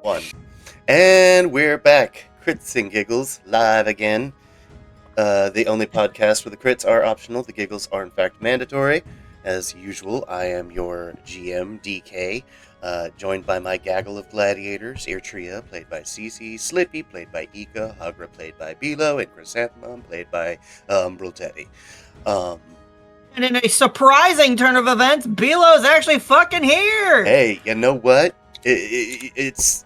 One. And we're back. Crits-N-Giggles, live again. The only podcast where the crits are optional, the giggles are in fact mandatory. As usual, I am your GM, DK, joined by my gaggle of gladiators, Eartria, played by Cece, Slippy, played by Ika, Hagra, played by Bilo, and Chrysanthemum, played by Brultetti. And in a surprising turn of events, Bilo's actually fucking here! Hey, you know what? It's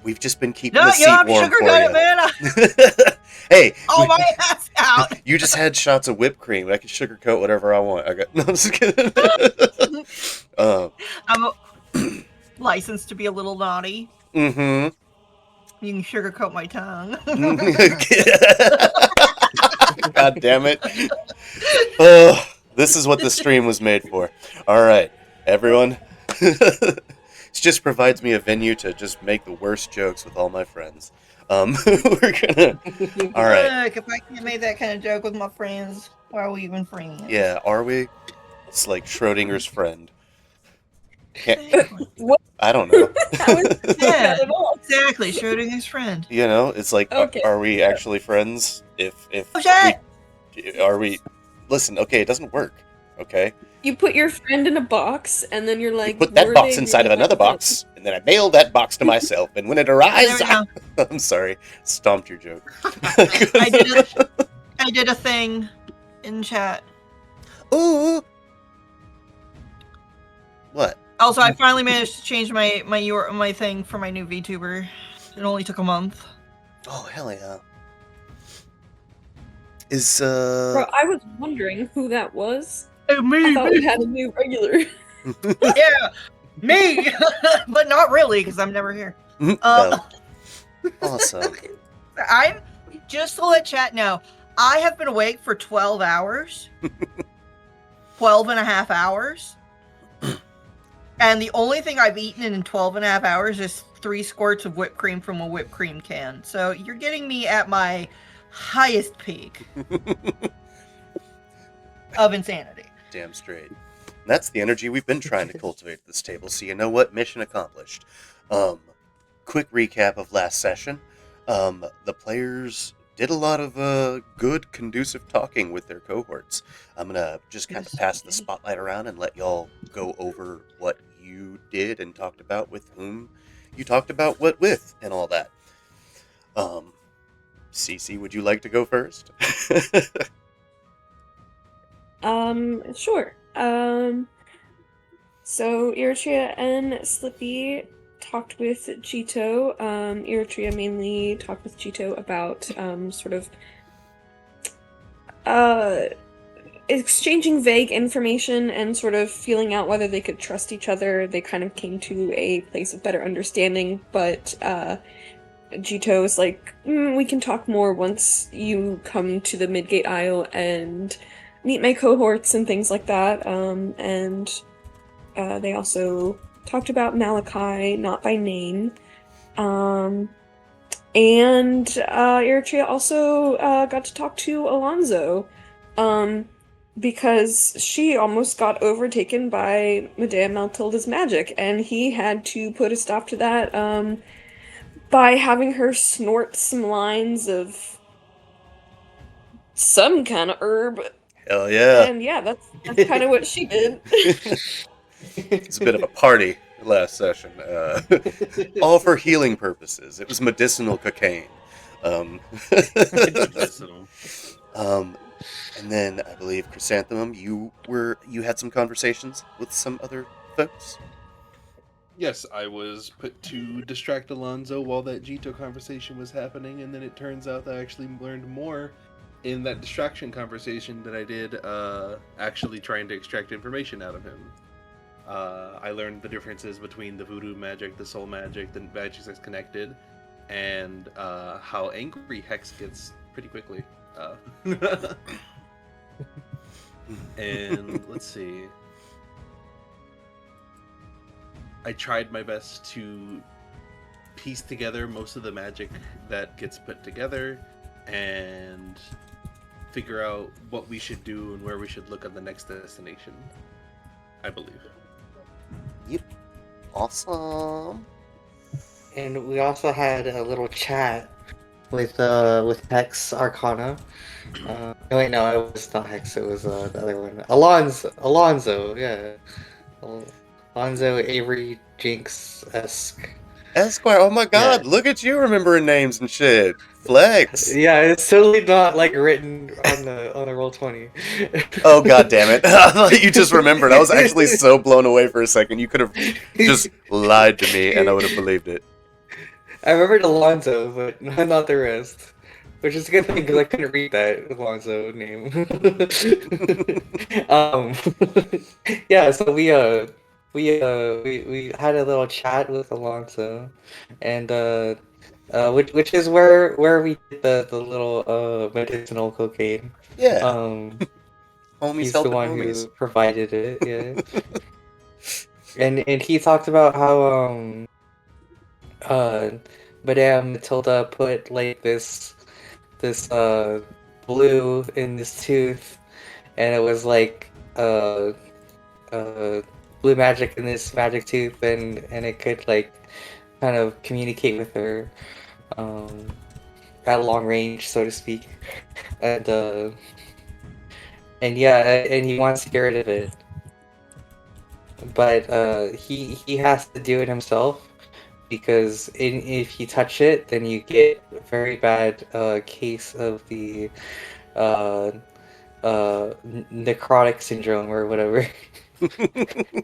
we've just been keeping No, the you seat don't have to warm for sugarcoat you. it, man! Hey, Oh, my ass out! you just had shots of whipped cream. I can sugarcoat whatever I want. No, I'm just kidding. I'm licensed to be a little naughty. Mm-hmm. You can sugarcoat my tongue. God damn it. Oh, this is what the stream was made for. All right, everyone. It just provides me a venue to just make the worst jokes with all my friends. We're gonna. All right. Look, if I can't make that kind of joke with my friends, why are we even friends? Yeah, are we? It's like Schrodinger's friend. What? I don't know. Yeah, exactly. Schrodinger's friend. You know, it's like, Okay. are we actually friends? If Oh, shit! are we? Listen, okay, it doesn't work. Okay, You put your friend in a box, and then you're like, you put that box wording inside of your another box, and then I mailed that box to myself. And when it arrives, There we I'm sorry, stomped your joke. I did a thing in chat. Ooh, what? Also, I finally managed to change my thing for my new VTuber. It only took a month. Oh hell yeah! Is Bro, I was wondering who that was. Oh, I thought we had a new regular. Yeah, me, but not really because I'm never here. no. Awesome. I'm just to let chat know. I have been awake for 12 hours, 12 and a half hours, and the only thing I've eaten in 12 and a half hours is 3 squirts of whipped cream from a whipped cream can. So you're getting me at my highest peak of insanity. Damn straight. That's the energy we've been trying to cultivate at this table. So you know what? Mission accomplished. Quick recap of last session. The players did a lot of good, conducive talking with their cohorts. I'm gonna just kind of pass the spotlight around and let y'all go over what you did and talked about with whom you talked about what with and all that. Cece, would you like to go first? Sure. So Eritrea and Slippy talked with Chito. Eritrea mainly talked with Chito about sort of exchanging vague information and sort of feeling out whether they could trust each other. They kind of came to a place of better understanding, but Chito was like, we can talk more once you come to the Midgate Isle and meet my cohorts and things like that. And they also talked about Malachi, not by name. And Eritrea also got to talk to Alonzo, because she almost got overtaken by Madame Matilda's magic, and he had to put a stop to that by having her snort some lines of some kind of herb. Hell yeah. And yeah, that's kind of what she did. It's a bit of a party last session. All for healing purposes. It was medicinal cocaine. Medicinal. And then I believe Chrysanthemum, you had some conversations with some other folks. Yes, I was put to distract Alonzo while that Jito conversation was happening, and then it turns out that I actually learned more in that distraction conversation than I did actually trying to extract information out of him. I learned the differences between the voodoo magic, the soul magic, the magic that's connected, and how angry Hex gets pretty quickly. And let's see. I tried my best to piece together most of the magic that gets put together and figure out what we should do and where we should look at the next destination, I believe. Yep. Awesome. and we also had a little chat with Hex Arcana. No, wait, no, it was not Hex. It was the other one. Alonzo, yeah. Alonzo Avery Jinx-esque. Esquire, oh my god, Yeah. look at you remembering names and shit. Flex. Yeah, it's totally not like written on the Roll20. Oh god damn it. I thought you just remembered. I was actually so blown away for a second. You could have just lied to me and I would have believed it. I remembered Alonzo, but not the rest. Which is a good thing because I couldn't read that Alonzo name. Yeah, so we had a little chat with Alonzo, and which is where we did the little medicinal cocaine. Yeah. Homies He's the helping one homies. who provided it, yeah. and he talked about how Madame Matilda put like this blue in this tooth, and it was like blue magic in this magic tooth, and it could like kind of communicate with her at long range, so to speak, and yeah, and he wants to get rid of it, but he has to do it himself because if you touch it, then you get a very bad case of the necrotic syndrome or whatever. and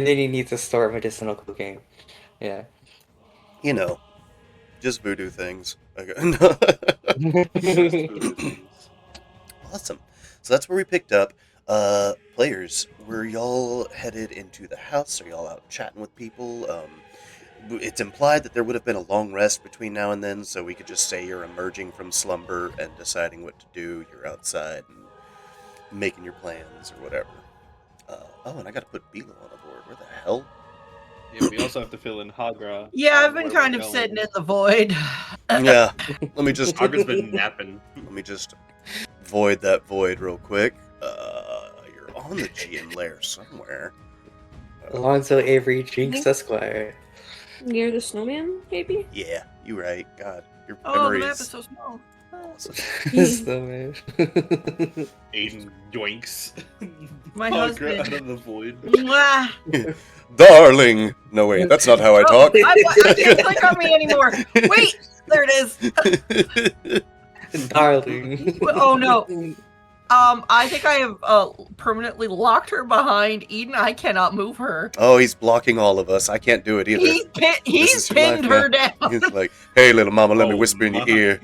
then you need to store medicinal cocaine. Yeah. You know, just voodoo things. Okay. Awesome. So that's where we picked up. Players, were y'all headed into the house? Are y'all out chatting with people? It's implied that there would have been a long rest between now and then, so we could just say you're emerging from slumber and deciding what to do. You're outside and making your plans or whatever. Oh, and I gotta put Bilo on the board. Where the hell? Yeah, we also have to fill in Hagra. Yeah, on I've been where kind we're of going. sitting in the void. Yeah. Let me just Hagra's been napping. let me just void that void real quick. You're on the GM layer somewhere. Alonzo Avery Jinx Esquire. Near the snowman, maybe? Yeah, you right. God, your Oh, the memory map is is so small. awesome. Snowman. Aiden yoinks. My Hagra husband. out of the void. Mwah. Darling. No, wait, that's not how I Oh, talk. I can't click on me anymore. Wait, there it is. Darling. Oh no. I think I have permanently locked her behind Eden. I cannot move her. Oh, he's blocking all of us. I can't do it either. He's is your life pinned her now. down. He's like, hey, little mama, let me Oh, whisper in your my. ear.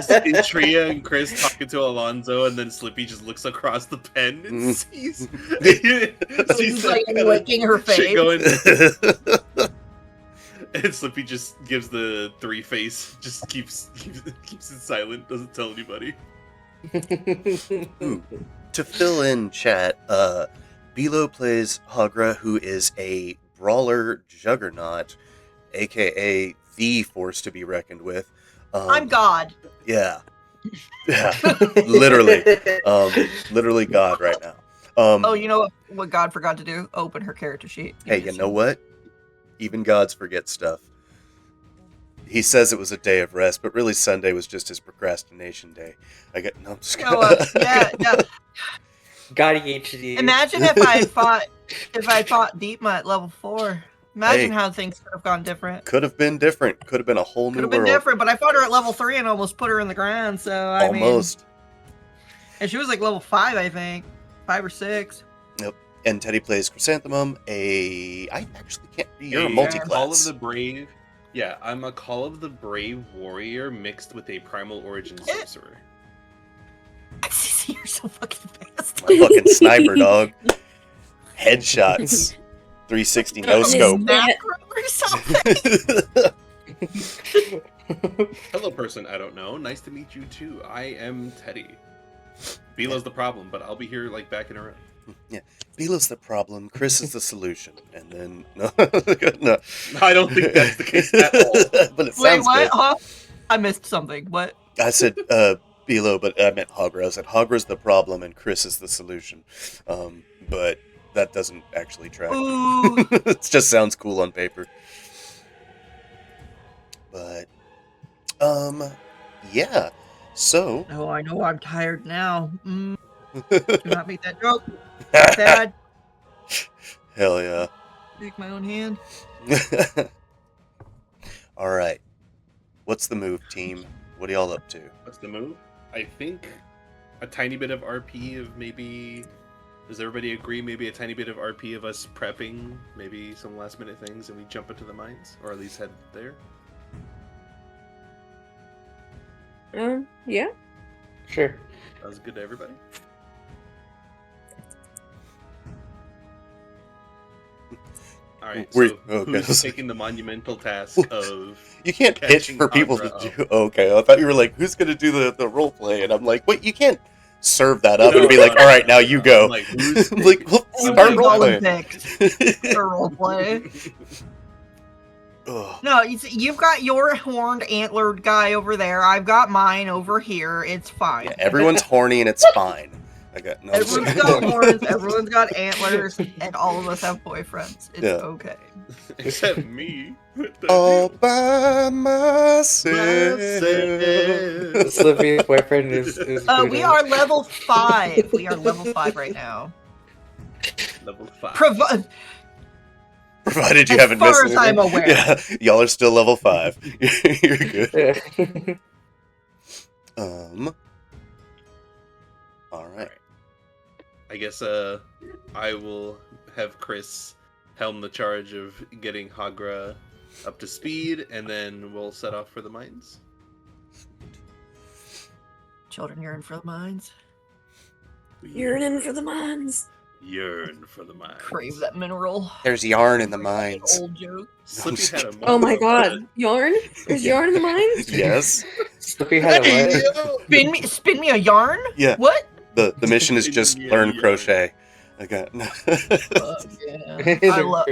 It's Tria and Chris talking to Alonzo, and then Slippy just looks across the pen and sees He's like licking her shit face. going. And Slippy just gives the three face, just keeps it silent, doesn't tell anybody. To fill in chat, Bilo plays Hagra, who is a brawler juggernaut, aka the force to be reckoned with. I'm God. Yeah. Yeah. Literally. Literally God right now. Oh, you know what God forgot to do? Open her character sheet. Hey, you know what? Even gods forget stuff. He says it was a day of rest, but really Sunday was just his procrastination day. I'm just So, yeah. Got HD. Imagine if I fought Deepma at level 4. Imagine Hey. how things could have gone different. Could have been different. Could have been a whole Could new have been world. different, but I fought her at level 3 and almost put her in the ground. So I Almost. and she was like level 5, I think, 5 or 6. And Teddy plays Chrysanthemum. I actually can't be. You're a A multi-class. Call of the Brave. Yeah, I'm a Call of the Brave warrior mixed with a Primal Origin sorcerer. You're so fucking fast. I'm fucking sniper, dog. Headshots. 360 no scope. Or something. Hello, person I don't know. Nice to meet you too. I am Teddy. Bilo's the problem, but I'll be here like backing her up. Yeah. Bilo's the problem. Chris is the solution. And then no, no. I don't think that's the case at all. But it Wait, sounds what? good. Huh? I missed something. What? I said Bilo, but I meant Hagra. I said Hagra's the problem and Chris is the solution. But that doesn't actually track. Ooh. It just sounds cool on paper. But, yeah. So. Oh, I know I'm tired now. Do not make that joke. Bad. Hell yeah. Take my own hand. All right. What's the move, team? What are y'all up to? What's the move? I think a tiny bit of RP of maybe. Does everybody agree? Maybe a tiny bit of RP of us prepping, maybe some last minute things, and we jump into the mines, or at least head there. Yeah. Sure. That was good to everybody. All right, so who's taking the monumental task of? You can't pitch for people to do. Okay, I thought you were like, who's gonna do the role play? And I'm like, wait, you can't serve that up and be like, all right, now you go. I'm like, who's like, well, start role playing. Role play. No, you've got your horned, antlered guy over there. I've got mine over here. It's fine. Yeah, everyone's horny and it's fine. I got no. Everyone's got horns, everyone's got antlers, and all of us have boyfriends. It's okay. Except me. All by myself. Slippy's boyfriend is we are level 5. We are level 5 right now. Level 5. Provided you haven't missed anything. As far as I'm aware. Yeah, y'all are still level 5. You're good. All right. I guess I will have Chris helm the charge of getting Hagra up to speed, and then we'll set off for the mines. Children yearn for the mines. Yearning for the mines. Yearn for the mines. Crave that mineral. There's yarn in the mines. Old joke. Slippy had a Oh my god. Yarn? There's yarn in the mines? Yes. Slippy had a what? Spin me a yarn? Yeah. What? The mission is just learn crochet. Okay. Yeah.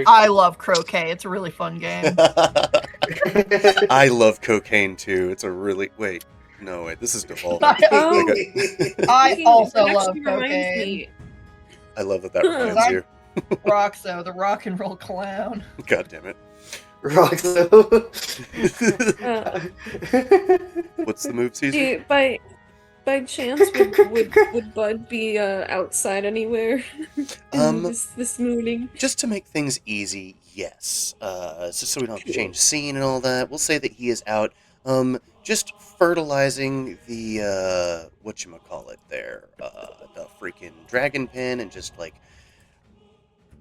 I love croquet. It's a really fun game. I love cocaine too. It's a really wait. No wait. This is devolving. I also love cocaine. I love that reminds you. Roxo, the rock and roll clown. God damn it. Roxo. What's the move, Caesar? By chance, would Bud be outside anywhere this morning? Just to make things easy, yes. So we don't have to change scene and all that. We'll say that he is out, just fertilizing the whatchamacallit there, the freaking dragon pin, and just like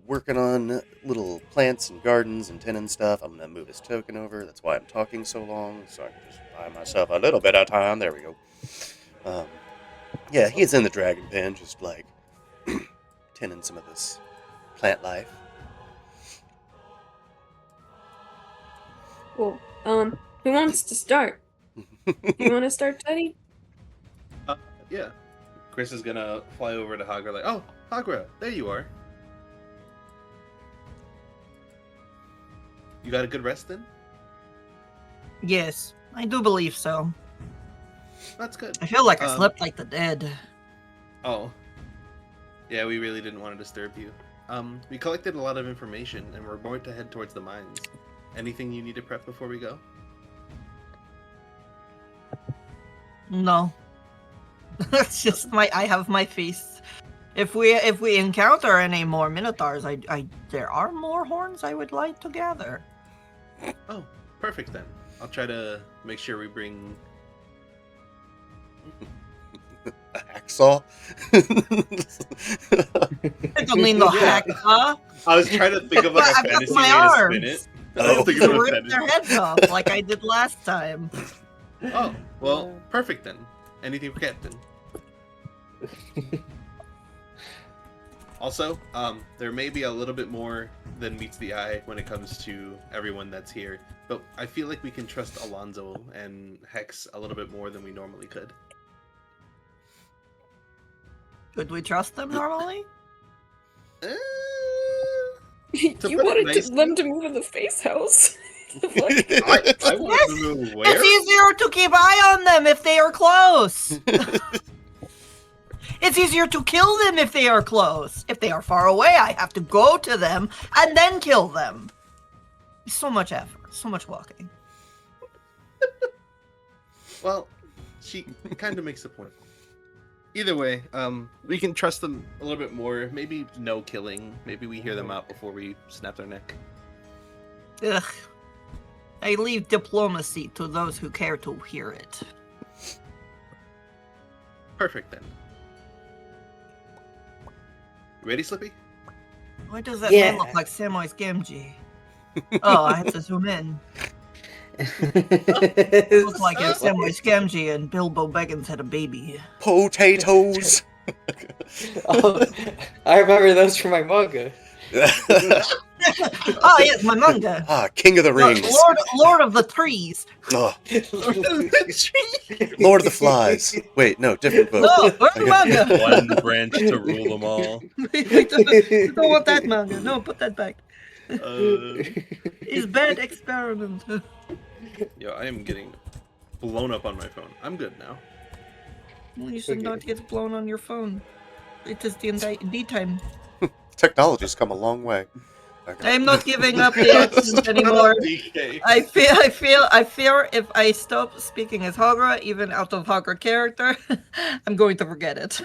working on little plants and gardens and tin and stuff. I'm gonna move his token over. That's why I'm talking so long, so I can just buy myself a little bit of time. There we go. Yeah, he's in the dragon pen, just like tending some of this plant life. Cool. Who wants to start? You want to start, Teddy? Yeah. Chris is gonna fly over to Hagra like, oh, Hagra, there you are. You got a good rest then? Yes, I do believe so. That's good. I feel like I slept like the dead. Oh. Yeah, we really didn't want to disturb you. We collected a lot of information, and we're going to head towards the mines. Anything you need to prep before we go? No. It's just I have my feasts. If we encounter any more minotaurs, there are more horns I would like to gather. Oh, perfect then. I'll try to make sure we bring a hacksaw? I don't mean no hacksaw. I was trying to think of like a fantasy way to spin it. To rip their heads off like I did last time. Oh, well, perfect then. Anything for Captain. Also, there may be a little bit more than meets the eye when it comes to everyone that's here, but I feel like we can trust Alonzo and Hex a little bit more than we normally could. Could we trust them normally? You wanted them to move in the face house. I want to know where. It's easier to keep eye on them if they are close. It's easier to kill them if they are close. If they are far away, I have to go to them and then kill them. So much effort, so much walking. Well, she kind of makes a point. Either way, we can trust them a little bit more. Maybe no killing. Maybe we hear them out before we snap their neck. Ugh. I leave diplomacy to those who care to hear it. Perfect then. You ready, Slippy? Why does that Yeah. man look like Samwise Gamgee? Oh, I have to zoom in. It looks like if Samwise Gamgee and Bilbo Baggins had a baby. Potatoes. Oh, I remember those from my manga. Oh yes, my manga. King of the Rings. Lord of the Trees. Oh, Lord of the Flies. Wait, no, different book. No, where's the manga? One branch to rule them all. We don't want that manga. No, put that back. It's bad experiment. Yo, I am getting blown up on my phone. I'm good now. Well, you should not get blown on your phone. It is D&D time. Technology's come a long way. Okay. I am not giving up the accent anymore. DK. I fear if I stop speaking as Hagra, even out of Hagra character, I'm going to forget it.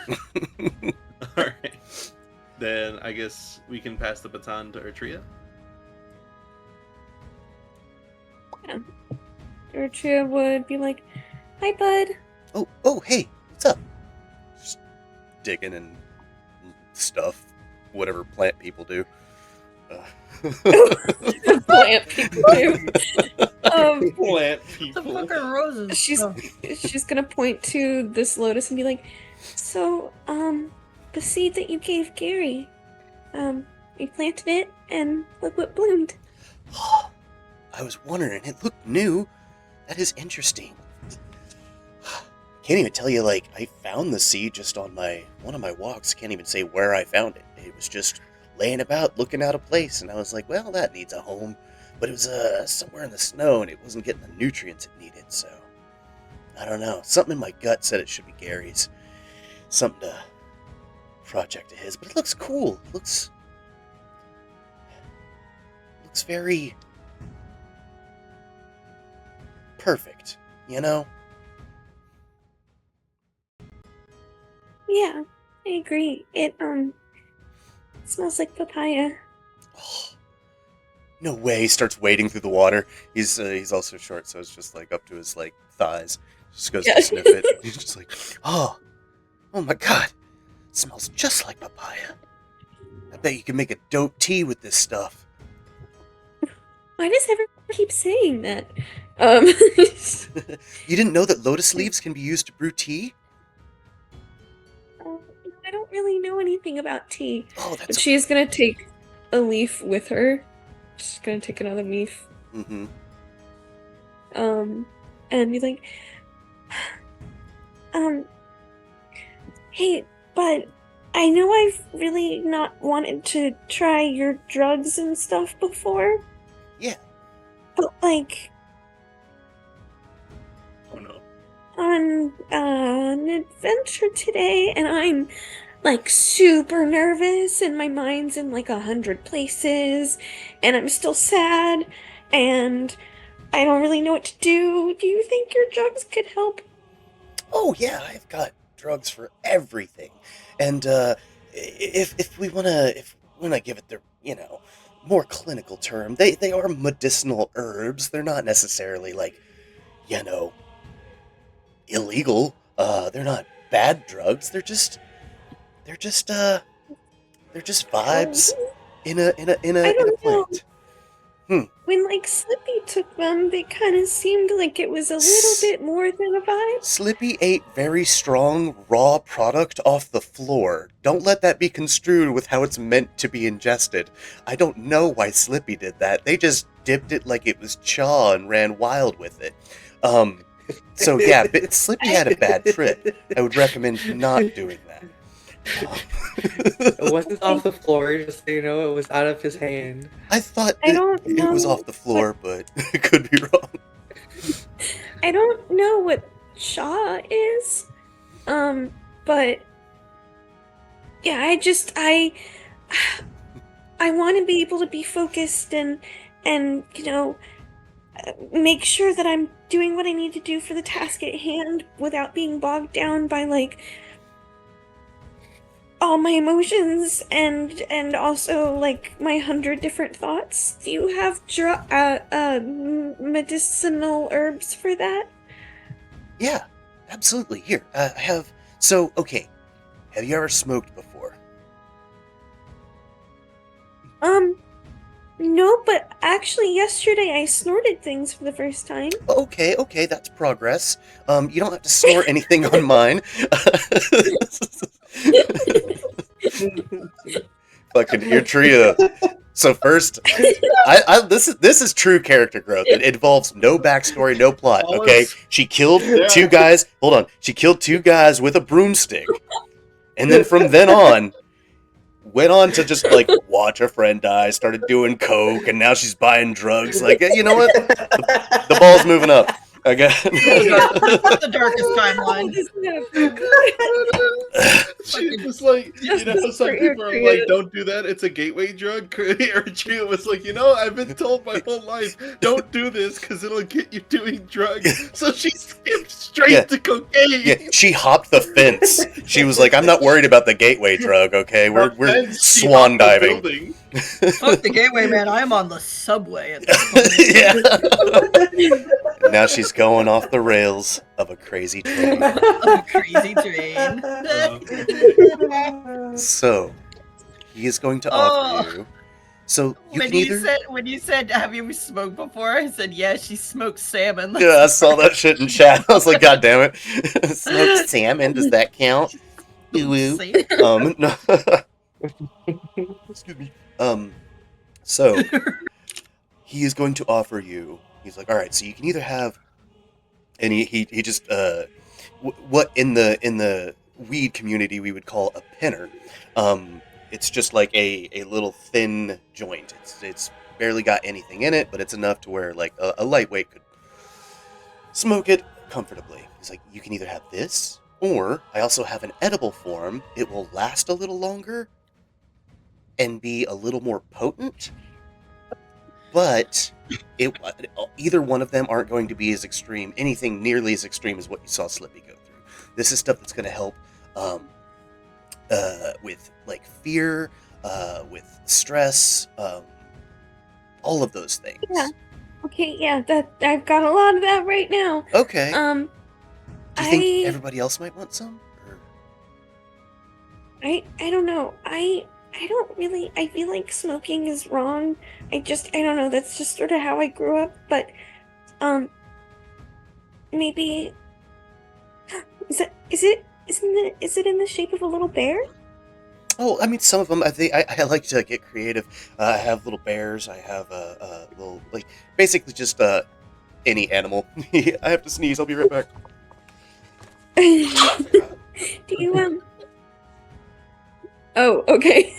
Alright. Then I guess we can pass the baton to Ertria. Gertrude would be like, "Hi, bud." Oh, hey, what's up? Just digging and stuff, whatever plant people do. Plant people do. Plant The people. fuck are roses? She's gonna point to this lotus and be like, "So, the seed that you gave Gary, we planted it, and look what bloomed." I was wondering, it looked new. That is interesting. Can't even tell you, like, I found the seed just on one of my walks. Can't even say where I found it. It was just laying about, looking out of place, and I was like, well, that needs a home. But it was somewhere in the snow, and it wasn't getting the nutrients it needed, so I don't know. Something in my gut said it should be Gary's. Something to project of his, but it looks cool. Looks very perfect, you know? Yeah, I agree. It smells like papaya. Oh, no way. He starts wading through the water. He's also short, so it's just like up to his like thighs. Just goes Yeah. to sniff it. He's just like, oh my god, it smells just like papaya. I bet you can make a dope tea with this stuff. Why does everyone keep saying that? You didn't know that lotus leaves can be used to brew tea? I don't really know anything about tea. Oh, But that's she's gonna take a leaf with her. She's gonna take another leaf. mm-hmm. And be like, "Hey, but I know I've really not wanted to try your drugs and stuff before. Yeah. But like, Oh no. on an adventure today, and I'm like super nervous, and my mind's in like 100 places, and I'm still sad, and I don't really know what to do. Do you think your drugs could help?" Oh yeah, I've got drugs for everything, and if we wanna give it the more clinical term, they are medicinal herbs. They're not necessarily like illegal. They're not bad drugs. They're just vibes in a I don't know. plant. When like Slippy took them, they kind of seemed like it was a little bit more than a vibe. Slippy ate very strong raw product off the floor. Don't let that be construed with how it's meant to be ingested. I don't know why Slippy did that. They just dipped it like it was chaw and ran wild with it. So yeah, but Slippy had a bad trip. I would recommend not doing that. It wasn't off the floor, just so you know, it was out of his hand. I thought I don't it was know off the floor, but it could be wrong. I don't know what Shaw is, but Yeah, I want to be able to be focused and make sure that I'm doing what I need to do for the task at hand without being bogged down by like all my emotions and also like my 100 different thoughts. Do you have medicinal herbs for that? Yeah, absolutely. Here, I have. So, okay, have you ever smoked before? No, but actually yesterday I snorted things for the first time. Okay, that's progress. You don't have to snort anything on mine. Fucking ear trio. So first, this is true character growth. It involves no backstory, no plot. Okay, she killed two guys. Hold on, she killed two guys with a broomstick, and then from then on, went on to just like watch her friend die. Started doing coke, and now she's buying drugs. Like, you know what? The ball's moving up. I got The darkest timeline. She's just like, some people are like, don't do that, it's a gateway drug. Or Trio was like, I've been told my whole life, don't do this because it'll get you doing drugs. So she skipped straight to cocaine. Yeah, she hopped the fence. She was like, I'm not worried about the gateway drug, okay? We're swan diving. Fuck the gateway, man. I am on the subway at this point. Yeah. Now she's going off the rails of a crazy train. A crazy train. So, he is going to offer you. So you when can either. When you said, "Have you smoked before?" I said, "Yeah, she smoked salmon." Yeah, I saw that shit in chat. I was like, God damn it! Smoked salmon? Does that count? Ooh. No. Excuse me. So he is going to offer you. He's like, all right. So you can either have, and he just what in the weed community we would call a pinner. It's just like a little thin joint. It's barely got anything in it, but it's enough to where like a lightweight could smoke it comfortably. He's like, you can either have this, or I also have an edible form. It will last a little longer and be a little more potent, but either one of them aren't going to be as extreme, anything nearly as extreme as what you saw Slippy go through. This is stuff that's going to help with like fear, with stress, all of those things. Yeah. Okay, yeah, that I've got a lot of that right now. Okay. Do you think everybody else might want some? Or? I don't know. I don't really. I feel like smoking is wrong. I don't know. That's just sort of how I grew up. But, maybe. Is it in the shape of a little bear? Oh, I mean, some of them. I like to get creative. I have little bears. I have a little basically just any animal. I have to sneeze. I'll be right back. Do you Oh, okay.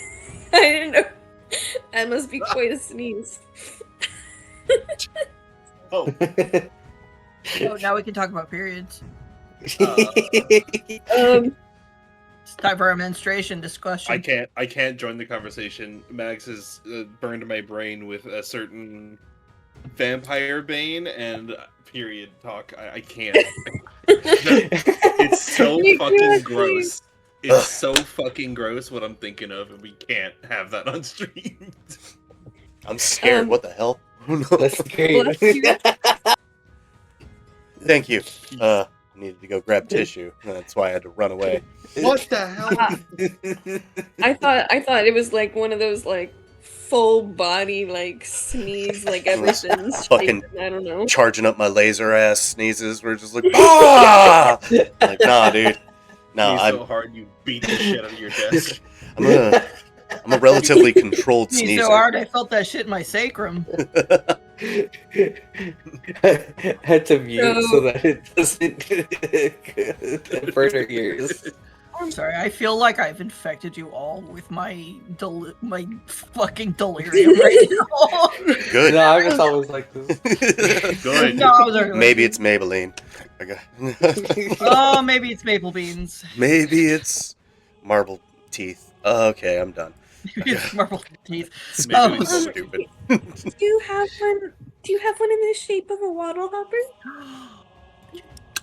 I didn't know. That must be quite a sneeze. Oh, now we can talk about periods. It's time for our menstruation discussion. I can't join the conversation. Max has burned my brain with a certain vampire bane and period talk. I can't. It's so fucking gross. It's so fucking gross what I'm thinking of, and we can't have that on stream. I'm scared. What the hell? That's great. Thank you. I needed to go grab tissue. That's why I had to run away. What the hell? I thought it was like one of those like full body like sneeze like everything's Fucking I don't know. Charging up my laser ass sneezes. We're just like, ah! Like, nah, dude. No, so hard you beat the shit out of your desk. I'm a relatively controlled Sneeze sneezer. so hard I felt that shit in my sacrum. Had to mute so that it doesn't burn our ears. I'm sorry, I feel like I've infected you all with my fucking delirium right now. Good. No, I just always like this. Good. No, I was already Maybe it's Maybelline. Oh, maybe it's maple beans. Maybe it's marble teeth. Okay, I'm done. It's marble teeth. Maybe Oh. we It's can- stupid. Do you have one? Do you have one in the shape of a waddle hopper?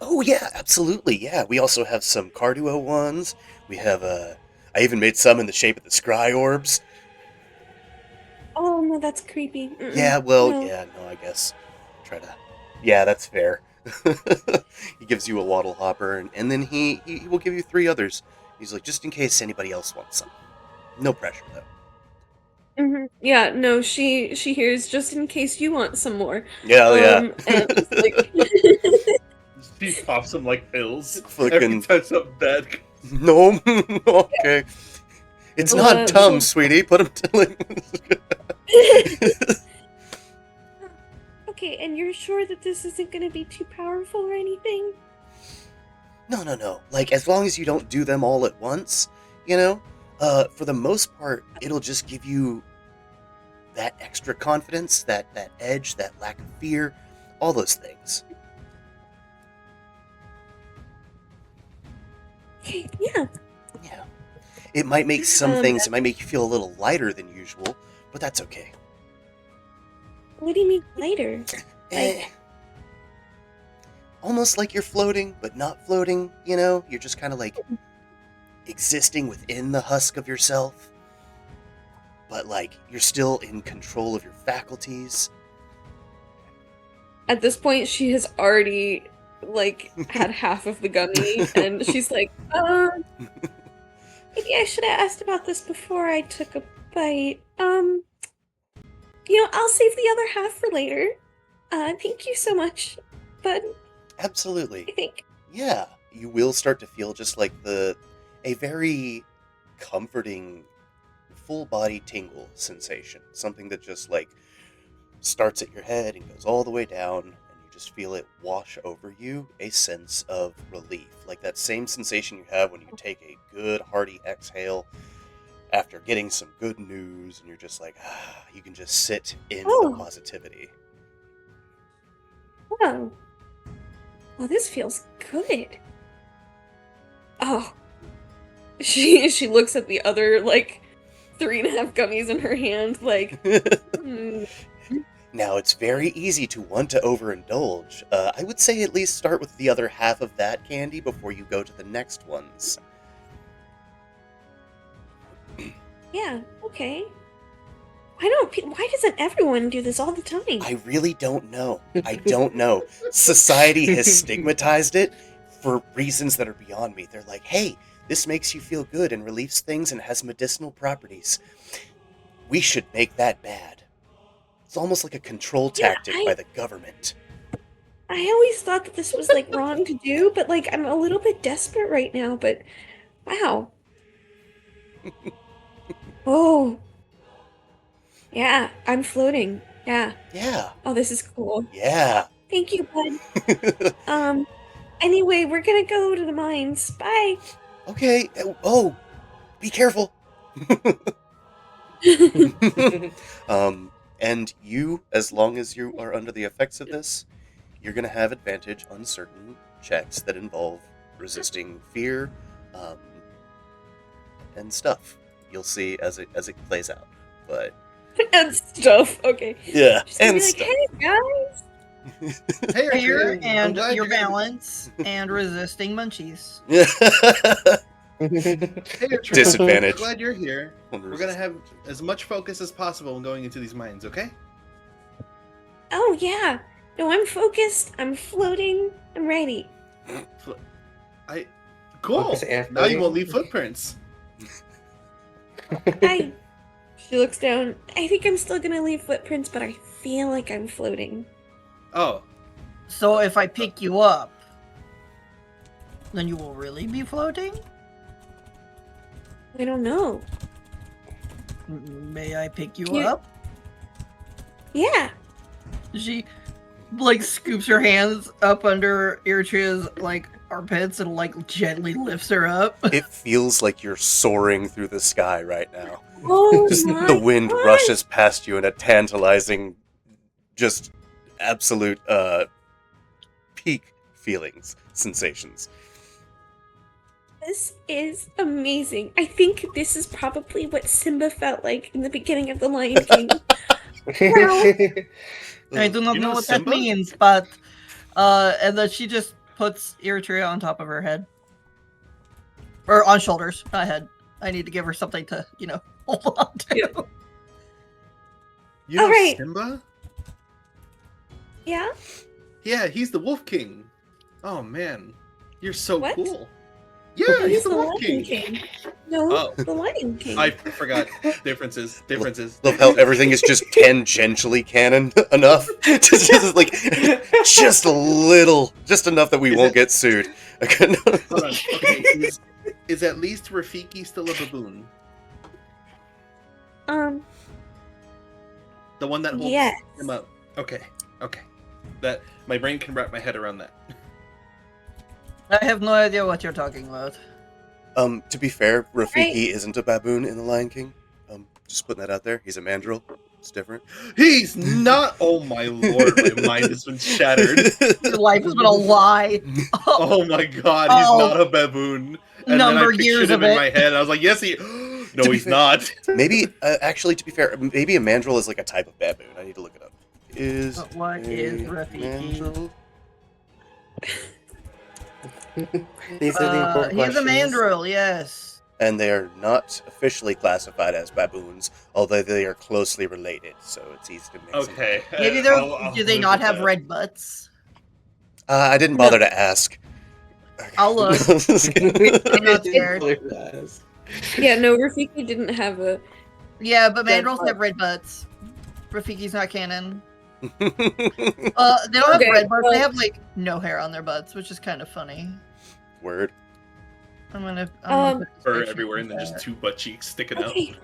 Oh yeah, absolutely. Yeah, we also have some Carduo ones. We have I even made some in the shape of the scry orbs. Oh no, that's creepy. Mm-mm. Yeah, well, No. yeah, no, I guess. Try to. Yeah, that's fair. He gives you a waddle hopper, and then he will give you 3 others. He's like, just in case anybody else wants some. No pressure, though. Yeah, no, she hears just in case you want some more. Yeah, oh, yeah. And like She pops them like pills. Fucking- Every time something bad. No, okay. It's not dumb, sweetie. Put him. Okay, and you're sure that this isn't gonna be too powerful or anything? No. Like, as long as you don't do them all at once, for the most part, it'll just give you that extra confidence, that edge, that lack of fear, all those things. Okay, yeah. Yeah. It might make some things, it might make you feel a little lighter than usual, but that's okay. What do you mean later? Eh. Almost like you're floating, but not floating, You're just kind of like existing within the husk of yourself. But, like, you're still in control of your faculties. At this point, she has already like had half of the gummy, and she's like, maybe I should have asked about this before I took a bite. I'll save the other half for later. Thank you so much, bud. Absolutely. I think. Yeah, you will start to feel just like a very comforting, full body tingle sensation. Something that just like starts at your head and goes all the way down, and you just feel it wash over you, a sense of relief. Like that same sensation you have when you take a good hearty exhale after getting some good news, and you're just like, you can just sit in the positivity. Oh. Well, this feels good. Oh. She looks at the other, like, 3.5 gummies in her hand, like, Now, it's very easy to want to overindulge. I would say at least start with the other half of that candy before you go to the next ones. Yeah, okay. Why doesn't everyone do this all the time? I really don't know. I don't know. Society has stigmatized it for reasons that are beyond me. They're like, hey, this makes you feel good and relieves things and has medicinal properties. We should make that bad. It's almost like a control tactic by the government. I always thought that this was, like, wrong to do, but, like, I'm a little bit desperate right now, but wow. Oh. Yeah, I'm floating. Yeah. Yeah. Oh, this is cool. Yeah. Thank you, bud. Anyway, we're gonna go to the mines. Bye. Okay. Oh, be careful. And you, as long as you are under the effects of this, you're going to have advantage on certain checks that involve resisting fear, and stuff. You'll see as it plays out. But And stuff. Okay. yeah, Just gonna and be like, stuff. hey guys. Hey, Fear Arthur, I'm and glad your you're gonna- balance and resisting munchies. Hey, Arthur, Disadvantage. I'm glad you're here. We're gonna have as much focus as possible when going into these mines, okay? Oh yeah. No, I'm focused. I'm floating. I'm ready. Cool. Focus and Now you floating. won't leave footprints. She looks down. I think I'm still gonna leave footprints, but I feel like I'm floating. Oh, So if I pick you up, then you will really be floating? I don't know. May I pick you Yeah. up? Yeah. She like scoops her hands up under Irtria's like armpits and like gently lifts her up. It feels like you're soaring through the sky right now. Oh Just my the wind gosh. rushes past you in a tantalizing, just absolute peak feelings, sensations. This is amazing. I think this is probably what Simba felt like in the beginning of The Lion King. I do not You know know what Simba? that means, but and then she just puts Eritrea on top of her head. Or on shoulders, not head. I need to give her something to, hold on to. Yeah. You know Alright. Simba? Yeah? Yeah, he's the Wolf King. Oh man, you're so What? cool. Yeah, he's the Wolf Lion King. No, Oh. the Lion King. I forgot. Differences. Love how everything is just tangentially canon enough. just like just a little, just enough that we won't get sued. Hold on. Okay, is at least Rafiki still a baboon? The one that holds Yes. him up. Okay. That my brain can wrap my head around that. I have no idea what you're talking about. To be fair, Rafiki isn't a baboon in The Lion King. Just putting that out there. He's a mandrill. It's different. He's not. Oh my lord, my mind has been shattered. Your life has been a lie. Oh my god, he's not a baboon. And then I pictured him in my head. I was like, yes, he. No, he's not. Maybe, actually, to be fair, maybe a mandrill is like a type of baboon. I need to look it up. What is Rafiki? Mandrill? These are the important He's a questions. mandrill, yes. And they are not officially classified as baboons, although they are closely related, so it's easy to mix. Okay. Maybe do they not have red butts? I didn't bother to ask. I'll look. I'm not scared. Yeah, no, Rafiki didn't have a... Yeah, but Red mandrills butt. have red butts. Rafiki's not canon. They don't have Okay, red butts. well- They have like no hair on their butts, which is kind of funny. Word. I'm gonna put this Fur picture everywhere, in and then just there. two butt cheeks sticking out. Okay.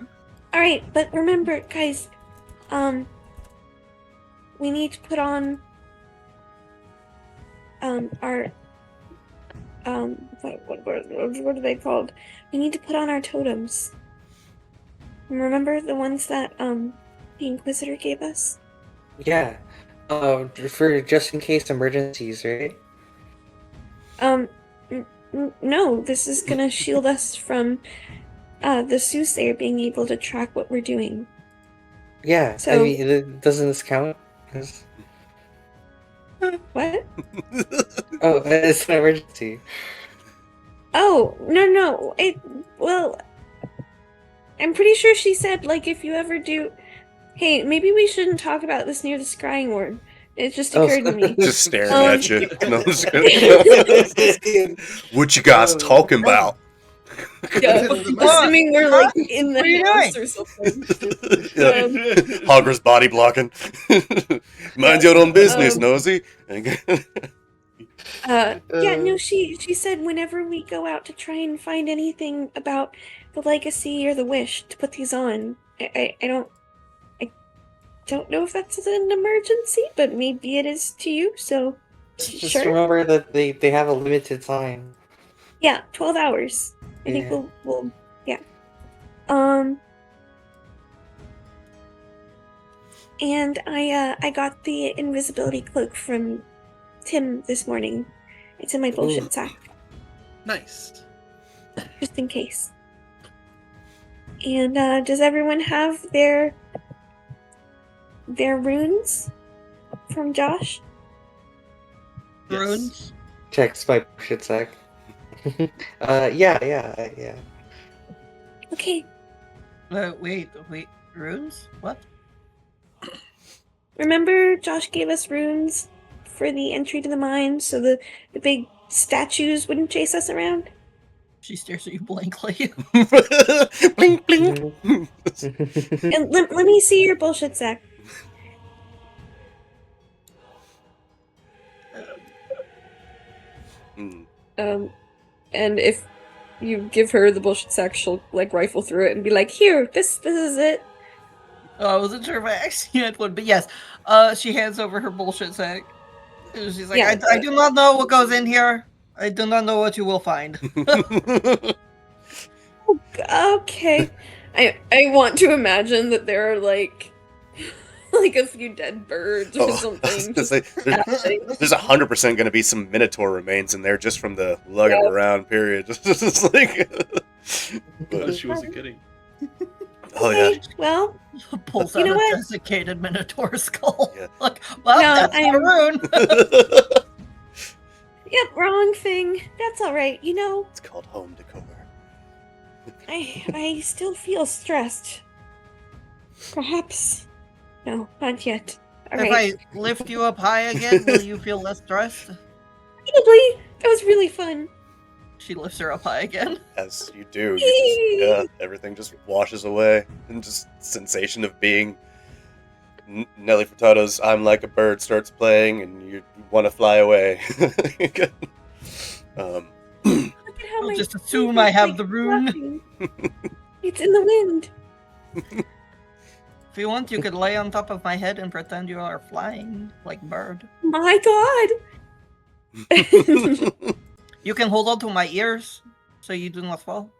Alright, but remember, guys, we need to put on, our, what are they called? We need to put on our totems. Remember the ones that, the Inquisitor gave us? Yeah. For just in case emergencies, right? No, this is gonna shield us from, the soothsayer being able to track what we're doing. Yeah. So- I mean, doesn't this count? 'Cause- What? Oh, it's an emergency. Oh, no. Well, I'm pretty sure she said, like, if you ever do... Hey, maybe we shouldn't talk about this near the scrying ward. It just occurred to me. Just staring Um, at you. No, I'm just kidding. What you guys talking about? Yeah, assuming we're, like, in the What are you house doing? or something. Yeah. Hogger's body blocking. Mind your own business, nosy. Yeah, no, she said whenever we go out to try and find anything about the legacy or the wish to put these on. I don't know if that's an emergency, but maybe it is to you, so Just sure. remember that they have a limited time. Yeah, 12 hours. I think Yeah. we'll yeah. And I got the invisibility cloak from Tim this morning. It's in my bullshit Ooh. sack, Nice. just in case. And does everyone have their runes from Josh? Yes. Runes? Checks my shit sack. Yeah. Okay. Wait, runes? What? Remember Josh gave us runes for the entry to the mine so the big statues wouldn't chase us around? She stares at you blankly. Blink, blink. And let me see your bullshit sack. Mm. And if you give her the bullshit sack, she'll like rifle through it and be like, "Here, this is it." I wasn't sure if I actually had one, but yes. She hands over her bullshit sack. And she's like, Yeah. I do not know what goes in here. I do not know what you will find. Okay. I want to imagine that there are like like a few dead birds or Oh, I was something. gonna say, there's 100% going to be some Minotaur remains in there just from the lugging Yeah. around. Period. Just like, Oh, she wasn't kidding. oh yeah, Okay, well, Pulls You out know a what? desiccated minotaur skull. Yeah. Like, well, No, that's I'm- maroon. yep, wrong thing. That's all right. You know, it's called home decor. I still feel stressed. Perhaps. No, not yet. All If right. I lift you up high again, will you feel less stressed? Probably. That was really fun. She lifts her up high again. As you do, you just everything just washes away, and just sensation of being Nelly Furtado's "I'm Like a Bird" starts playing, and you want to fly away. Look at how I'll my just assume fingers, I have like, the rune. fluffy. It's in the wind. If you want, you could lay on top of my head and pretend you are flying like bird. My God. You can hold on to my ears so you do not fall.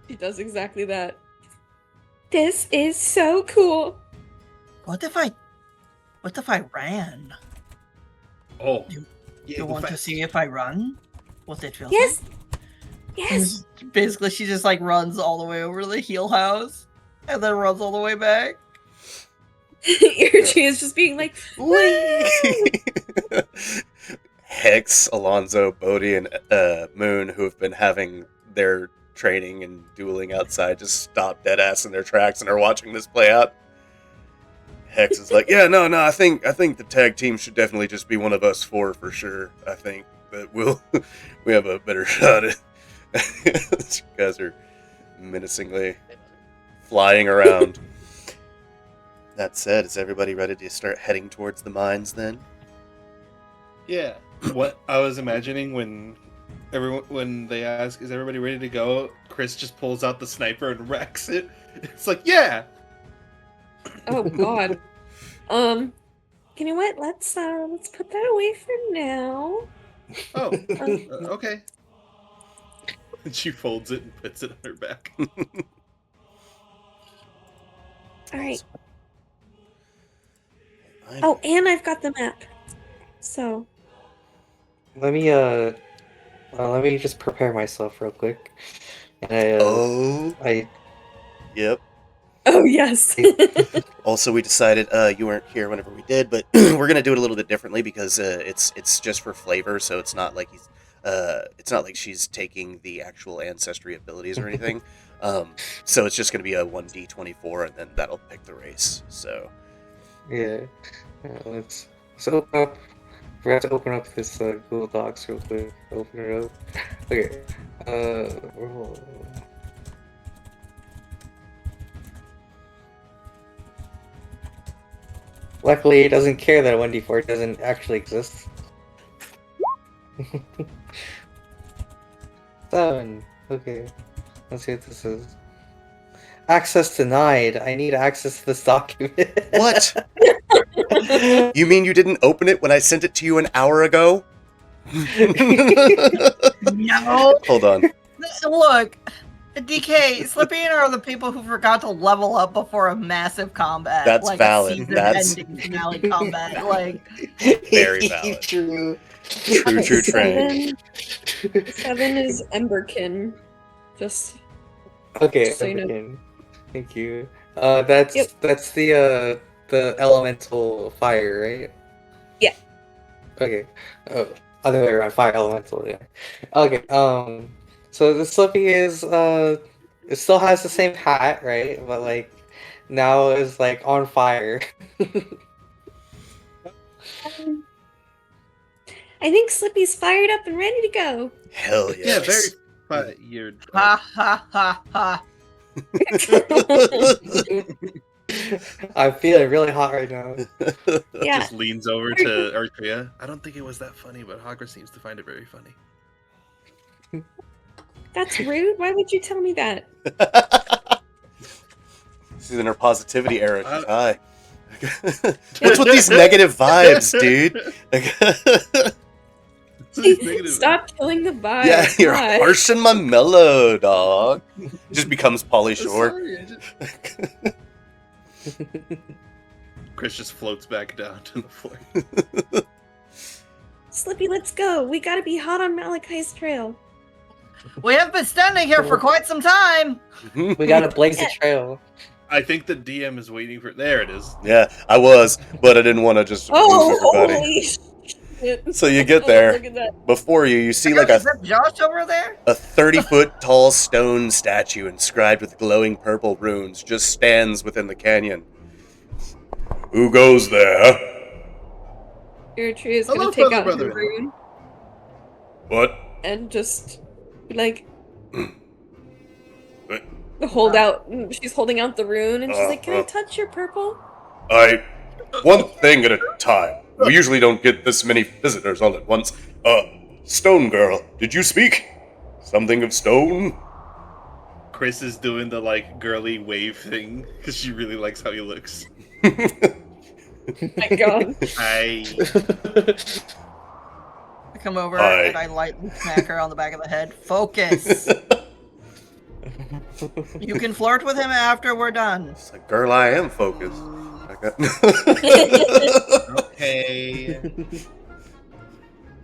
She does exactly that. This is so cool. What if I ran? Oh, You- yeah, You go want to fast. see if I run? What it feels Yes. like? Yes. Basically, she just like runs all the way over to the heel house and then runs all the way back. Irchi is just being like, Hex, Alonzo, Bodhi, and Moon, who have been having their training and dueling outside, just stop dead ass in their tracks and are watching this play out. Hex is like, yeah, no, I think the tag team should definitely just be one of us four for sure. I think that we have a better shot at. These guys are menacingly flying around. That said, is everybody ready to start heading towards the mines then? Yeah. What I was imagining when they ask, "Is everybody ready to go?" Chris just pulls out the sniper and wrecks it. It's like, yeah. oh God. You know what? Let's put that away for now. Oh, okay. And she folds it and puts it on her back. All right. I'm- Oh, and I've got the map. So Let me just prepare myself real quick. And I Yep. oh yes. Also, we decided you weren't here whenever we did, but we're gonna do it a little bit differently because it's just for flavor, so it's not like she's taking the actual ancestry abilities or anything. So it's just gonna be a 1d24, and then that'll pick the race. So yeah. Let's open up. Forgot to open up this Google Docs real quick. Open it up. Okay. Luckily, it doesn't care that 1d4 doesn't actually exist. 7. Okay. Let's see what this is. Access denied. I need access to this document. what? You mean you didn't open it when I sent it to you an hour ago? No! Hold on. Look, DK, Slippy and I are the people who forgot to level up before a massive combat. That's like valid. A season That's- ending finale combat. Like, Very valid. True. True train. 7 is Emberkin. Just Okay, So you know. Emberkin. Thank you. That's Yep. that's the elemental fire, right? Yeah. Okay. Oh, other way around. Fire elemental. Yeah. Okay. So the Slippy is it still has the same hat, right? But like now is like on fire. I think Slippy's fired up and ready to go. Hell Yeah, yes. very. You're. ha ha ha ha. I'm feeling really hot right now. Yeah. Just leans over to Artria. I don't think it was that funny, but Hagra seems to find it very funny. That's rude. Why would you tell me that? She's in her positivity era. She's high. What's with these negative vibes, dude? Stop killing the vibe. Yeah, you're God. harshing my mellow, dog. Just becomes Pauly Shore. Sorry, Chris just floats back down to the floor. Slippy, let's go. We gotta be hot on Malachi's trail. We have been standing here for quite some time. We gotta blaze the trail. I think the DM is waiting for. There it is. Yeah, I was, but I didn't want to just Oh, remove everybody. holy shit. So you get Oh, there. look at that. Before you see Is like that Josh over there? a 30-foot tall stone statue inscribed with glowing purple runes just stands within the canyon. Who goes there? Eritrea is Hello, gonna take out brother. her rune What? and just be like What? hold out. She's holding out the rune and she's like, "Can I Uh-huh. touch your purple?" One thing at a time. We usually don't get this many visitors all at once. Stone girl, did you speak? Something of stone? Chris is doing the like girly wave thing because she really likes how he looks. My God. I I come over Hi. and I lightly smack her on the back of the head. Focus. You can flirt with him after we're done. It's like, girl, I am focused. okay.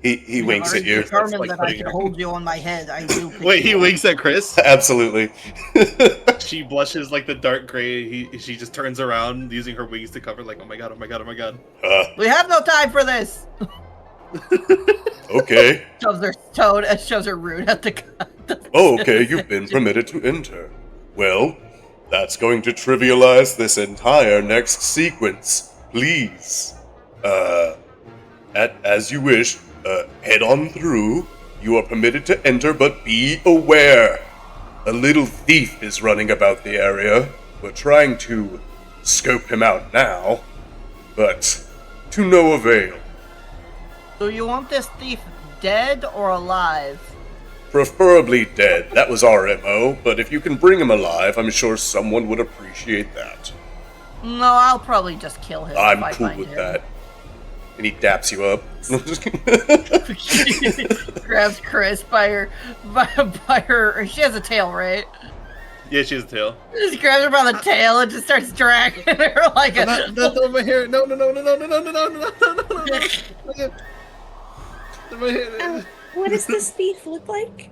He winks at you. I'm determined Like that I putting can her- hold you on my head. I do. pick Wait, he you up. winks at Chris. Absolutely. She blushes like the dark gray. She just turns around using her wings to cover. Like, oh my god, oh my god, oh my god. We have no time for this. Okay. Shoves her toad and shows her rune at the. Oh, okay, you've been permitted to enter. Well, that's going to trivialize this entire next sequence. Please. As you wish, head on through. You are permitted to enter, but be aware. A little thief is running about the area. We're trying to scope him out now, but to no avail. Do you want this thief dead or alive? Preferably dead. That was our MO, but if you can bring him alive, I'm sure someone would appreciate that. No, I'll probably just kill him. I'm if I cool find with him. that. And he daps you up. Grabs Chris by her. She has a tail, right? Yeah, she has a tail. Just grabs her by the tail and just starts dragging her like a. Not over my hair. No, no, no, no, no, no, no, no, no, no, no, no, no. My hair. What does this thief look like?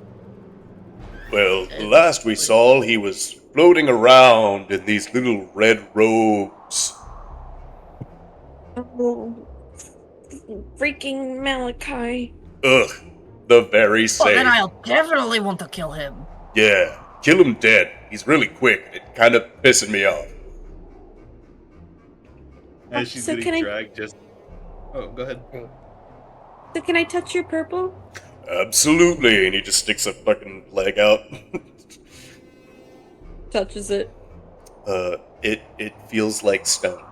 Well, the last we saw, he was floating around in these little red robes. Oh, freaking Malachi. Ugh, the very Well, same. then I'll definitely want to kill him. Yeah, kill him dead. He's really quick. It kind of pissing me off. As she's So getting can I- dragged, just. Oh, go ahead. So can I touch your purple? Absolutely, and he just sticks a fucking leg out. Touches it. It feels like stone.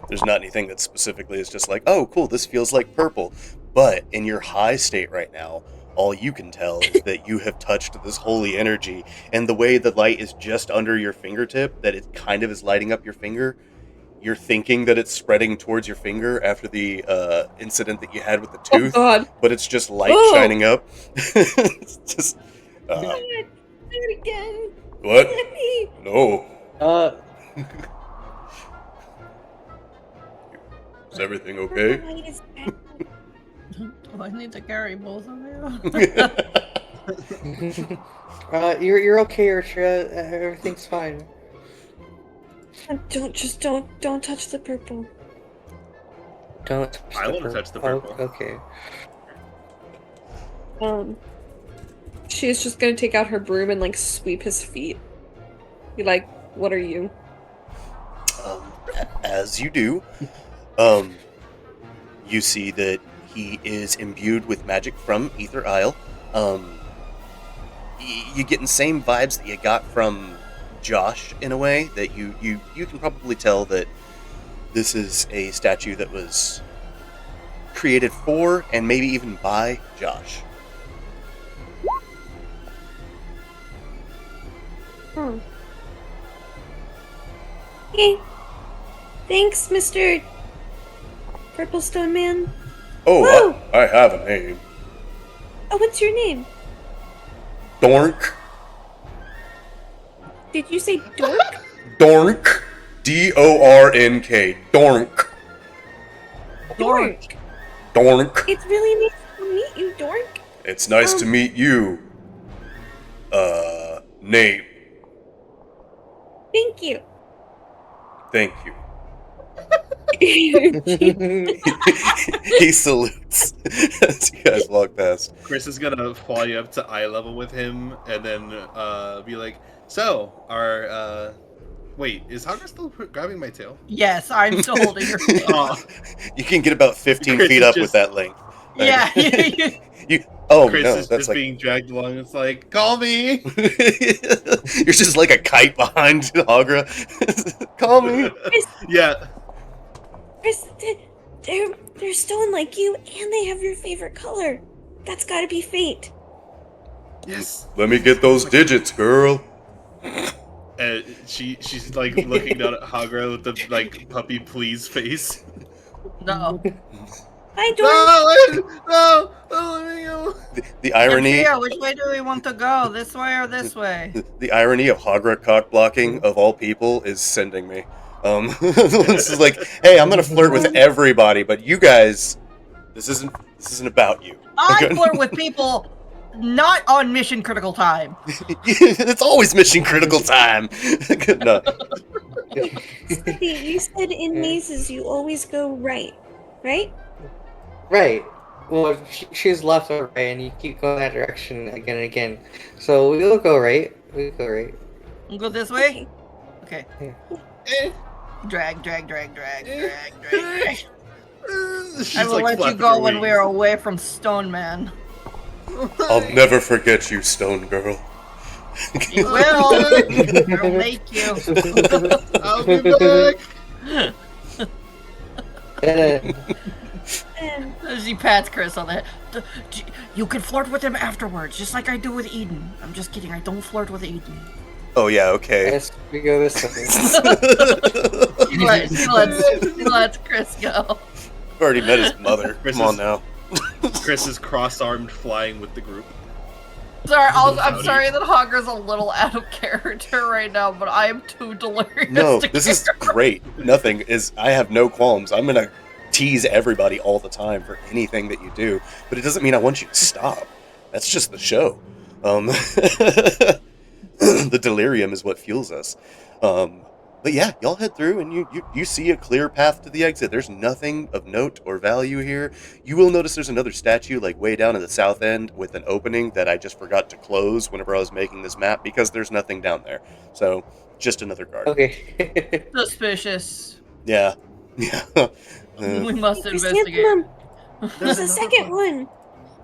There's not anything that specifically is just like, oh, cool, this feels like purple. But in your high state right now, all you can tell is that you have touched this holy energy, and the way the light is just under your fingertip, that it kind of is lighting up your finger, you're thinking that it's spreading towards your finger after the incident that you had with the Oh tooth, God! but it's just light Oh. shining up. It's just... Do it again. what? Let me. No. Is everything okay? The light is back. Do I need to carry both of you? You're okay, Eritrea. Everything's fine. Don't touch the purple. Don't touch I the wanna purple. touch the purple. Oh, okay. She's just gonna take out her broom and like sweep his feet. Be like, what are you? As you do, you see that he is imbued with magic from Æther Isle. You get the same vibes that you got from Josh in a way, that you can probably tell that this is a statue that was created for and maybe even by Josh. Hmm. Hey. Thanks, Mr. Purple Stone Man. Oh, Whoa! I have a name. Oh, what's your name? Dork. Did you say dork? Dork. D-O-R-N-K. Dornk. Dork. Dornk. It's really nice to meet you, Dork. It's nice to meet you. Nate. Thank you. Thank you. He salutes as you guys walk past. Chris is gonna fly up to eye level with him, and then be like, "So, our wait, is Hagra still grabbing my tail?" Yes, I'm still holding your tail. Oh, You can get about 15 Chris feet is up with just- that length. Yeah. Chris no, is that's just like being dragged along. It's like, "Call me." you're just like a kite behind Hagra. Call me. Yeah. Chris, they're stone like you, and they have your favorite color. That's gotta be fate. Yes. Let me get those digits, girl. And she's like looking down at Hagra with the like puppy please face. No. Bye, Dork. No, let me go. The irony. Sophia, which way do we want to go? This way or this way? The irony of Hagra cock blocking of all people is sending me. This is like, hey, I'm gonna flirt with everybody, but you guys, this isn't about you. I flirt with people not on mission critical time. It's always mission critical time. No. Smithy, you said in mazes you always go right? Right. Well, she's left or right, and you keep going that direction again and again. So we'll go right. We'll go right. We'll go this way? Okay. Eh. Drag. She's I will like let you flapping go her when wings. we are away from Stone Man. I'll never forget you, Stone Girl. You will. I'll make you. I'll be back. She pats Chris on the head. You can flirt with him afterwards, just like I do with Eden. I'm just kidding. I don't flirt with Eden. Oh yeah, okay. Yes, we go this way. She lets Chris go. I've already met his mother. Come on now. Chris is cross-armed flying with the group. Sorry, I'm Howdy. sorry that Hogger's a little out of character right now, but I am too delirious. No, to this care. is great. Nothing is. I have no qualms. I'm gonna tease everybody all the time for anything that you do, but it doesn't mean I want you to stop. That's just the show. The delirium is what fuels us. But yeah, y'all head through and you see a clear path to the exit. There's nothing of note or value here. You will notice there's another statue like way down at the south end with an opening that I just forgot to close whenever I was making this map because there's nothing down there. So just another guard. Okay. Suspicious. Yeah. Yeah. We must investigate. Chrysanthemum, there's There's a another second one.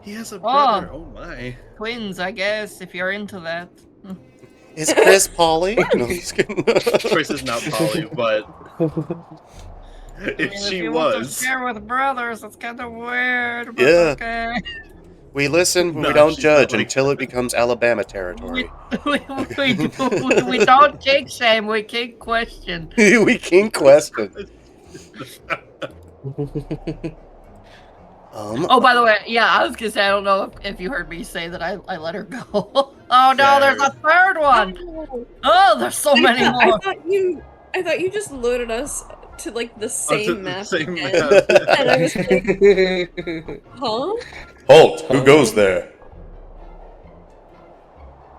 He has a brother. Oh my. Twins, I guess, if you're into that. Is Chris Polly? No, just kidding. Chris is not Polly, but if If she you want to was, share with brothers, it's kind of weird. But Yeah. Okay. We listen, but No, we don't she's judge not like until it becomes Alabama territory. we don't take shame. We take question. We can question. Oh, by the way, yeah, I was gonna say I don't know if you heard me say that I let her go. Oh no, there's a third one. Oh, there's so many I more. thought you just loaded us to like the same map. Same again. map. And I was like, huh? Halt! Who goes there?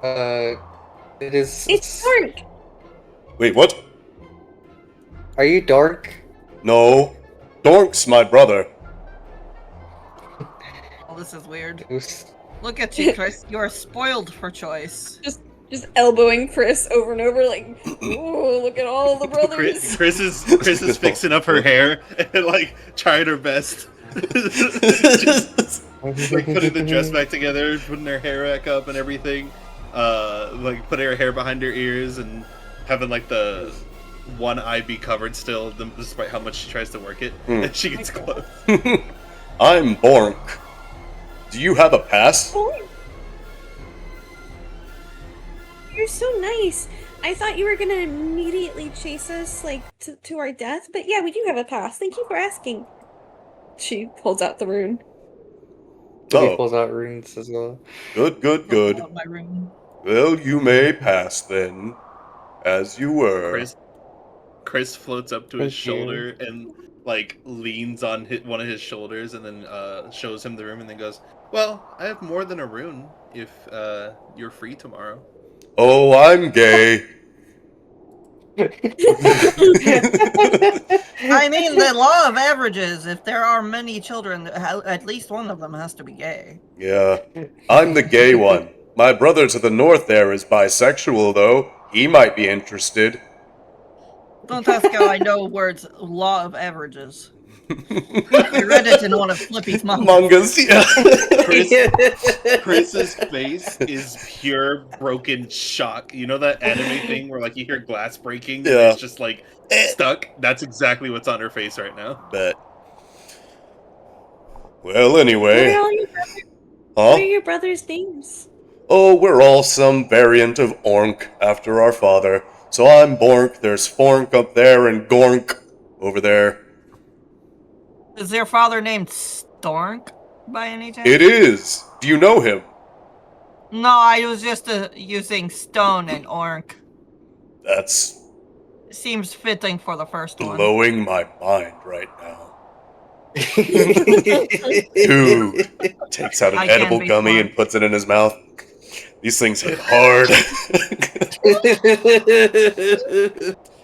It is. It's Dork. Wait, what? Are you dark? No. Dork's my brother. Oh, this is weird. Who's- Look at you, Chris. You are spoiled for choice. Just elbowing Chris over and over, like, ooh, look at all the brothers. Chris is fixing up her hair and like trying her best. Just like putting the dress back together, putting her hair back up and everything. Like putting her hair behind her ears and having like the one eye be covered still, despite how much she tries to work it. And she gets close. I'm Bork. Do you have a pass? Oh, you're so nice. I thought you were gonna immediately chase us, like, to our death, but yeah, we do have a pass. Thank you for asking. She pulls out the rune. He Oh, pulls out runes as well. good, good, good. Oh, my room. Well, you may pass then, as you were. Chris floats up to his Thank you. shoulder and like leans on one of his shoulders, and then shows him the room, and then goes, "Well, I have more than a rune. If you're free tomorrow." Oh, I'm gay. I mean, the law of averages. If there are many children, at least one of them has to be gay. Yeah, I'm the gay one. My brother to the north there is bisexual, though. He might be interested. Don't ask how I know words law of averages. I read it in one of Flippy's mangas. Mangas, yeah. Chris's face is pure broken shock. You know that anime thing where like you hear glass breaking and Yeah. it's just like stuck? That's exactly what's on her face right now. Bet. Well, anyway. What are your brothers' names? Oh, we're all some variant of Ornk after our father. So I'm Bork, there's Fornk up there, and Gornk over there. Is their father named Stork by any chance? It is! Do you know him? No, I was just using Stone and Ornk. That's Seems fitting for the first one. blowing my mind right now. Dude takes out an I can't edible be gummy smart. and puts it in his mouth. These things hit hard.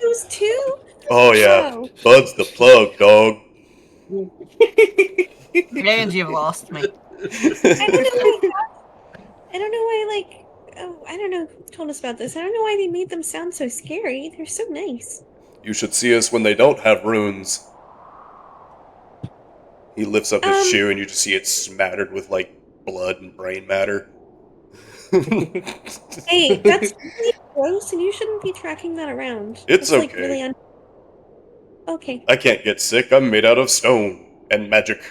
Those two? Oh yeah, Wow. Bud's the plug, dog. And you've lost me. I don't know why, like, oh, I don't know who told us about this. I don't know why they made them sound so scary. They're so nice. You should see us when they don't have runes. He lifts up his shoe and you just see it smattered with, like, blood and brain matter. Hey, that's really gross, and you shouldn't be tracking that around. It's That's, like, okay. really okay. I can't get sick, I'm made out of stone and magic.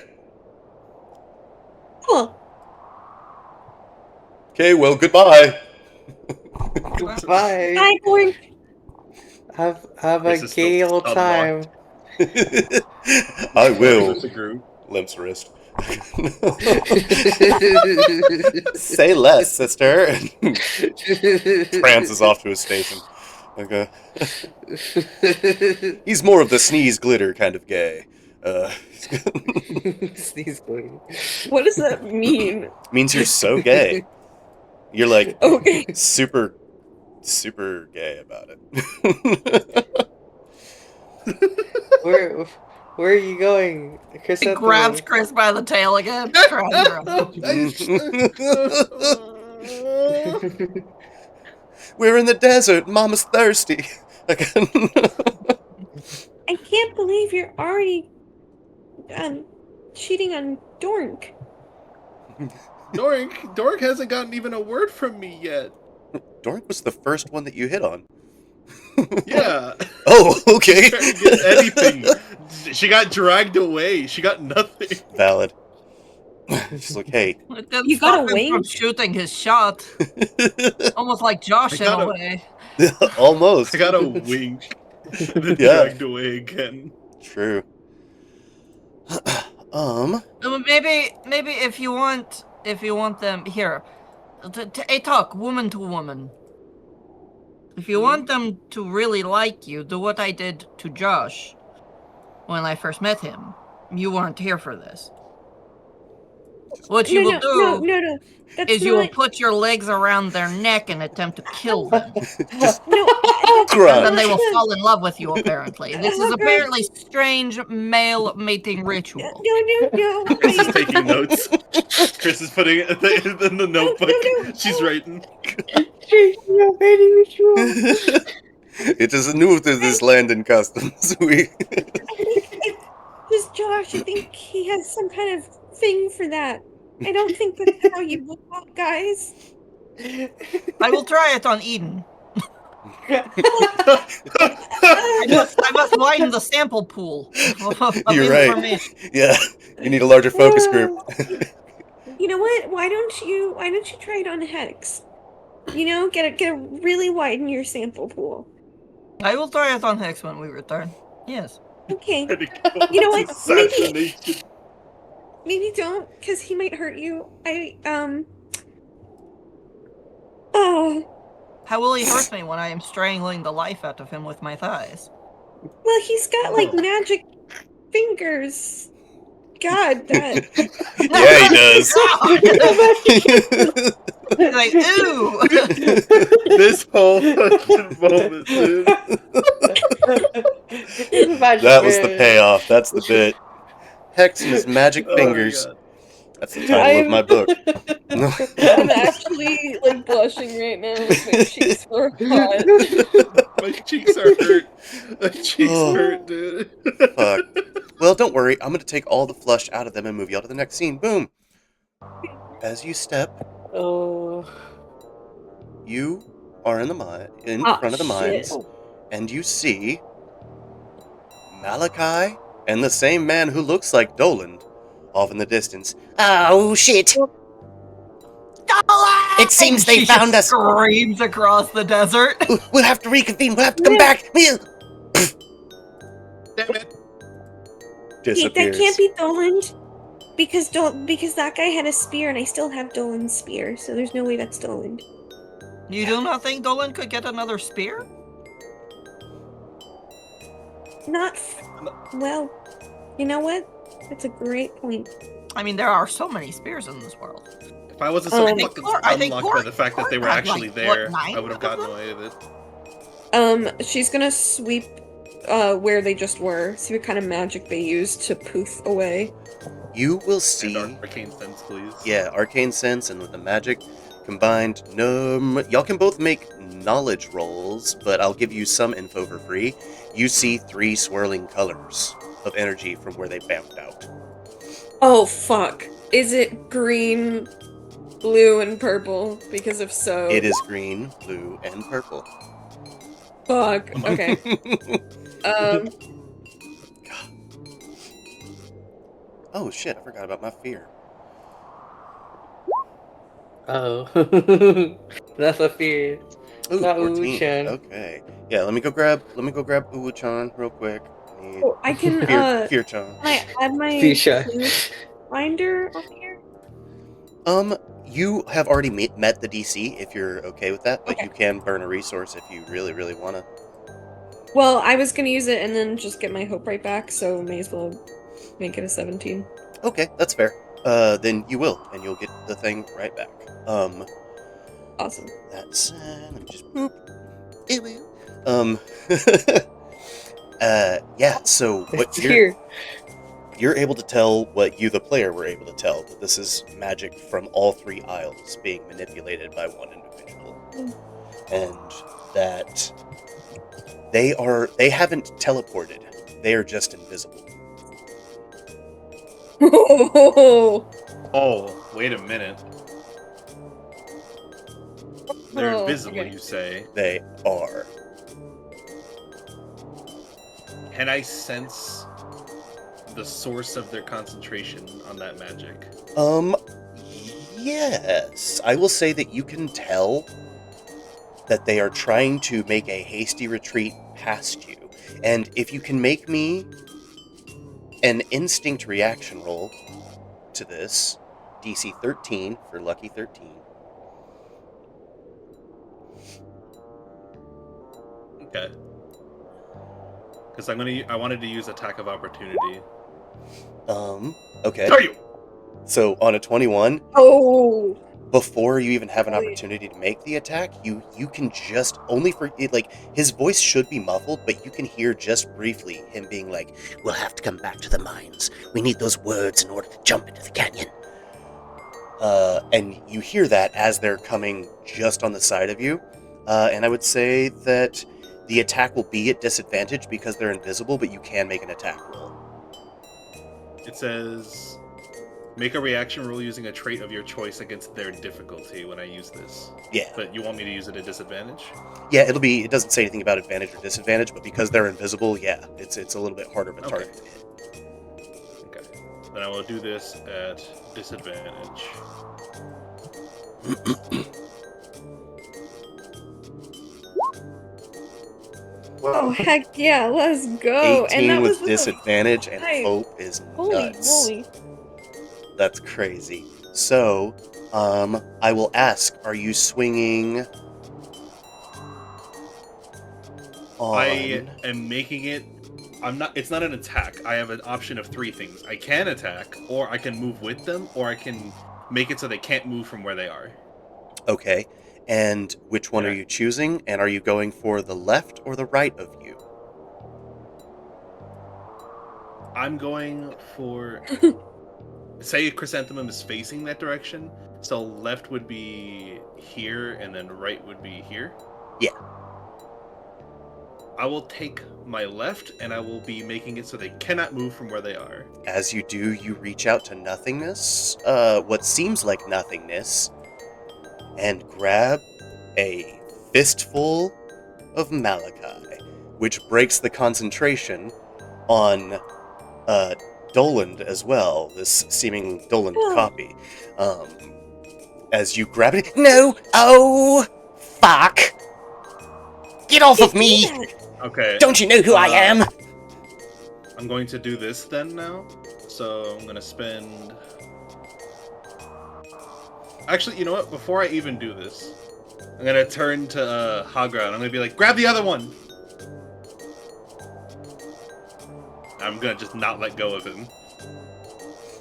Cool. Okay, well, goodbye. Bye. Bye, Born. Have This a is gay still old time. I will. With the group. Limps wrist. Say less, sister. Prances off to his station. Okay. He's more of the sneeze glitter kind of gay. Sneeze glue. What does that mean? Means you're so gay. You're like Okay. super gay about it. Where are you going, Chris? He grabs Chris by the tail again. We're in the desert. Mama's thirsty. I can't believe you're already cheating on Dork. Dork hasn't gotten even a word from me yet. Dork was the first one that you hit on. Yeah. Oh, okay. She didn't get anything. She got dragged away. She got nothing. Valid. She's like, hey. You got away from shooting his shot. Almost like Josh in a way. Almost. I got a wink. Then Yeah. dragged away again. True. Maybe if you want them here, a talk woman to woman. If you want them to really like you, do what I did to Josh when I first met him. You weren't here for this. What you will do is you will put your legs around their neck and attempt to kill them. And then they will fall in love with you, apparently. This is apparently strange male mating ritual. No. Chris is taking notes. Chris is putting it in the notebook. She's writing. It is new to this land and customs. This Josh, I think he has some kind of thing for that. I don't think that's how you look up, guys. I will try it on Eden. I must widen the sample pool. You're right. Yeah, you need a larger focus group. You know what? Why don't you try it on Hex? You know, get a really widen your sample pool. I will try it on Hex when we return. Yes. Okay. You know what? Maybe don't, because he might hurt you. How will he hurt me when I am strangling the life out of him with my thighs? Well, he's got like magic fingers. God, that. Yeah, he does. Like, ooh. This whole fucking moment, dude. That was the payoff. That's the bit. Hex and his magic Oh my fingers. God. That's the title of my book. I'm actually like blushing right now. My cheeks are hot. My cheeks are hurt. My cheeks Oh. hurt, dude. Fuck. Well, don't worry. I'm going to take all the flush out of them and move y'all to the next scene. Boom. As you step, Oh. you are in front of the shit. mines, and you see Malachi and the same man who looks like Doland off in the distance. Oh, shit. It seems they She found just us. Screams across the desert. We'll have to reconvene. We'll have to come back. Damn it. Wait, Disappears. that can't be Doland. Because that guy had a spear and I still have Dolan's spear, so there's no way that's Doland. You do not think Dolan could get another spear? Well, you know what? That's a great point. I mean, there are so many spears in this world. If I wasn't so I fucking think unlocked by the fact that they were Cor had, actually like, there, what, 9 I would have of gotten them? away with it. She's gonna sweep where they just were, see what kind of magic they used to poof away. You will And see. arcane sense, please. Yeah, arcane sense and with the magic combined. No, y'all can both make knowledge rolls, but I'll give you some info for free. You see 3 swirling colors of energy from where they bounced out. Oh fuck. Is it green, blue, and purple? Because if so... It is green, blue, and purple. Fuck. Okay. Oh shit, I forgot about my fear. Oh. That's a fear. Ooh, Not 14. Uwu-chan. Okay. Yeah, let me go grab Uwu-chan real quick. Need Oh, I can, Fear-chan. can I add my Fear-chan. clue finder on here? You have already met the DC if you're okay with that, but Okay. you can burn a resource if you really, really want to. Well, I was gonna use it and then just get my hope right back, so may as well make it a 17. Okay, that's fair. Then you will, and you'll get the thing right back. Awesome. That's, let me just boop. Yeah, so what It's here. you're able to tell what you, the player, were able to tell, that this is magic from all 3 isles being manipulated by one individual. And that they haven't teleported. They are just invisible. Oh, wait a minute. They're Oh, invisible, okay. you say. They are. Can I sense the source of their concentration on that magic? Yes. I will say that you can tell that they are trying to make a hasty retreat past you. And if you can make me an instinct reaction roll to this, DC 13 for Lucky 13. Okay. Because I wanted to use attack of opportunity. Okay. Tell you! So on a 21, Oh! before you even have an Holy- opportunity to make the attack, you can just, only for it, like, his voice should be muffled, but you can hear just briefly him being like, "We'll have to come back to the mines. We need those words in order to jump into the canyon." And you hear that as they're coming just on the side of you. And I would say that the attack will be at disadvantage because they're invisible, but you can make an attack roll. It says, make a reaction roll using a trait of your choice against their difficulty when I use this. Yeah. But you want me to use it at disadvantage? Yeah, it doesn't say anything about advantage or disadvantage, but because they're invisible, yeah, it's a little bit harder of a target to hit. Okay. Then I will do this at disadvantage. Oh, heck yeah, let's go! 18 And that with was with disadvantage, and Nice. hope is Holy nuts. moly. That's crazy. So, I will ask, are you swinging... I on. am making it. It's not an attack. I have an option of 3 things. I can attack, or I can move with them, or I can make it so they can't move from where they are. Okay. And which one are Yeah. you choosing? And are you going for the left or the right of you? I'm going for. Say Chrysanthemum is facing that direction, so left would be here, and then right would be here. Yeah. I will take my left, and I will be making it so they cannot move from where they are. As you do, you reach out to nothingness, what seems like nothingness, and grab a fistful of Malachi, which breaks the concentration on Doland as well, this seeming Doland Oh. copy. As you grab it, no! Oh! Fuck! Get off of me! Okay. Don't you know who I am? I'm going to do this then now. So I'm going to spend... Actually, you know what? Before I even do this, I'm going to turn to Hagra, and I'm going to be like, grab the other one! I'm going to just not let go of him.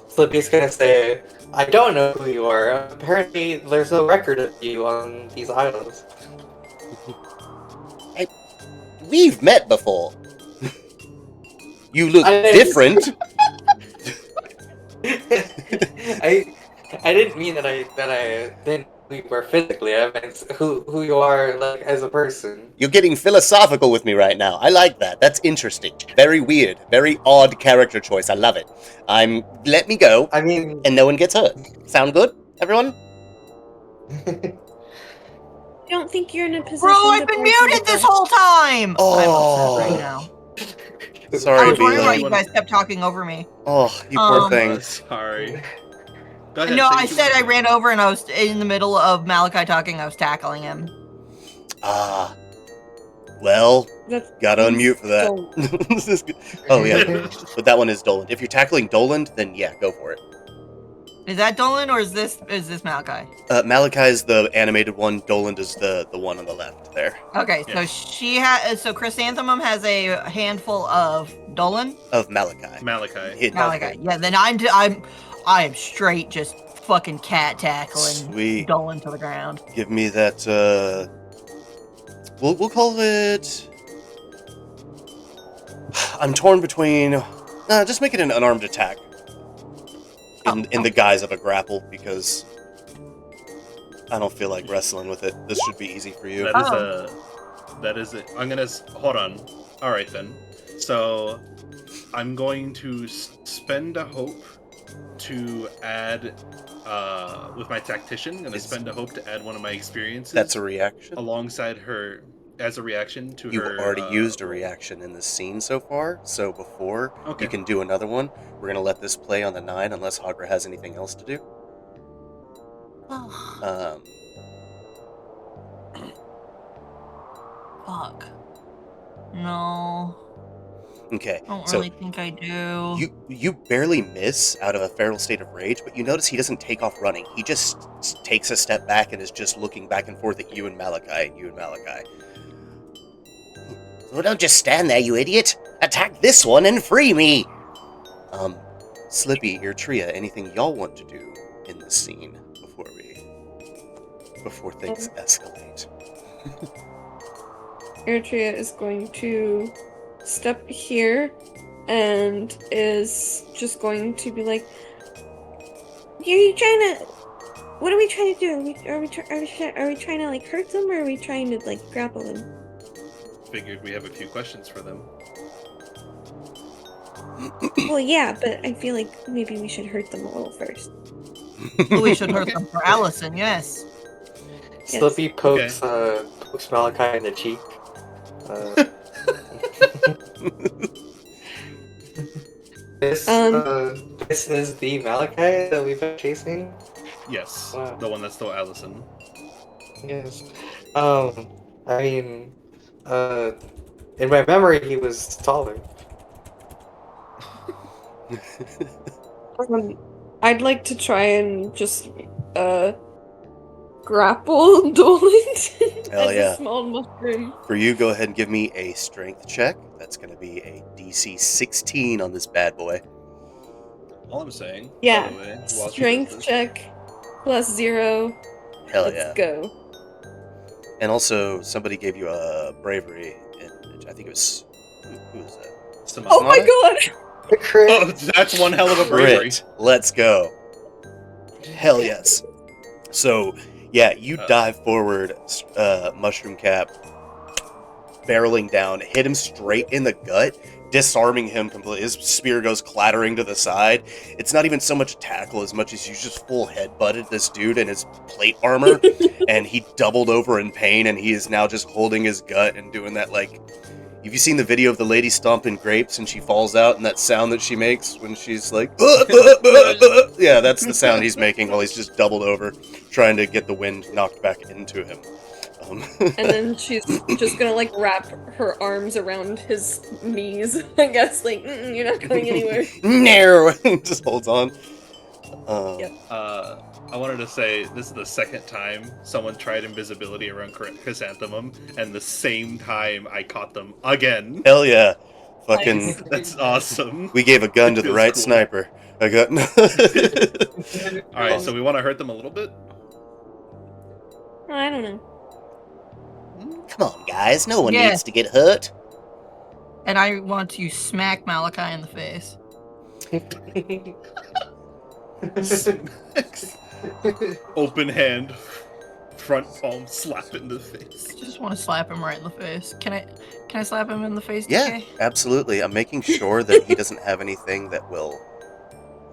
Slippy's gonna say, I don't know who you are. Apparently, there's no record of you on these islands. We've met before. You look I- different. I didn't mean that I didn't know who you were physically. I meant who you are like as a person. You're getting philosophical with me right now. I like that. That's interesting. Very weird. Very odd character choice. I love it. Let me go, I mean, and no one gets hurt. Sound good, everyone? I don't think you're in a position. Bro, to I've been pull muted through this the- whole time! Oh. I'm upset right now. Sorry, I was wondering why Bila. you guys kept talking over me. Oh, you poor Um, thing. Sorry. Go ahead, No, say I what you said I want. ran over and I was in the middle of Malachi talking. I was tackling him. Ah. Well, That's gotta unmute for that. so- This is good. Oh, yeah. But that one is Doland. If you're tackling Doland, then yeah, go for it. Is that Dolan or is this Malachi? Malachi is the animated one. Doland is the one on the left there. Okay, Yeah. so Chrysanthemum has a handful of Dolan. Of Malachi. Malachi. Hit- Malachi. Yeah, then I am straight just fucking cat tackling Sweet. Dolan to the ground. Give me that, We'll call it... I'm torn between... just make it an unarmed attack. In the guise of a grapple, because... I don't feel like wrestling with it. This should be easy for you. That is it. I'm gonna hold on. All right then. So I'm going to spend a hope to add with my tactician. I'm gonna spend a hope to add one of my experiences. That's a reaction? alongside her as a reaction to You've her. already used a reaction in this scene so far, so before Okay. you can do another one, we're going to let this play on the 9 unless Hagra has anything else to do. Fuck. No, Okay, I don't so really think I do. you barely miss out of a feral state of rage, but you notice he doesn't take off running. He just takes a step back and is just looking back and forth at you and Malachi, Well, don't just stand there, you idiot! Attack this one and free me! Slippy, Tria, anything y'all want to do in this scene before things escalate? Eritrea is going to step here and is just going to be like, what are we trying to do? Are we trying to like hurt them, or are we trying to like grapple them? Figured we have a few questions for them. Well, yeah, but I feel like maybe we should hurt them a little first. We should hurt them for Allison, yes. Yes. Slippy pokes Malachi in the cheek. This is the Malachi that we've been chasing. Yes, Wow. the one that's still Allison. Yes. I mean, in my memory, he was taller. I'd like to try and just grapple Dolan. Hell as yeah. a small mushroom. For you, go ahead and give me a strength check. That's going to be a DC 16 on this bad boy. All I'm saying, Yeah. by the way, while she does Strength this- check +0. Hell Let's yeah. go. And also, somebody gave you a bravery. I think it was... Who was that? Samantha. Oh my god! The crit. Oh, that's one hell of a bravery. Crit. Let's go. Hell yes. So, yeah, you dive forward, Mushroom Cap, barreling down, hit him straight in the gut, disarming him completely. His spear goes clattering to the side. It's not even so much a tackle as much as you just full headbutted this dude in his plate armor, and he doubled over in pain, and he is now just holding his gut and doing that, like... Have you seen the video of the lady stomping grapes and she falls out and that sound that she makes when she's like, yeah, that's the sound he's making while he's just doubled over, trying to get the wind knocked back into him. And then she's just gonna like wrap her arms around his knees, I guess, like, you're not going anywhere. No, just holds on. Yep. I wanted to say this is the second time someone tried invisibility around Chrysanthemum, and the same time I caught them again. Hell yeah. Fucking, Nice. That's awesome. we gave a gun to the Feels right cool. sniper. I got... Alright, so we want to hurt them a little bit? I don't know. Come on, guys. No one Yeah. needs to get hurt. And I want to smack Malachi in the face. Open hand, front palm, slap in the face. I just want to slap him right in the face. Can I slap him in the face, Yeah, DK? absolutely. I'm making sure that he doesn't have anything that will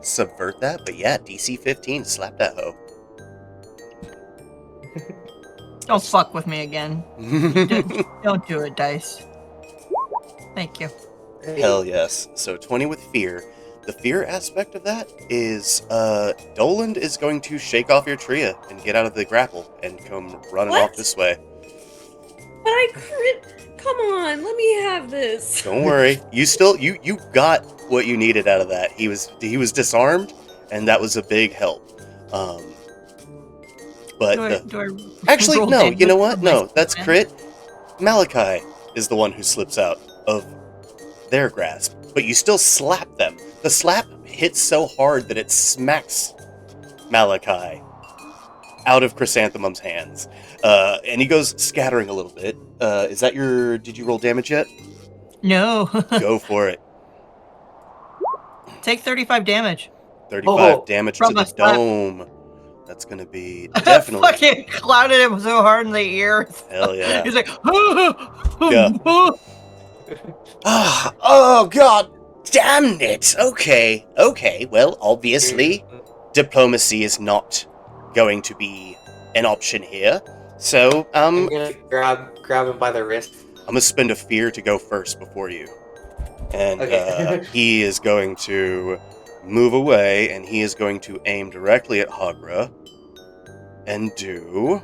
subvert that. But yeah, DC 15, slap that hoe. Don't fuck with me again. Don't do it, Dice. Thank you. Hell yes. So 20 with fear. The fear aspect of that is Doland is going to shake off your Tria and get out of the grapple and come running What? off this way. But I crit. Come on, let me have this. Don't worry. You got what you needed out of that. He was disarmed, and that was a big help. But Do I actually, roll no. damage You know what? for No, my that's man? crit. Malachi is the one who slips out of their grasp, but you still slap them. The slap hits so hard that it smacks Malachi out of Chrysanthemum's hands, and he goes scattering a little bit. Is that your? Did you roll damage yet? No. Go for it. Take 35 damage. 35 Oh, damage from to the a slap. dome. That's gonna be definitely. Fucking clouded him so hard in the ears. Hell yeah. He's like, Yeah. Oh god damn it. Okay. Well, obviously diplomacy is not going to be an option here. So I'm gonna grab him by the wrist. I'm gonna spend a fear to go first before you. And Okay. he is going to move away, and he is going to aim directly at Hagra and do...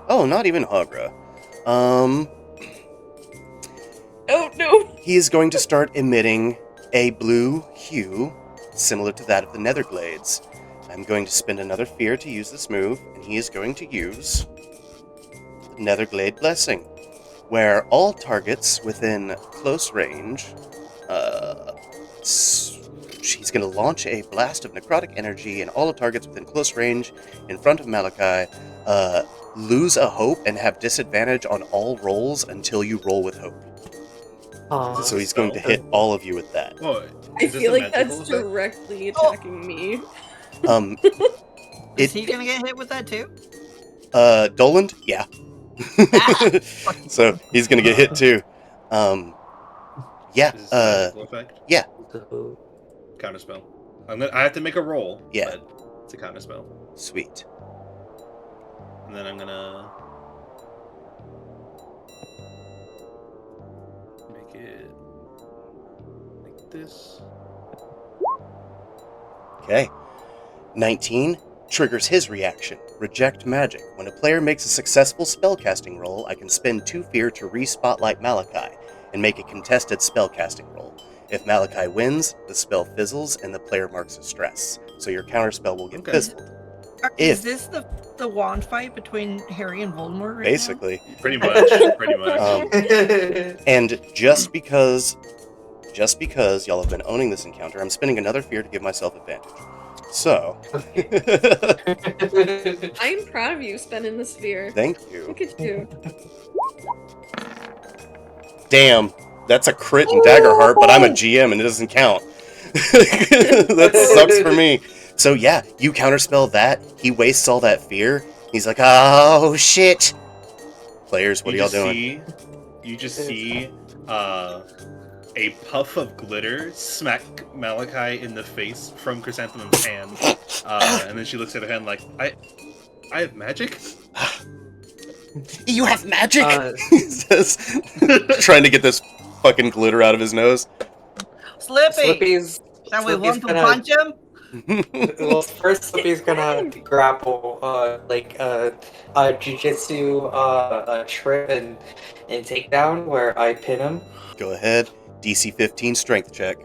Oh, not even Hagra. Oh no. He is going to start emitting a blue hue, similar to that of the Netherglades. I'm going to spend another fear to use this move, and he is going to use Netherglade Blessing, where all targets within close range, he's going to launch a blast of necrotic energy, and all the targets within close range in front of Malachi lose a hope and have disadvantage on all rolls until you roll with hope. Aw. So he's going to hit all of you with that. Whoa, I is this feel a like magical that's effect? directly attacking me. Is he gonna get hit with that too? Doland? Yeah. So he's going to get hit too. Yeah. Is this a magical effect? yeah. So, Counterspell. I have to make a roll. Yeah. But it's a counterspell. Sweet. And then I'm gonna make it like this. Okay. 19 triggers his reaction. Reject magic. When a player makes a successful spellcasting roll, I can spend 2 fear to re-spotlight Malachi and make a contested spellcasting roll. If Malachi wins, the spell fizzles and the player marks a stress. So your counterspell will get Okay. fizzled. Is If- this the the wand fight between Harry and Voldemort right Basically. Pretty much. And just because y'all have been owning this encounter, I'm spending another fear to give myself advantage. So, I'm proud of you spending the sphere. thank you. Look at you. Damn, that's a crit in Daggerheart, but I'm a GM and it doesn't count. That sucks for me. So yeah, you counterspell that. He wastes all that fear. He's like, oh shit. Players, what are y'all doing? You just see a puff of glitter smack Malachi in the face from Chrysanthemum's hand, and then she looks at her hand like, I have magic? You have magic? He says, trying to get this fucking glitter out of his nose. now? Slippy! Shall we want to punch him? Well, first Slippy's gonna grapple, jujitsu, trip and takedown where I pin him. Go ahead. DC 15 strength check.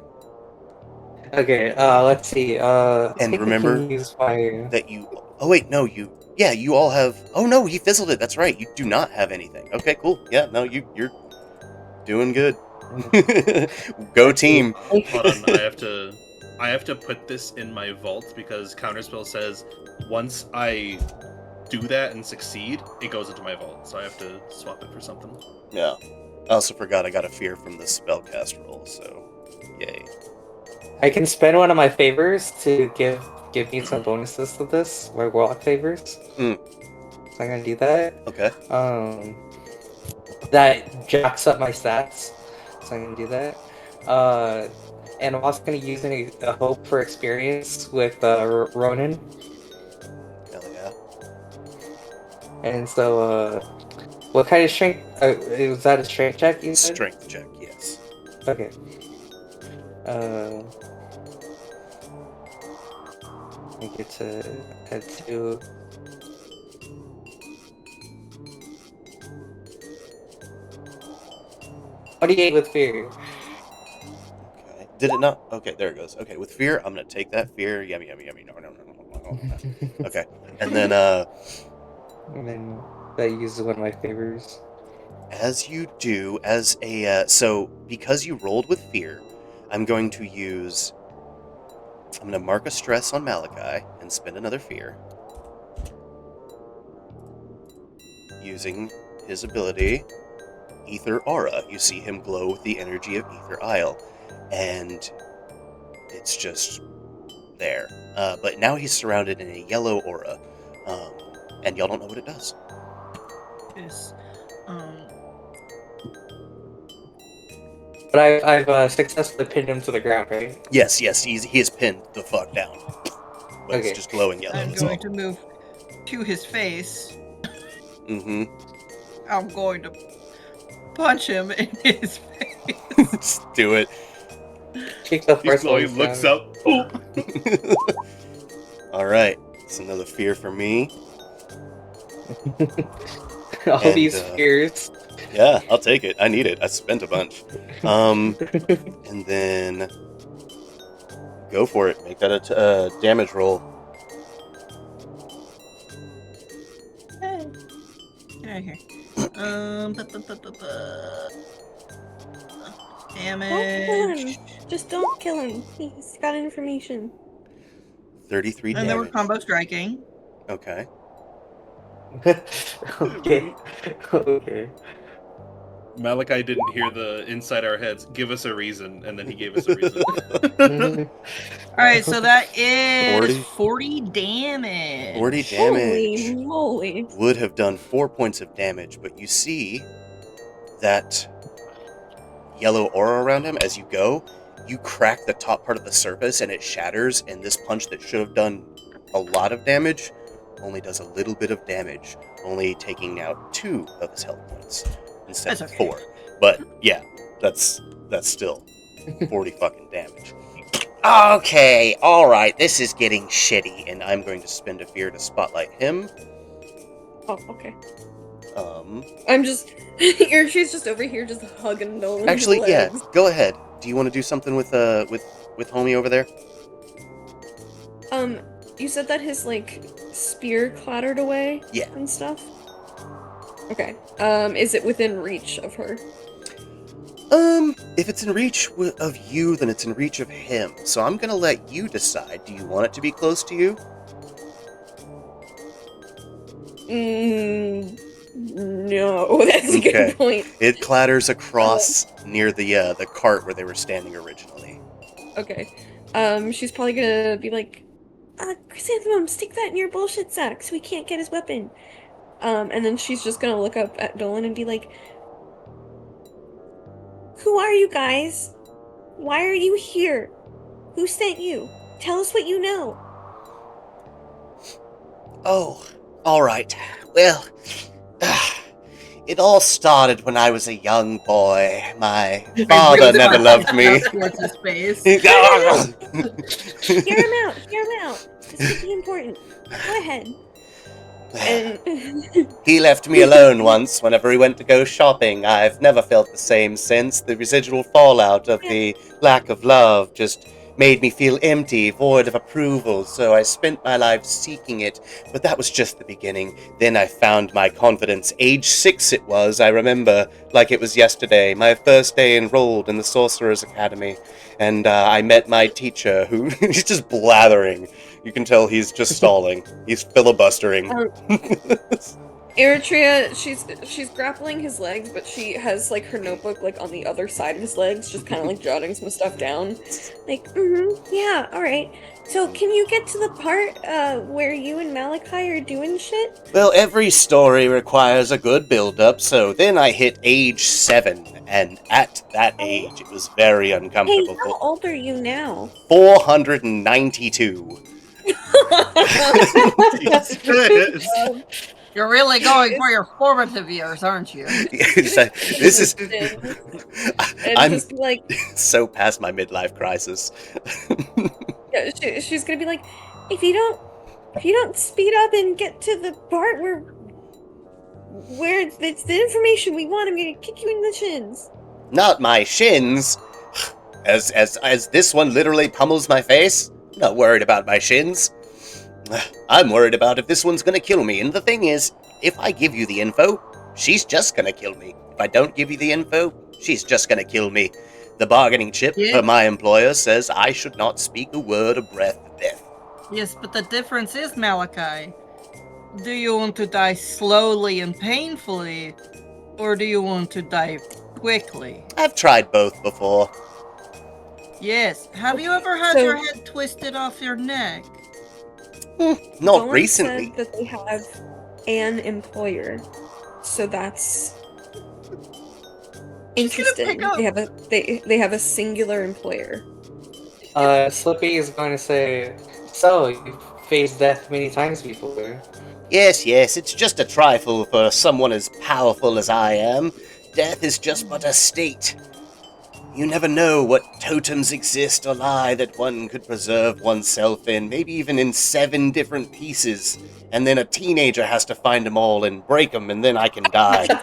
Okay, let's see. And remember that you... Oh wait, no, you... Yeah, you all have... Oh no, he fizzled it. That's right. You do not have anything. Okay, cool. Yeah, no, you're doing good. Go team. Hold on, I have to put this in my vault because Counterspell says once I do that and succeed, it goes into my vault. So I have to swap it for something. Yeah. I also forgot I got a fear from the spellcast roll, so yay. I can spend one of my favors to give me some bonuses to this, my warlock favors. Mm. So I'm gonna do that. Okay. That jacks up my stats, so I'm gonna do that. And I'm also gonna use a hope for experience with Ronin. Hell yeah. And so, what kind of strength? Was that a strength check? You said? Strength check, yes. Okay. I get to add 2. $28 with fear. Okay. Did it not? Okay, there it goes. Okay, with fear, I'm gonna take that fear. Yummy, yummy, yummy. No. Okay. And then, And then that uses one of my favors. as you do, as a, so, because you rolled with fear, I'm going to mark a stress on Malachi and spend another fear. Using his ability, Æther Aura. You see him glow with the energy of Æther Isle. And it's just there. But now he's surrounded in a yellow aura. And y'all don't know what it does. Yes. But I've successfully pinned him to the ground, right? Yes, he is pinned the fuck down. But Okay. it's just glowing yellow. I'm That's all. going to move to his face. Mm-hmm. I'm going to punch him in his face. Just do it. Take the He's first one. glowing, looks up. Oh. Alright. It's another fear for me. All And, these fears. Yeah, I'll take it. I need it. I spent a bunch. And then go for it. Make that a damage roll. Hey. Get out of here. Damage. Just don't kill him. He's got information. 33 And then we're damage. combo striking. Okay. Okay. Okay. Malachi didn't hear the inside our heads. Give us a reason, and then he gave us a reason. Alright, so that is 40? 40 damage. 40 damage. Holy moly. Would have done 4 points of damage, but you see that yellow aura around him as you go. You crack the top part of the surface and it shatters, and this punch that should have done a lot of damage only does a little bit of damage, only taking out 2 of his health points instead That's of okay. 4. But yeah, that's still 40 fucking damage. Okay, alright, this is getting shitty, and I'm going to spend a fear to spotlight him. Oh, okay. Um, I'm just... She's just over here just hugging Nolan's actually, yeah, legs. go ahead. Do you want to do something with homie over there? you said that his like spear clattered away. Yeah. And stuff. Okay. Is it within reach of her? If it's in reach of you, then it's in reach of him. So I'm gonna let you decide. Do you want it to be close to you? No, that's a Okay. good point. It clatters across near the cart where they were standing originally. Okay. She's probably gonna be like, Chrysanthemum, stick that in your bullshit sack so we can't get his weapon. And then she's just gonna look up at Dolan and be like, who are you guys? Why are you here? Who sent you? Tell us what you know. Oh, all right. Well, it all started when I was a young boy. My father never loved me. Towards his face. Hear him out. Hear him out. This could be important. Go ahead. And He left me alone once whenever he went to go shopping. I've never felt the same since. The residual fallout of the lack of love just made me feel empty, void of approval, so I spent my life seeking it. But that was just the beginning. Then I found my confidence. Age 6 it was, I remember, like it was yesterday. My first day enrolled in the Sorcerer's Academy. And I met my teacher, who he's just blathering. You can tell he's just stalling. He's filibustering. Eritrea, she's grappling his legs, but she has like her notebook like on the other side of his legs, just kind of like jotting some stuff down. Like, yeah, all right. So can you get to the part where you and Malachi are doing shit? Well, every story requires a good build-up, so then I hit age 7, and at that age, it was very Hey, uncomfortable. how old are you now? 492. You're really going for your formative years, aren't you? This is... And I'm just be like, so past my midlife crisis. yeah, she's gonna be like, if you don't speed up and get to the part where it's the information we want, I'm gonna kick you in the shins. Not my shins. As this one literally pummels my face. I'm not worried about my shins. I'm worried about if this one's gonna kill me. And the thing is, if I give you the info, she's just gonna kill me. If I don't give you the info, she's just gonna kill me. The bargaining chip for my employer says I should not speak a word of breath of death. Yes, but the difference is, Malachi, do you want to die slowly and painfully, or do you want to die quickly? I've tried both before. Yes. Have you ever had So- your head twisted off your neck? Not Dolan recently. said that they have an employer, so that's interesting. pick up- They have a singular employer. Slippy is going to say, so, you've faced death many times before. Yes, it's just a trifle for someone as powerful as I am. Death is just but a state. You never know what totems exist or lie that one could preserve oneself in, maybe even in 7 different pieces. And then a teenager has to find them all and break them, and then I can die. 7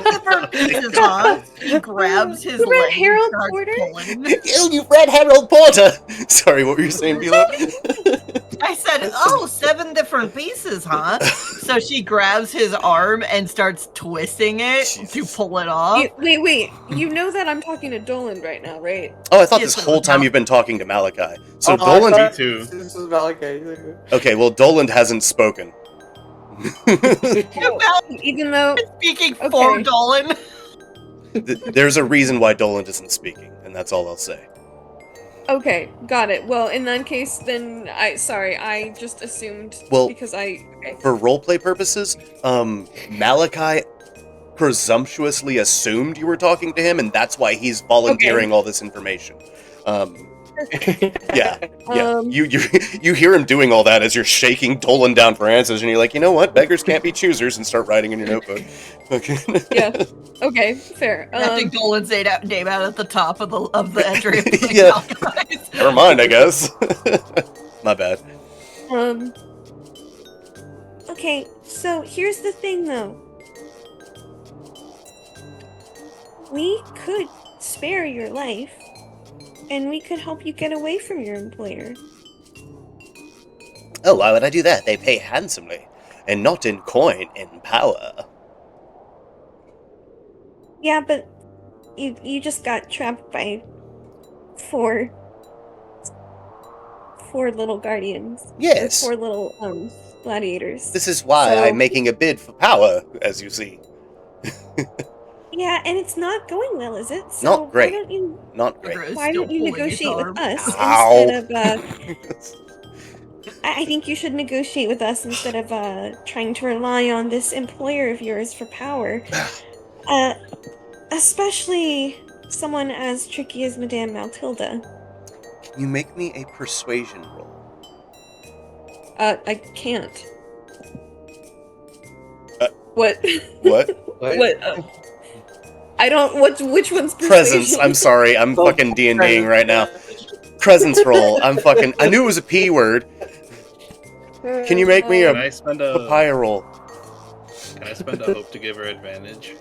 different pieces, huh? He grabs his You read leg Harold and starts Porter? pulling. You've read Harold Porter! Sorry, what were you saying, Bila? I said, 7 different pieces, huh? So she grabs his arm and starts twisting it to pull it off. Wait. You know that I'm talking to Dolan right now, right? Oh, I thought Yes, this it whole was time Mal- you've been talking to Malachi. So Oh, I Dolan... thought too. This is Malachi. Okay, well, Dolan hasn't spoken. Even though Speaking for Okay. Dolan. There's a reason why Dolan isn't speaking, and that's all I'll say. okay, got it. Well, in that case, then I just assumed Well, because For roleplay purposes, Malachi presumptuously assumed you were talking to him, and that's why he's volunteering all this information. Yeah. You hear him doing all that as you're shaking Dolan down for answers, and you're like, you know what? Beggars can't be choosers, and start writing in your notebook. Okay. Yeah. Okay, fair. I think Dolan's name out at the top of the entry. Of the Yeah. Never mind, I guess. My bad. Okay, so here's the thing though. We could spare your life, and we could help you get away from your employer. Oh, why would I do that? They pay handsomely, and not in coin, in power. Yeah, but you just got trapped by four little guardians. Yes. Or four little gladiators. This is why So- I'm making a bid for power, as you see. Yeah, and it's not going well, is it? So Not great. Why don't you Not great. Hogre is why still don't you pulling his negotiate with arm. us Ow. instead of I think you should negotiate with us instead of trying to rely on this employer of yours for power. Especially someone as tricky as Madame Matilda. Can you make me a persuasion roll? I can't. What? What? What? What? I don't. Which one's Presence. persuasion? I'm sorry. I'm fucking D&Ding right now. Presence roll. I knew it was a P word. Can you make me Can a I spend papaya roll? Can I spend a hope to give her advantage?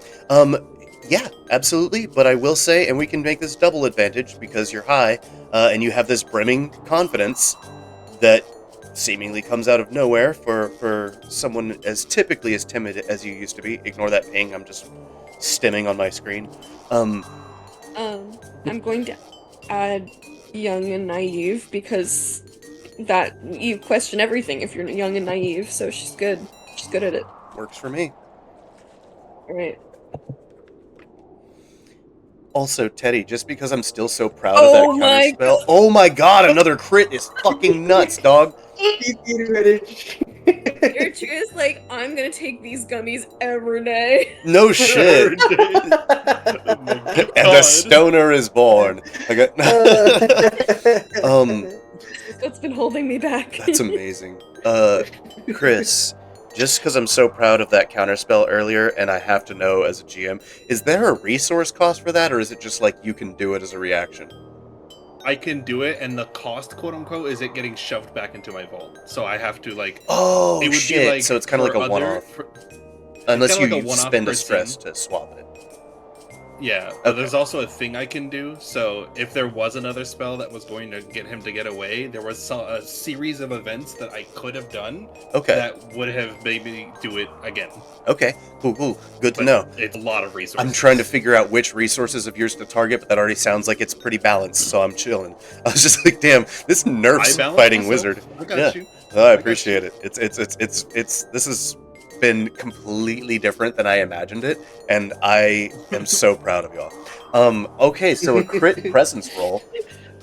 Yeah, absolutely. But I will say, and we can make this double advantage because you're high, and you have this brimming confidence that seemingly comes out of nowhere for someone as typically as timid as you used to be. Ignore that ping. I'm just stimming on my screen. I'm going to add young and naive because that you question everything if you're young and naive. So she's good. She's good at it. Works for me. All right. Also, Teddy, just because I'm still so proud of that Oh my counterspell. Oh my god, another crit is fucking nuts, dog. Your truth, like, I'm gonna take these gummies every day. No shit. Oh my And a God. stoner is born. I got That's been holding me back. That's amazing. Chris, just because I'm so proud of that counterspell earlier, and I have to know as a GM, is there a resource cost for that, or is it just like you can do it as a reaction? I can do it, and the cost, quote unquote, is it getting shoved back into my vault. So I have to like. Oh It would be shit! like So it's kind of for like a other- one-off, for- unless kinda you like a one-off spend a per stress thing. to swap it. Yeah, but Okay. there's also a thing I can do. So if there was another spell that was going to get him to get away, there was a series of events that I could have done Okay. that would have made me do it again. Okay. Cool. Good to But know. it's a lot of resources. I'm trying to figure out which resources of yours to target, but that already sounds like it's pretty balanced, so I'm chilling. I was just like, damn, this nerfs I balance fighting myself. wizard. I got Yeah. you. Oh, I got appreciate it. It's this has been completely different than I imagined it, and I am so proud of y'all. Okay, so a crit presence roll.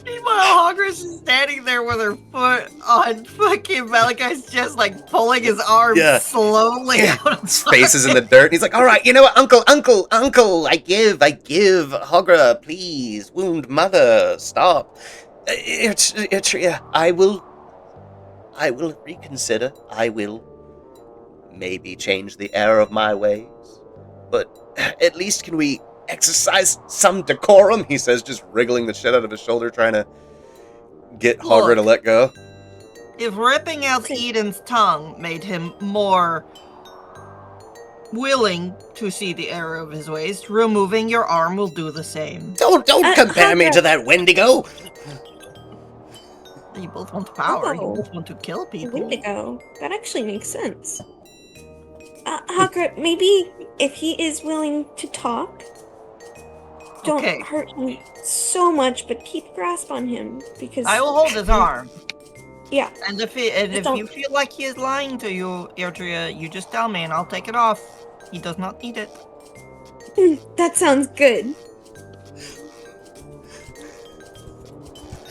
Meanwhile, Hogris is standing there with her foot on fucking Malachi's chest, like pulling his arm Yeah. slowly Yeah. out of His face is in the dirt. And he's like, all right, you know what, uncle, I give. Hogra, please, wound mother, stop. Yeah, I will reconsider. I will maybe change the error of my ways. But at least can we exercise some decorum, he says, just wriggling the shit out of his shoulder, trying to get Hogra to let go. If ripping out Eden's tongue made him more willing to see the error of his ways, removing your arm will do the same. Don't compare me Hogra. to that Wendigo. You both want power. You Oh. both want to kill people. Wendigo. That actually makes sense. Hagrid, maybe if he is willing to talk, don't Okay. hurt him so much, but keep grasp on him because I will hold his arm. Yeah. And if if Don't- you feel like he is lying to you, Erdria, you just tell me and I'll take it off. He does not need it. That sounds good.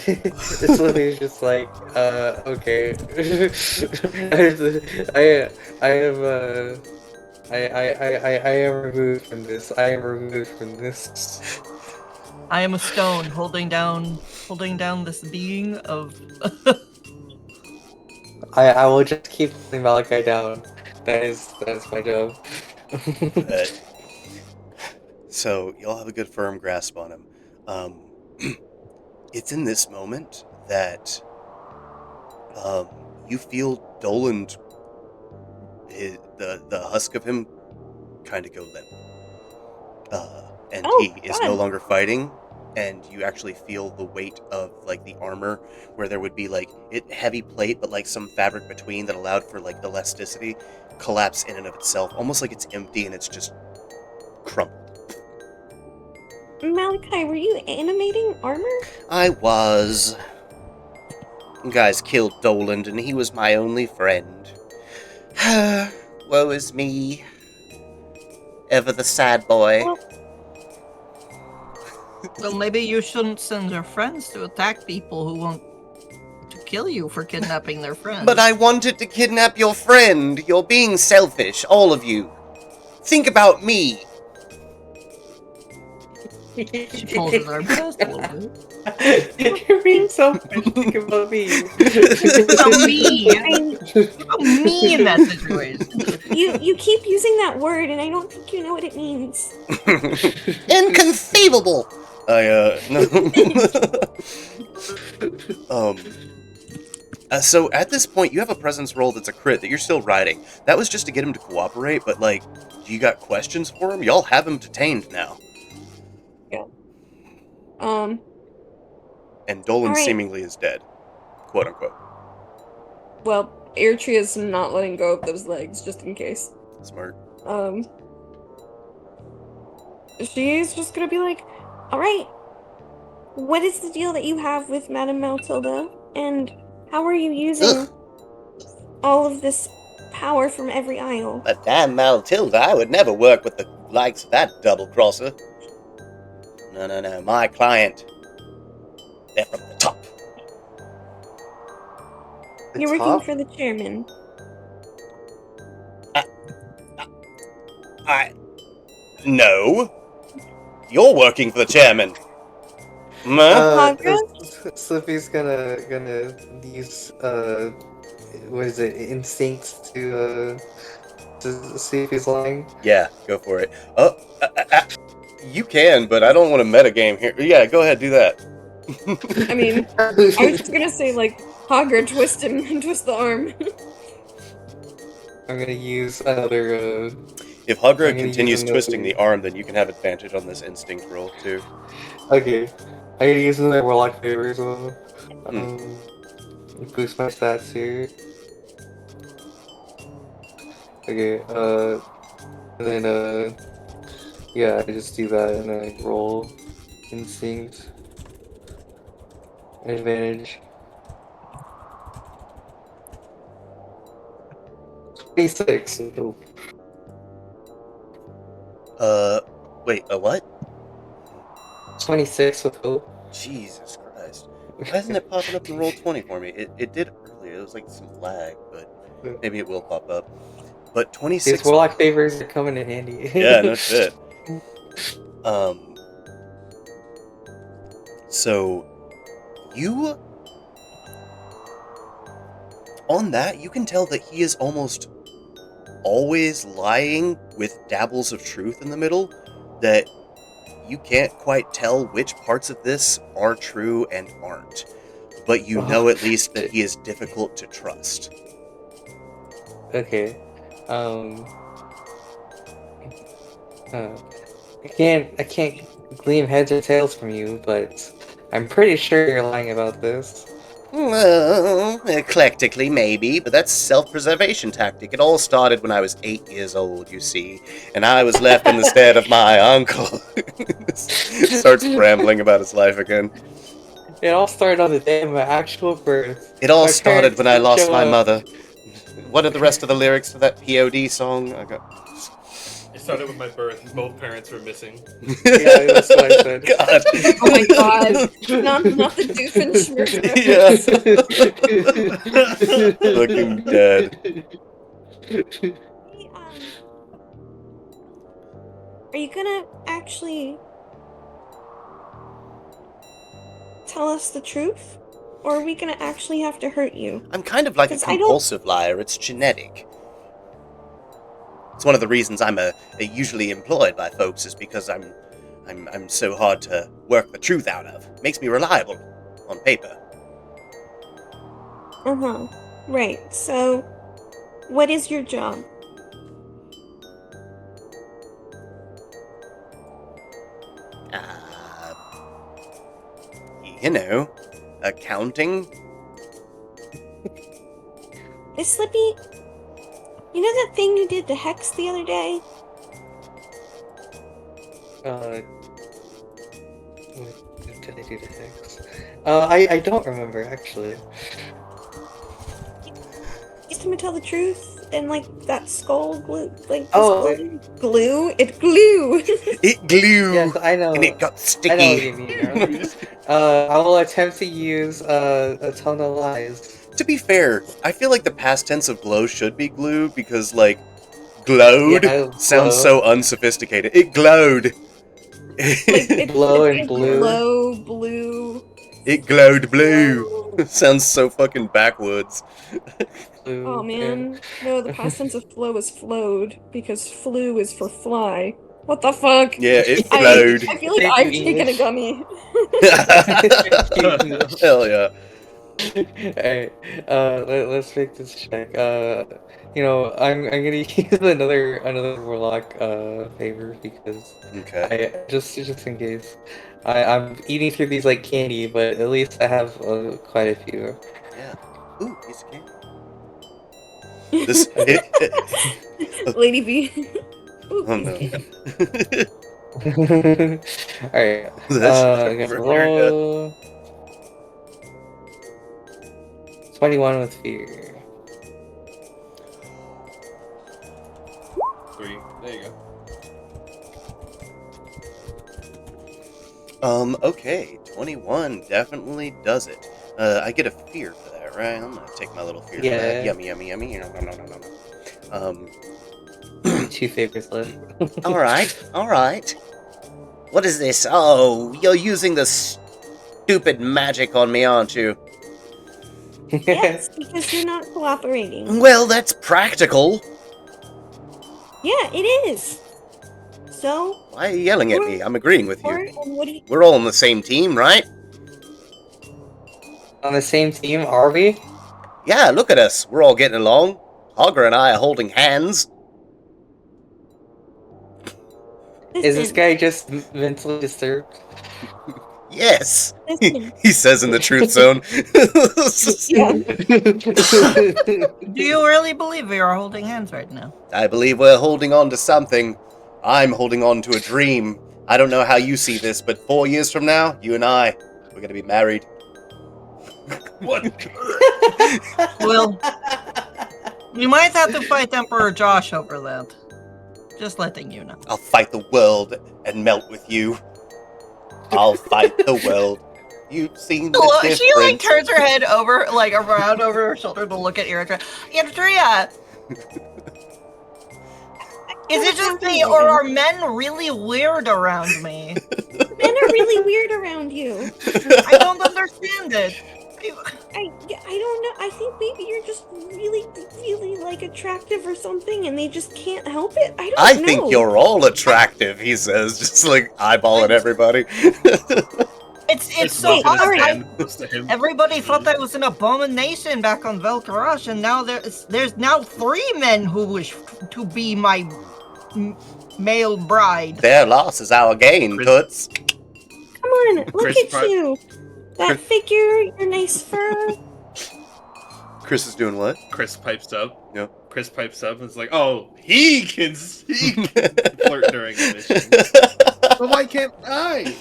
It's literally just like, okay. I am removed from this. I am removed from this. I am a stone holding down this being of I will just keep holding Malachi down. That's my job. But- so y'all have a good firm grasp on him. It's in this moment that you feel Doland, the husk of him, kind of go limp. And Oh, he is no God. longer fighting. and you actually feel the weight of like the armor, where there would be like heavy plate, but like some fabric between that allowed for like elasticity, collapse in and of itself, almost like it's empty and it's just crumpled. Malachi, were you animating armor? I was. You guys killed Doland, and he was my only friend. Woe is me. Ever the sad boy. Well, So maybe you shouldn't send your friends to attack people who want to kill you for kidnapping their friends. But I wanted to kidnap your friend. You're being selfish, all of you. Think about me. She folded our best a little bit. You're being selfish. Think about me. About me. About me in that situation. you keep using that word, and I don't think you know what it means. Inconceivable. No. So at this point, you have a presence roll that's a crit that you're still riding. That was just to get him to cooperate, but like, you got questions for him? Y'all have him detained now. And Dolan Alright. seemingly is dead, quote unquote. Well, Airtria's not letting go of those legs, just in case. Smart. She's just gonna be like, alright, what is the deal that you have with Madame Matilda? And how are you using all of this power from every isle? Madame Matilda, I would never work with the likes of that double-crosser. No, my client. They're from the top. You're working for the chairman. No. You're working for the chairman. Slippy's gonna use what is it, instincts to see if he's lying. Yeah, go for it. You can, but I don't want to metagame here. Yeah, go ahead, do that. I mean, I was just gonna say, like, Hogger, twist him and twist the arm. I'm gonna use another. If Hogger continues twisting the arm, then you can have advantage on this instinct roll too. Okay, I'm gonna use another Warlock favor as well. Boost my stats here. Okay, and then yeah, I just do that and then I roll instinct. Advantage. 26. Wait, a what? 26 with hope. Jesus Christ. Why isn't it popping up in roll 20 for me? It did earlier. It was like some lag, but maybe it will pop up. But 26. These Warlock favors are coming in handy. Yeah, no shit. So you on that, you can tell that he is almost always lying with dabbles of truth in the middle, that you can't quite tell which parts of this are true and aren't. But you know at least that he is difficult to trust. Okay. I can't glean heads or tails from you, but I'm pretty sure you're lying about this. Well, eclectically maybe, but that's self-preservation tactic. It all started when I was 8 years old, you see, and I was left in the stead of my uncle. Starts rambling about his life again. It all started on the day of my actual birth. It all My started when I parents lost show my up. mother. What are the rest of the lyrics to that POD song? It started with my birth. Both parents were missing. Yeah, that's what I said. God. Oh my god. Not the Doofenshmirtz reference. Yeah. Looking dead. Hey, are you gonna actually tell us the truth? Or are we gonna actually have to hurt you? I'm kind of like a 'Cause I don't- compulsive liar. It's genetic. It's one of the reasons I'm usually employed by folks, is because I'm so hard to work the truth out of. Makes me reliable on paper. Uh-huh. Right. So, what is your job? you know, accounting. Hey, Slippy, you know that thing you did to Hex the other day? What did I do to Hex? I don't remember actually. Used him to tell the truth, and like that skull glue, like Oh, glue. It glue. It glue, yes, I know. and it got I know what sticky. you mean. I will attempt to use a ton of lies. To be fair, I feel like the past tense of glow should be glue because, like, glowed Yeah, sounds glow. so unsophisticated. It glowed. Like it's Glow and it's blue. Glow blue. It glowed blue. Glow. Sounds so fucking backwoods. Blue, Oh man, no, the past tense of flow is flowed because flew is for fly. What the fuck? Yeah, it I flowed. feel like Thank I've you, taken a English. gummy. Hell yeah. Alright, let's make this check. You know, I'm gonna use another warlock favor because Okay. I just in case. I'm eating through these like candy, but at least I have quite a few. Yeah. Ooh, piece of candy. This Lady B. Ooh, Oh he's no. cute. Alright, That's I'm gonna over your head. roll 21 with fear. 3. There you go. Okay, 21 definitely does it. I get a fear for that, right? I'm gonna take my little fear for that. Yeah. Yummy. No. 2 favors left. Alright. What is this? Oh, you're using the stupid magic on me, aren't you? Yes, because you're not cooperating. Well, that's practical. Yeah, it is. So, Why are you yelling at me? I'm agreeing with or you. and what do you? We're all on the same team, right? On the same team, are we? Yeah, look at us. We're all getting along. Hogger and I are holding hands. Is this Listen, guy just mentally disturbed? Yes, listen. he says in the truth zone. Yeah. Do you really believe we are holding hands right now? I believe we're holding on to something. I'm holding on to a dream. I don't know how you see this, but 4 years from now, you and I, we're gonna be married. What? Well, we might have to fight Emperor Josh over that. Just letting you know. I'll fight the world and melt with you. I'll fight the world. You've seen the difference. She like turns her head over, like around over her shoulder to look at Eritrea. Eritrea, is it just me, or are men really weird around me? Men are really weird around you. I don't understand it. I don't know. I think maybe you're just really like attractive or something, and they just can't help it. I don't know. I think you're all attractive, he says, just like eyeballing everybody. It's so Wait, odd. alright. Everybody thought I was an abomination back on Vel'Karash, and now there's now 3 men who wish to be my male bride. Their loss is our gain, Chris- Toots. Come on, look Chris at Pratt- you. That figure, your nice fur. Chris is doing what? Chris pipes up. Yeah. Chris pipes up and is like, "Oh, he can flirt during a mission, but why can't I?"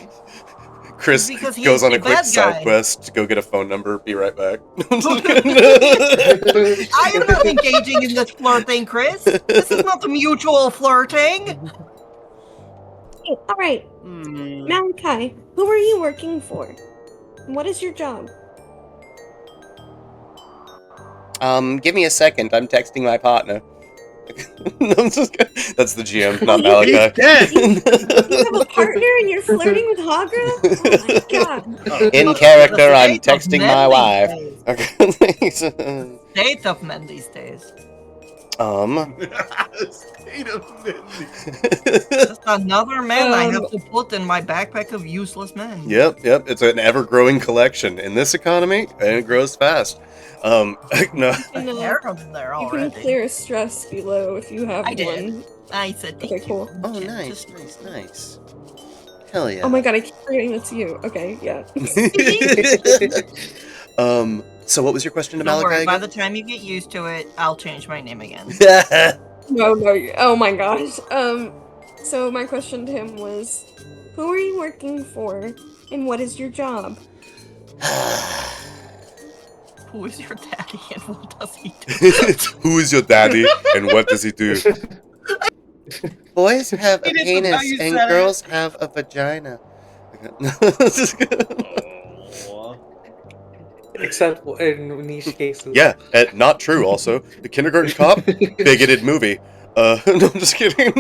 Chris Because he's goes on the a quick bad side guy. quest to go get a phone number. Be right back. I am not engaging in this flirting, Chris. This is not mutual flirting. Hey, all right, Malachi, who are you working for? What is your job? Give me a second. I'm texting my partner. No, I'm just kidding. That's the GM, not Malachi. You have a partner and you're flirting with Hagra? Oh my god. In character, The I'm state of texting men my these wife. days. Okay. State of men these days. State of men. Just another man I have to put in my backpack of useless men. Yep. It's an ever-growing collection in this economy, and it grows fast. No. There them there You can already. clear a stress below if you have I did. one. I said thank Okay, cool. you. Oh, Yeah, nice. just- Hell Hell yeah. Oh my god, I keep forgetting that's you. Okay, yeah. So what was your question to Don't Malachi worry, by again? the time you get used to it, I'll change my name again. No, oh my gosh. So my question to him was, who are you working for, and what is your job? Who is your daddy and what does he do? Who is your daddy and what does he do? Boys have a It is how penis you and said it. girls have a vagina. Aw. Except in niche cases. Yeah, not true. Also, the Kindergarten Cop, bigoted movie. No, I'm just kidding.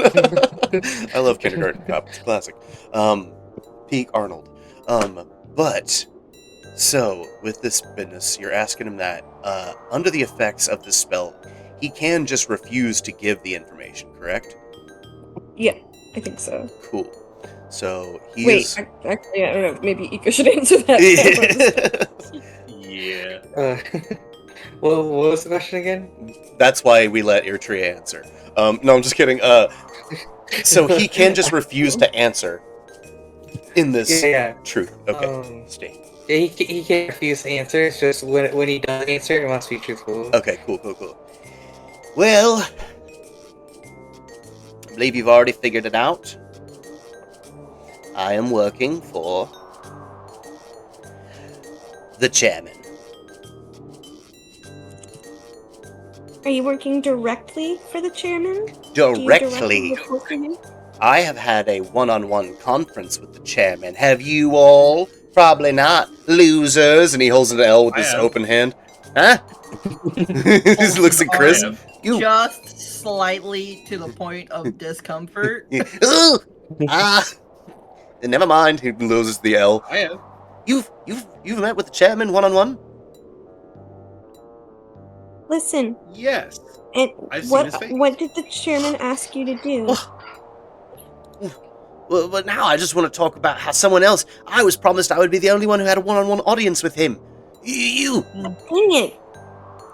I love Kindergarten Cop. It's a classic. Peak Arnold. But so with this business, you're asking him that under the effects of this spell, he can just refuse to give the information. Correct? Yeah, I think so. Cool. So he Wait, is. actually, I don't know. Maybe Ika should answer that. Yeah. What was the question again? That's why we let Eritrea answer. No, I'm just kidding. So he can just refuse to answer in this Yeah. truth. Okay. State. Yeah, he can't refuse to answer. It's just when he does answer, it must be truthful. Okay, cool. Well, I believe you've already figured it out. I am working for the chairman. Are you working directly for the chairman? Do you Directly. report to him? I have had a one-on-one conference with the chairman. Have you all? Probably not. Losers. And he holds an L with I his have. open hand. Huh? He just looks at Chris. I have. You. Just slightly to the point of discomfort. Ugh! Ah. Never mind. He loses the L. I have. You've met with the chairman one-on-one? Listen, Yes. and I've seen his face. what did the chairman ask you to do? Well, but now I just want to talk about how someone else. I was promised I would be the only one who had a one-on-one audience with him. You, Dang it!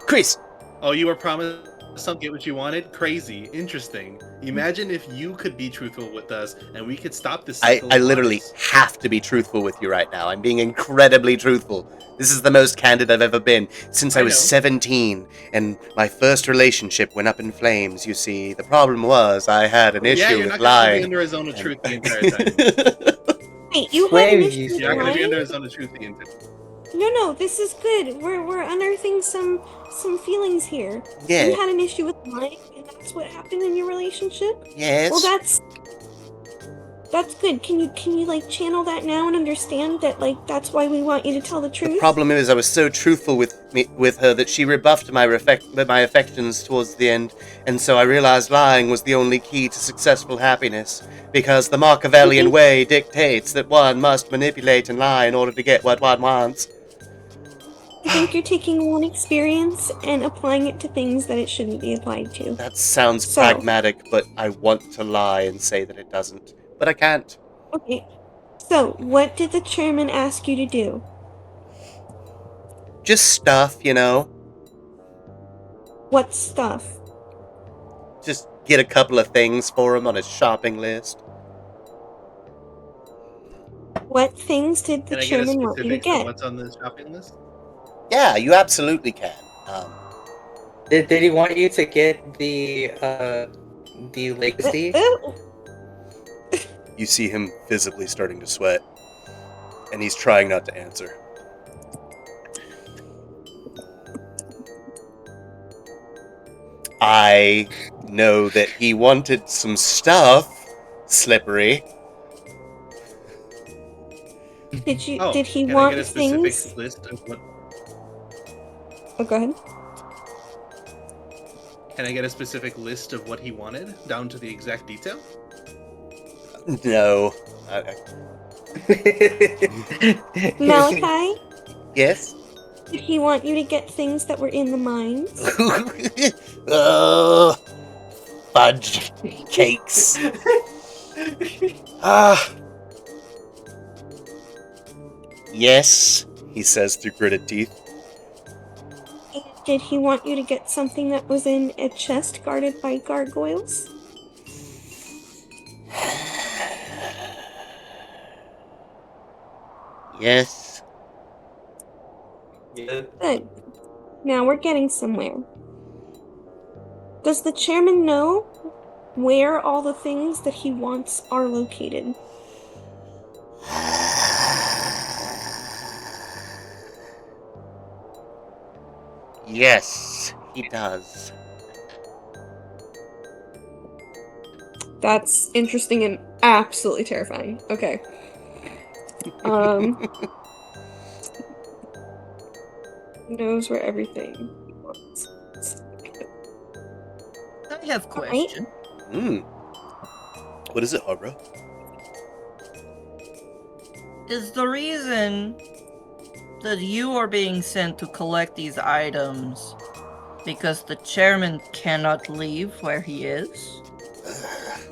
Chris. Oh, you were promised something, get what you wanted? Crazy. Interesting. Imagine if you could be truthful with us and we could stop this I cycle of literally lies. have to be truthful with you right now. I'm being incredibly truthful. This is the most candid I've ever been since I I was know. 17, and my first relationship went up in flames. You see, the problem was I had an issue Yeah, you're with not going to be lying. under a zone of truth the entire time. Wait, you had Wait, an you issue with You're not going to be lying? under a zone of truth the entire time. No, this is good. We're unearthing some feelings here. Yeah. You had an issue with lying, and that's what happened in your relationship? Yes. Well, that's good. Can you like channel that now and understand that like that's why we want you to tell the truth? The problem is I was so truthful with her that she rebuffed my affections towards the end, and so I realized lying was the only key to successful happiness, because the Machiavellian way dictates that one must manipulate and lie in order to get what one wants. I think you're taking one experience and applying it to things that it shouldn't be applied to. That sounds So- pragmatic, but I want to lie and say that it doesn't. But I can't. Okay. So, what did the chairman ask you to do? Just stuff, you know? What stuff? Just get a couple of things for him on his shopping list. What things did the Can I get a chairman want you to specific of get? what's on the shopping list? Yeah, you absolutely can. Did he want you to get the legacy? You see him visibly starting to sweat, and he's trying not to answer. I know that he wanted some stuff, Slippery. Did he Can I want get a specific things? list of what? Oh, go ahead. Can I get a specific list of what he wanted, down to the exact detail? No. Malachi, Yes? did he want you to get things that were in the mines? Oh, fudge cakes. Ah. Yes, he says through gritted teeth. Did he want you to get something that was in a chest guarded by gargoyles? Yes. Yeah. Good. Now we're getting somewhere. Does the chairman know where all the things that he wants are located? Yes, he does. That's interesting and absolutely terrifying. Okay. Knows where everything he wants. I have All right. question. What is it, Harbro? Is the reason that you are being sent to collect these items because the chairman cannot leave where he is?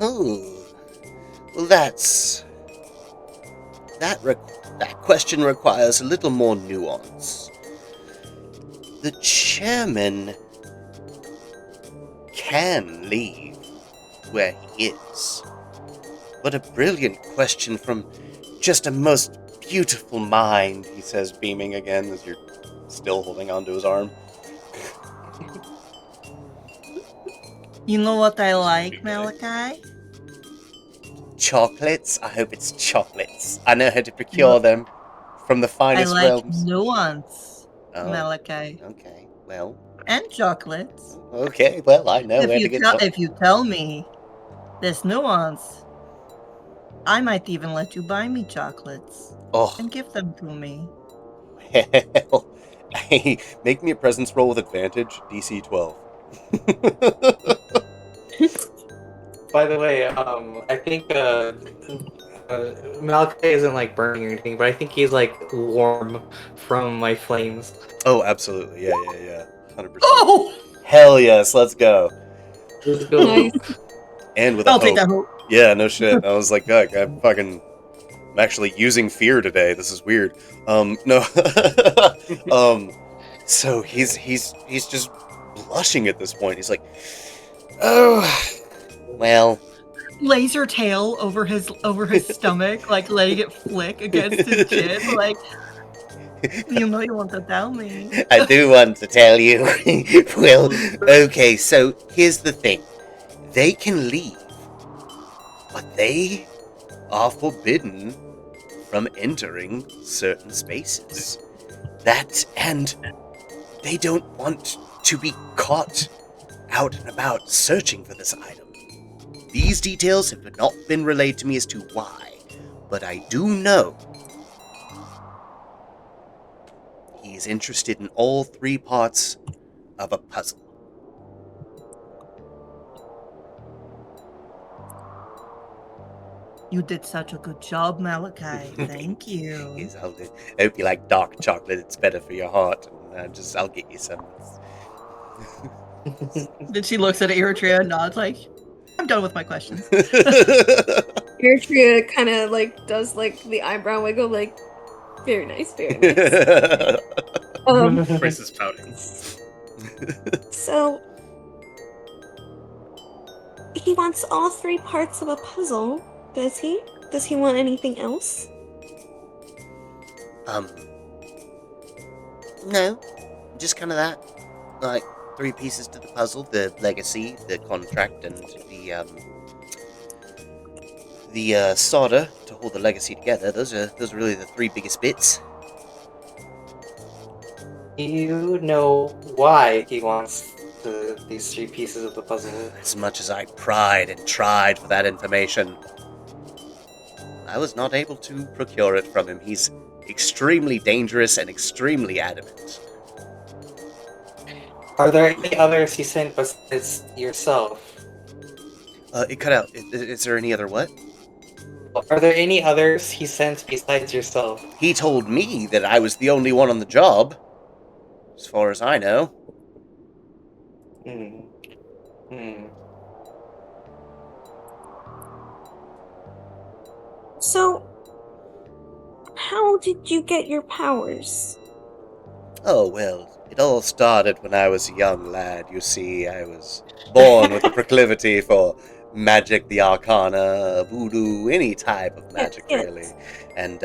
Oh, well, that question requires a little more nuance. The chairman can leave where he is. What a brilliant question from just a most beautiful mind, he says, beaming again as you're still holding onto his arm. You know what I like, Malachi? Chocolates? I hope it's chocolates. I know how to procure them from the I finest like realms. nuance, Oh, Malachi. okay. Well, And chocolates. okay. Well, I know where to get If you tell me this nuance, I might even let you buy me chocolates Oh, and give them to me. hell. Hey, make me a presence roll with advantage, DC 12. By the way, I think Malachi isn't like burning or anything, but I think he's like warm from my flames. Oh, absolutely. Yeah. 100%. Oh! Hell yes, let's go. Let's go. Nice. And with a I'll take hope. that hope. Yeah, no shit. I was like, God, I'm actually using fear today. This is weird. No. So he's just blushing at this point. He's like, oh, well, Laser tail over his stomach, like letting it flick against his chin, like you know you want to tell me. I do want to tell you. Well, okay, so here's the thing. They can leave, but they are forbidden from entering certain spaces. That, and they don't want to be caught out and about searching for this item. These details have not been relayed to me as to why, but I do know he is interested in all three parts of a puzzle. You did such a good job, Malachi. Thank you. He's holding. I hope you like dark chocolate. It's better for your heart. And I'll get you some. Then she looks at Eritrea and nods like, I'm done with my questions. Eritrea kind of like does like the eyebrow wiggle, like very nice, very nice. Chris is pouting. So he wants all three parts of a puzzle, does he? Does he want anything else? No, just kind of that. Like 3 pieces to the puzzle: the legacy, the contract, and the solder to hold the legacy together. Those are really the 3 biggest bits. You know why he wants these 3 pieces of the puzzle. As much as I pried and tried for that information, I was not able to procure it from him. He's extremely dangerous and extremely adamant. Are there any others he sent besides yourself? It cut out. Is there any other what? Are there any others he sent besides yourself? He told me that I was the only one on the job, as far as I know. Hmm. So, how did you get your powers? Oh, well, it all started when I was a young lad. You see, I was born with a proclivity for magic, the arcana, voodoo, any type of magic, Yes. really. And,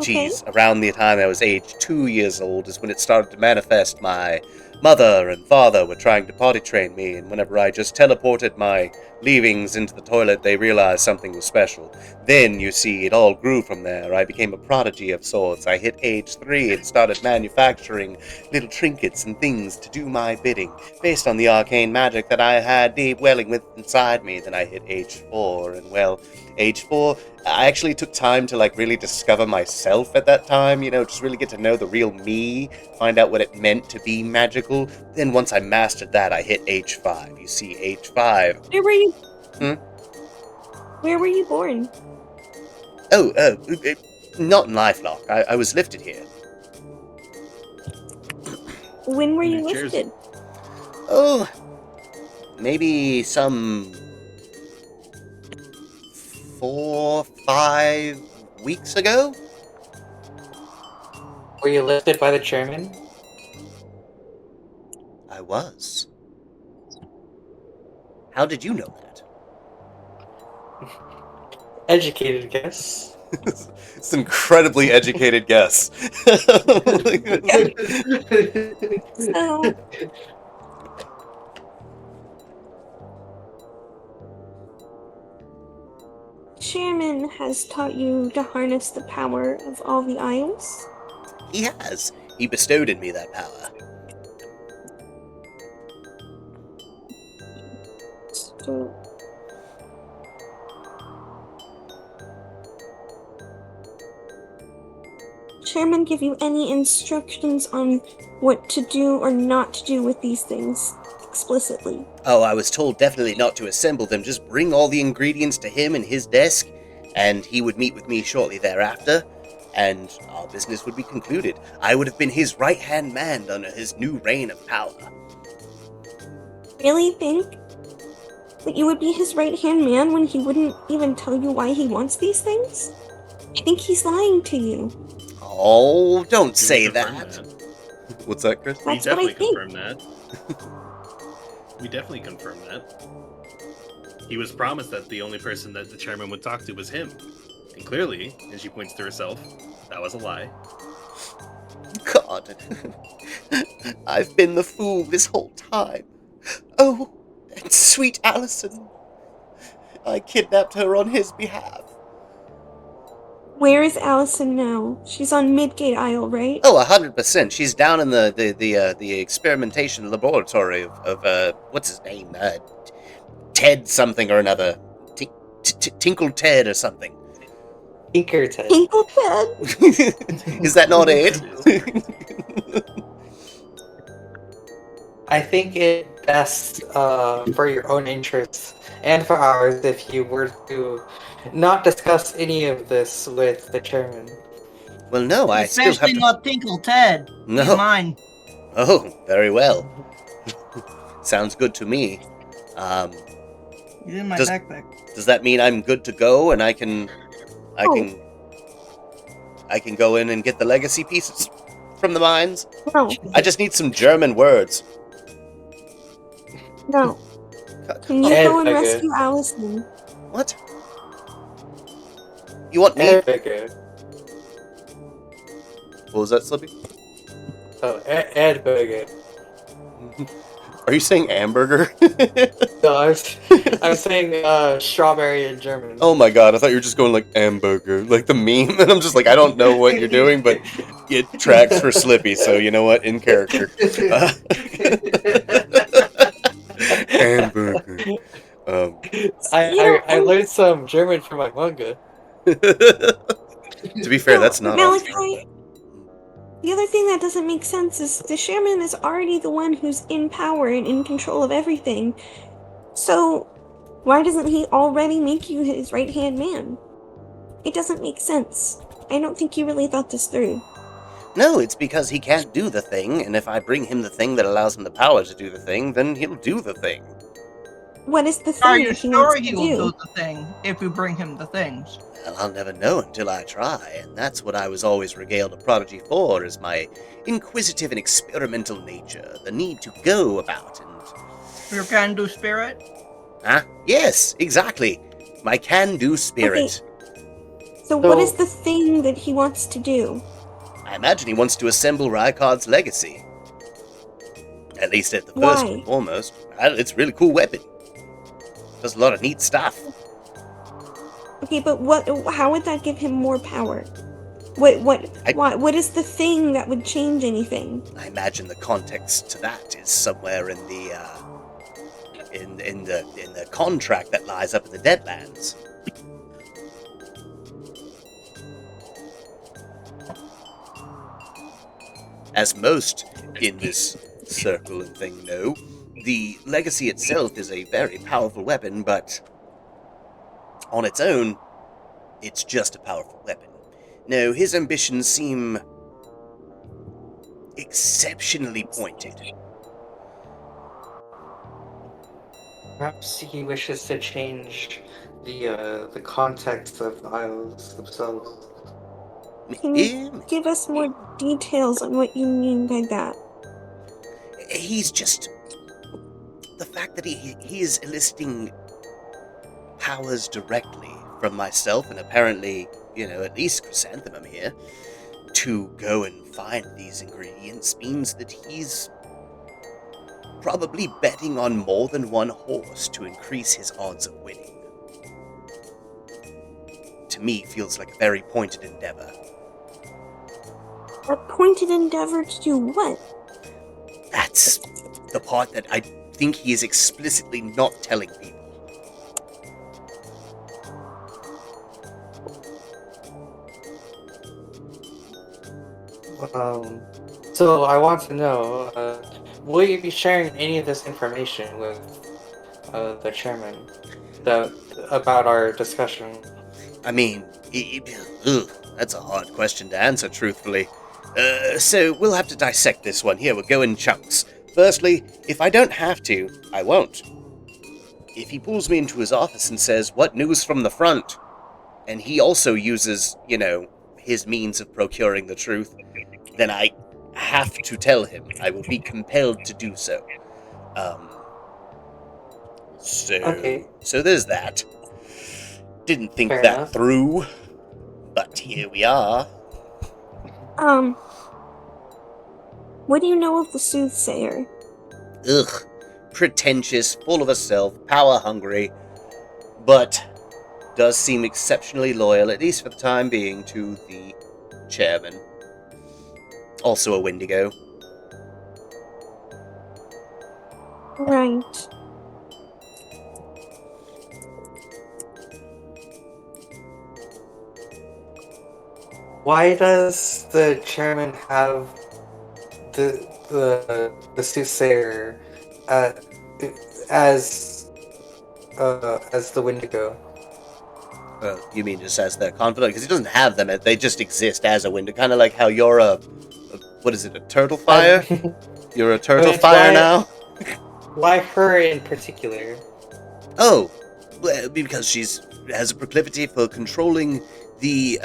geez, around the time I was age 2 years old is when it started to manifest. My mother and father were trying to potty train me, and whenever I just teleported my leavings into the toilet, they realized something was special. Then, you see, it all grew from there. I became a prodigy of sorts. I hit age 3 and started manufacturing little trinkets and things to do my bidding, based on the arcane magic that I had deep welling with inside me. Then I hit age 4, and well, age 4, I actually took time to, like, really discover myself at that time, you know, just really get to know the real me, find out what it meant to be magical. Then once I mastered that, I hit age 5. You see, age 5... Where were you? Hmm? Where were you born? Oh, not in Lifelock. I was lifted here. When were you New Jersey. lifted? Oh, maybe some 4, 5 weeks ago? Were you lifted by the chairman? I was. How did you know that? Educated guess. It's an incredibly educated guess. So, Chairman has taught you to harness the power of all the isles? He has. He bestowed in me that power. So, Chairman give you any instructions on what to do or not to do with these things explicitly? Oh, I was told definitely not to assemble them. Just bring all the ingredients to him in his desk, and he would meet with me shortly thereafter, and our business would be concluded. I would have been his right-hand man under his new reign of power. Really think that you would be his right-hand man when he wouldn't even tell you why he wants these things? I think he's lying to you. Oh, don't We say confirm that. What's that, Chris? We That's what I definitely think. confirm that. We definitely confirm that. He was promised that the only person that the chairman would talk to was him. And clearly, as she points to herself, that was a lie. God. I've been the fool this whole time. Oh, and sweet Allison. I kidnapped her on his behalf. Where is Allison now? She's on Midgate Isle, right? Oh, 100%. She's down in the experimentation laboratory of what's his name? Ted something or another. Tinkle Ted or something. Tinkerton. Tinkle Ted. Is that not it? I think it best for your own interests and for ours if you were to not discuss any of this with the chairman. Well, no, I still have Especially to... not Tinkle Ted. No. He's mine. Oh, very well. Sounds good to me. He's in my Does- backpack. Does that mean I'm good to go and I can go in and get the legacy pieces from the mines? No, I just need some German words. no. Can you go and rescue Allison? What? You want me? Edberger. What was that, Slippy? Oh, Edberger. Are you saying hamburger? No, I was saying strawberry in German. Oh my god, I thought you were just going like hamburger, like the meme, and I'm just like, I don't know what you're doing, but it tracks for Slippy, so you know what? In character. Hamburger. I learned some German from my manga. To be fair, that's not all. Malachi. The other thing that doesn't make sense is the shaman is already the one who's in power and in control of everything. So, why doesn't he already make you his right-hand man? It doesn't make sense. I don't think you really thought this through. No, it's because he can't do the thing, and if I bring him the thing that allows him the power to do the thing, then he'll do the thing. What is the Are thing you that he sure wants he to will do? do the thing if you bring him the things? Well, I'll never know until I try, and that's what I was always regaled a prodigy for, is my inquisitive and experimental nature, the need to go about and... Your can-do spirit? Huh? Yes, exactly. My can-do spirit. So what is So- the thing that he wants to do? I imagine he wants to assemble Rykard's legacy. At least at the first Why? and foremost. It's a really cool weapon. Does a lot of neat stuff. Okay, but what? How would that give him more power? What? What is the thing that would change anything? I imagine the context to that is somewhere in the in the contract that lies up in the Deadlands. As most in this circle and thing know, the legacy itself is a very powerful weapon, but on its own, it's just a powerful weapon. No, his ambitions seem exceptionally pointed. Perhaps he wishes to change the context of the Isles themselves. Can you give us more details on what you mean by that? He's just... The fact that he is eliciting powers directly from myself and apparently, at least Chrysanthemum here, to go and find these ingredients means that he's probably betting on more than one horse to increase his odds of winning. To me, feels like a very pointed endeavor. A pointed endeavor to do what? That's the part that I think he is explicitly not telling people. So I want to know, will you be sharing any of this information with the chairman about our discussion? I mean, that's a hard question to answer, truthfully. So we'll have to dissect this one. Here, we'll go in chunks. Firstly, if I don't have to, I won't. If he pulls me into his office and says, "What news from the front?" and he also uses, his means of procuring the truth, then I have to tell him. I will be compelled to do so. Okay. So there's that. Didn't think Fair that enough. through, but here we are. What do you know of the soothsayer? Ugh. Pretentious, full of herself, power-hungry, but does seem exceptionally loyal, at least for the time being, to the chairman. Also a Wendigo. Right. Why does the chairman have the soothsayer as the Wendigo? You mean just as their confidant? Because he doesn't have them, they just exist as a Wendigo. Kind of like how you're what is it, a turtle fire? You're a turtle fire now? Why her in particular? Oh, well, because she has a proclivity for controlling the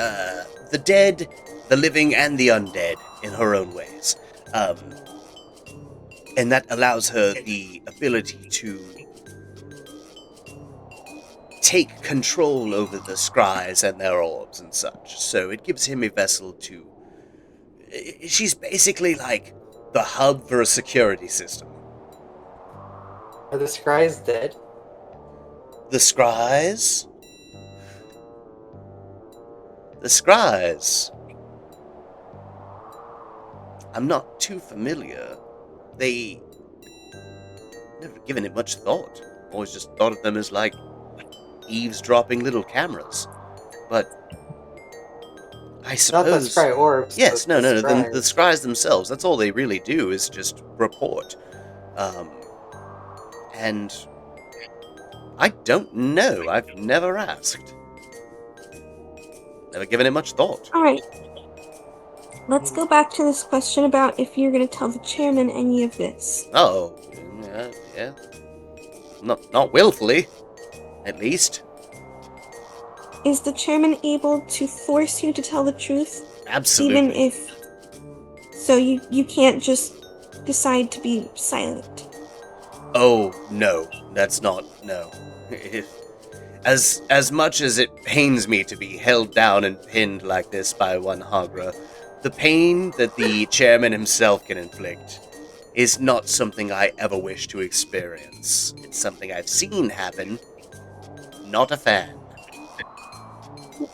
dead, the living, and the undead in her own ways. And that allows her the ability to take control over the scries and their orbs and such. So it gives him a vessel to... She's basically like the hub for a security system. Are the scries dead? The scries? The scries. I'm not too familiar. They never given it much thought. Always just thought of them as like eavesdropping little cameras. But I suppose... Not the scry orbs. Yes, no. The scries. scries themselves, that's all they really do, is just report. And I don't know. I've never asked. Never given it much thought. Alright. Let's go back to this question about if you're going to tell the chairman any of this. Oh, yeah. Not willfully, at least. Is the chairman able to force you to tell the truth? Absolutely. Even if... So you can't just decide to be silent? Oh, no. That's not... No. As much as it pains me to be held down and pinned like this by one Hagra, the pain that the chairman himself can inflict is not something I ever wish to experience. It's something I've seen happen. Not a fan.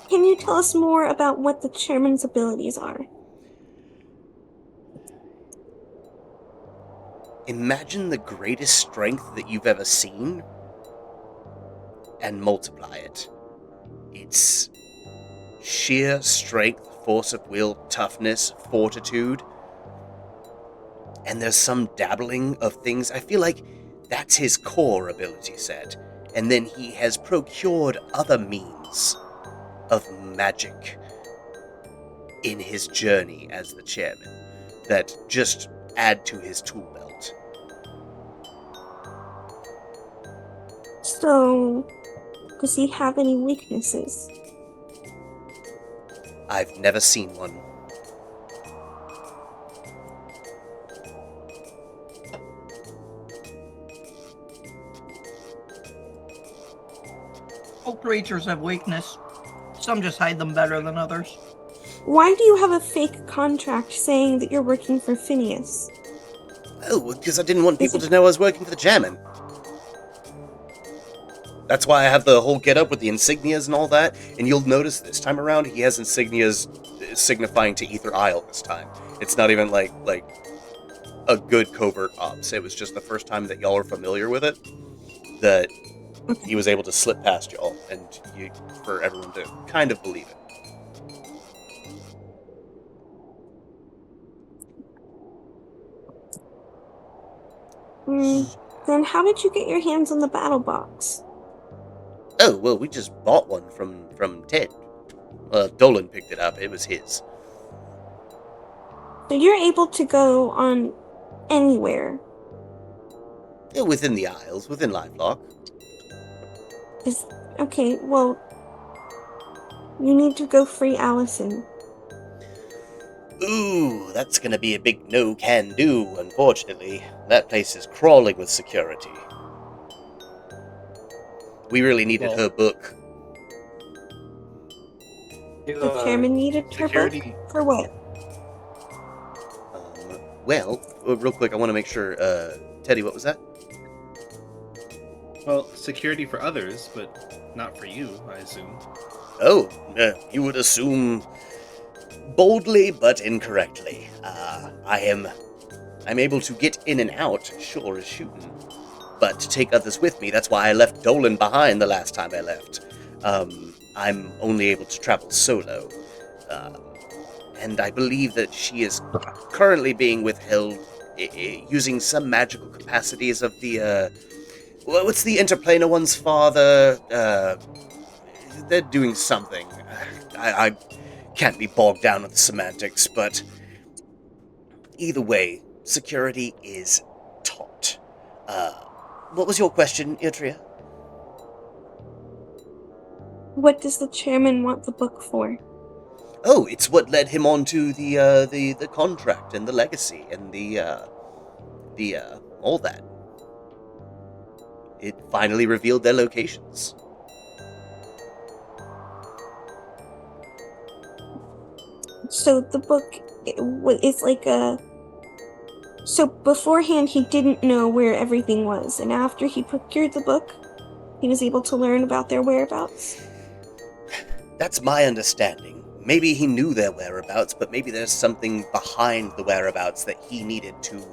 Can you tell us more about what the chairman's abilities are? Imagine the greatest strength that you've ever seen and multiply it. It's sheer strength, force of will, toughness, fortitude. And there's some dabbling of things. I feel like that's his core ability set. And then he has procured other means of magic in his journey as the chairman that just add to his tool belt. So, does he have any weaknesses? I've never seen one. All creatures have weakness. Some just hide them better than others. Why do you have a fake contract saying that you're working for Phineas? Oh, because I didn't want people to know I was working for the chairman. That's why I have the whole get-up with the insignias and all that, and you'll notice this time around he has insignias signifying to Æther Isle this time. It's not even like a good covert ops. It was just the first time that y'all are familiar with it that he was able to slip past y'all, and for everyone to kind of believe it. Then how did you get your hands on the battle box? Oh, well, we just bought one from Ted. Dolan picked it up. It was his. So you're able to go on anywhere. Yeah, within the Isles, within Lifelock. Okay, well, you need to go free Allison. Ooh, that's gonna be a big no-can-do, unfortunately. That place is crawling with security. We really needed her book. The chairman needed her book? For what? Well, real quick, I want to make sure, Teddy, what was that? Well, security for others, but not for you, I assume. Oh, you would assume boldly but incorrectly. I'm able to get in and out, sure as shooting. But to take others with me, that's why I left Dolan behind the last time I left. I'm only able to travel solo. And I believe that she is currently being withheld using some magical capacities of the, what's the interplanar one's father? They're doing something. I can't be bogged down with the semantics, but either way, security is taut. What was your question, Idria? What does the chairman want the book for? Oh, it's what led him on to the contract and the legacy and the all that. It finally revealed their locations. So the book is like a... So beforehand he didn't know where everything was, and after he procured the book, he was able to learn about their whereabouts? That's my understanding. Maybe he knew their whereabouts, but maybe there's something behind the whereabouts that he needed to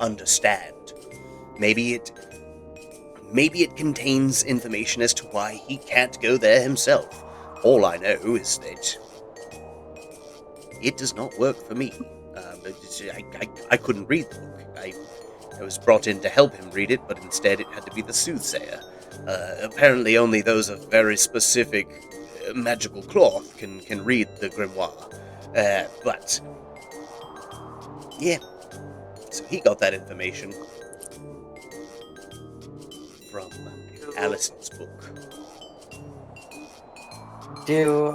understand. Maybe it contains information as to why he can't go there himself. All I know is that it does not work for me. I couldn't read the book. I was brought in to help him read it, but instead it had to be the soothsayer. Apparently only those of very specific magical cloth can read the grimoire. But yeah, so he got that information from Allison's book. Do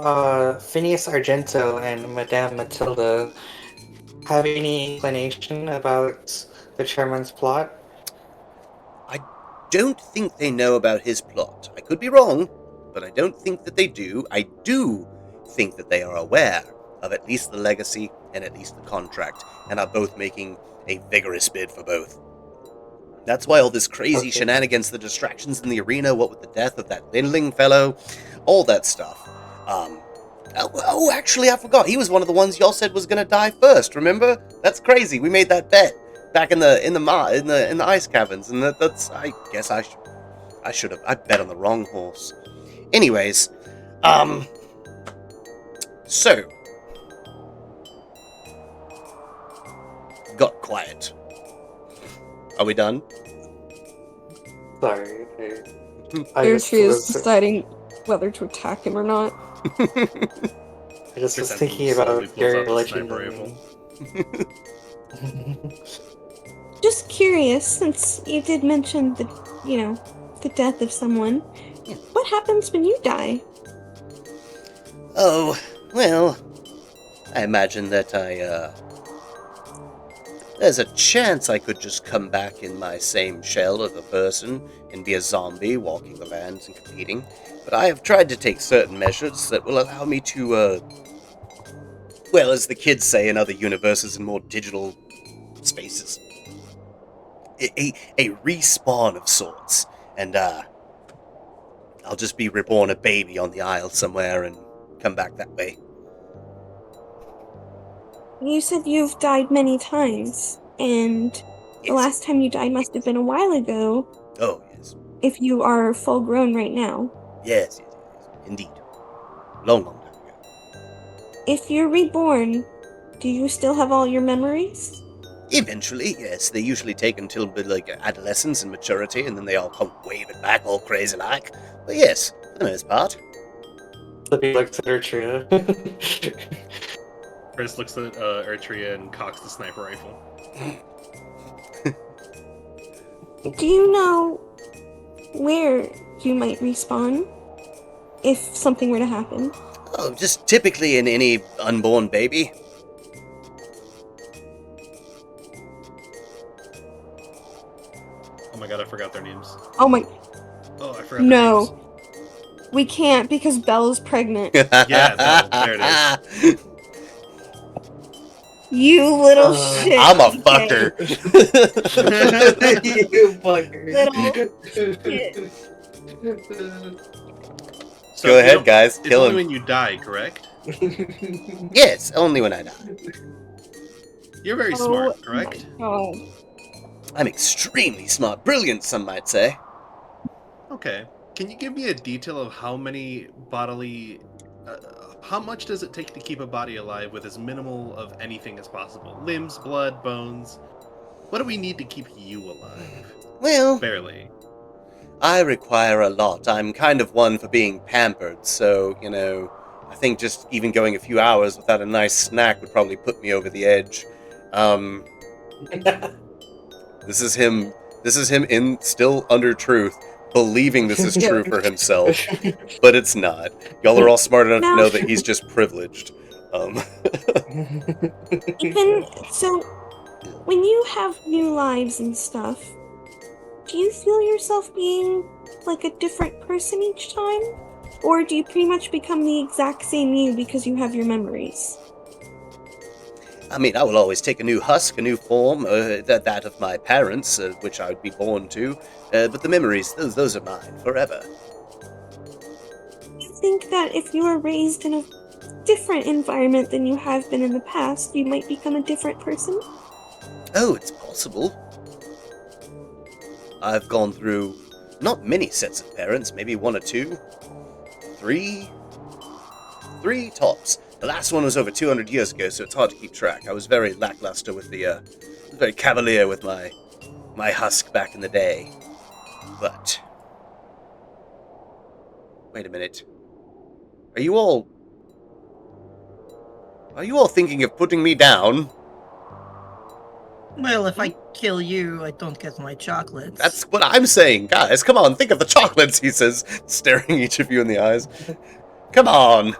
Phineas Argento and Madame Matilda have any inclination about the chairman's plot? I don't think they know about his plot. I could be wrong, but I don't think that they do. I do think that they are aware of at least the legacy and at least the contract, and are both making a vigorous bid for both. That's why all this crazy Okay. shenanigans, the distractions in the arena, what with the death of that Lindling fellow, all that stuff. Actually, I forgot. He was one of the ones y'all said was gonna die first. Remember? That's crazy. We made that bet back in the ice caverns, and that's. I guess I should have. I bet on the wrong horse. Anyways, so got quiet. Are we done? Sorry. I just Airtree is was, deciding whether to attack him or not. I just was Chrysanthemum thinking slowly about pulls out Gary the Legend. sniper rifle. Just curious, since you did mention the death of someone, what happens when you die? Oh, well, I imagine that there's a chance I could just come back in my same shell of a person and be a zombie walking the lands and competing, but I have tried to take certain measures that will allow me to, well, as the kids say in other universes and more digital spaces, a respawn of sorts, and, I'll just be reborn a baby on the Isle somewhere and come back that way. You said you've died many times, and the Yes. last time you died must have been a while ago, Oh, yes. if you are full grown right now. Yes. Indeed. Long time ago. If you're reborn, do you still have all your memories? Eventually, yes. They usually take until like adolescence and maturity, and then they all come waving back all crazy like. But yes, for the most part. Flippy looks at Ertria. Chris looks at Ertria and cocks the sniper rifle. Do you know where you might respawn if something were to happen? Oh, just typically in any unborn baby. Oh my god, I forgot their names. Oh my... Oh, I forgot their No. names. We can't because Belle's pregnant. Yeah, there it is. You little Uh, shit. I'm a Okay. fucker. You fucker. Shit. So Go you ahead, don't- guys. It's Kill only him. when you die, correct? Yes, only when I die. You're very Oh smart, correct? my God. I'm extremely smart. Brilliant, some might say. Okay. Can you give me a detail of how many bodily... how much does it take to keep a body alive with as minimal of anything as possible? Limbs, blood, bones? What do we need to keep you alive? Well, Barely. I require a lot. I'm kind of one for being pampered, so, I think just even going a few hours without a nice snack would probably put me over the edge. This is him in still under truth, believing this is true for himself, but it's not. Y'all are all smart enough to No. know that he's just privileged. Even so, when you have new lives and stuff, do you feel yourself being like a different person each time? Or do you pretty much become the exact same you because you have your memories? I mean, I will always take a new husk, a new form, that of my parents, which I would be born to, but the memories, those are mine, forever. Do you think that if you are raised in a different environment than you have been in the past, you might become a different person? Oh, it's possible. I've gone through not many sets of parents, maybe one or two. Three tops. The last one was over 200 years ago, so it's hard to keep track. I was very lackluster with very cavalier with my husk back in the day. But... wait a minute. Are you all thinking of putting me down? Well, if I kill you, I don't get my chocolates. That's what I'm saying, guys. Come on, think of the chocolates, he says, staring each of you in the eyes. Come on.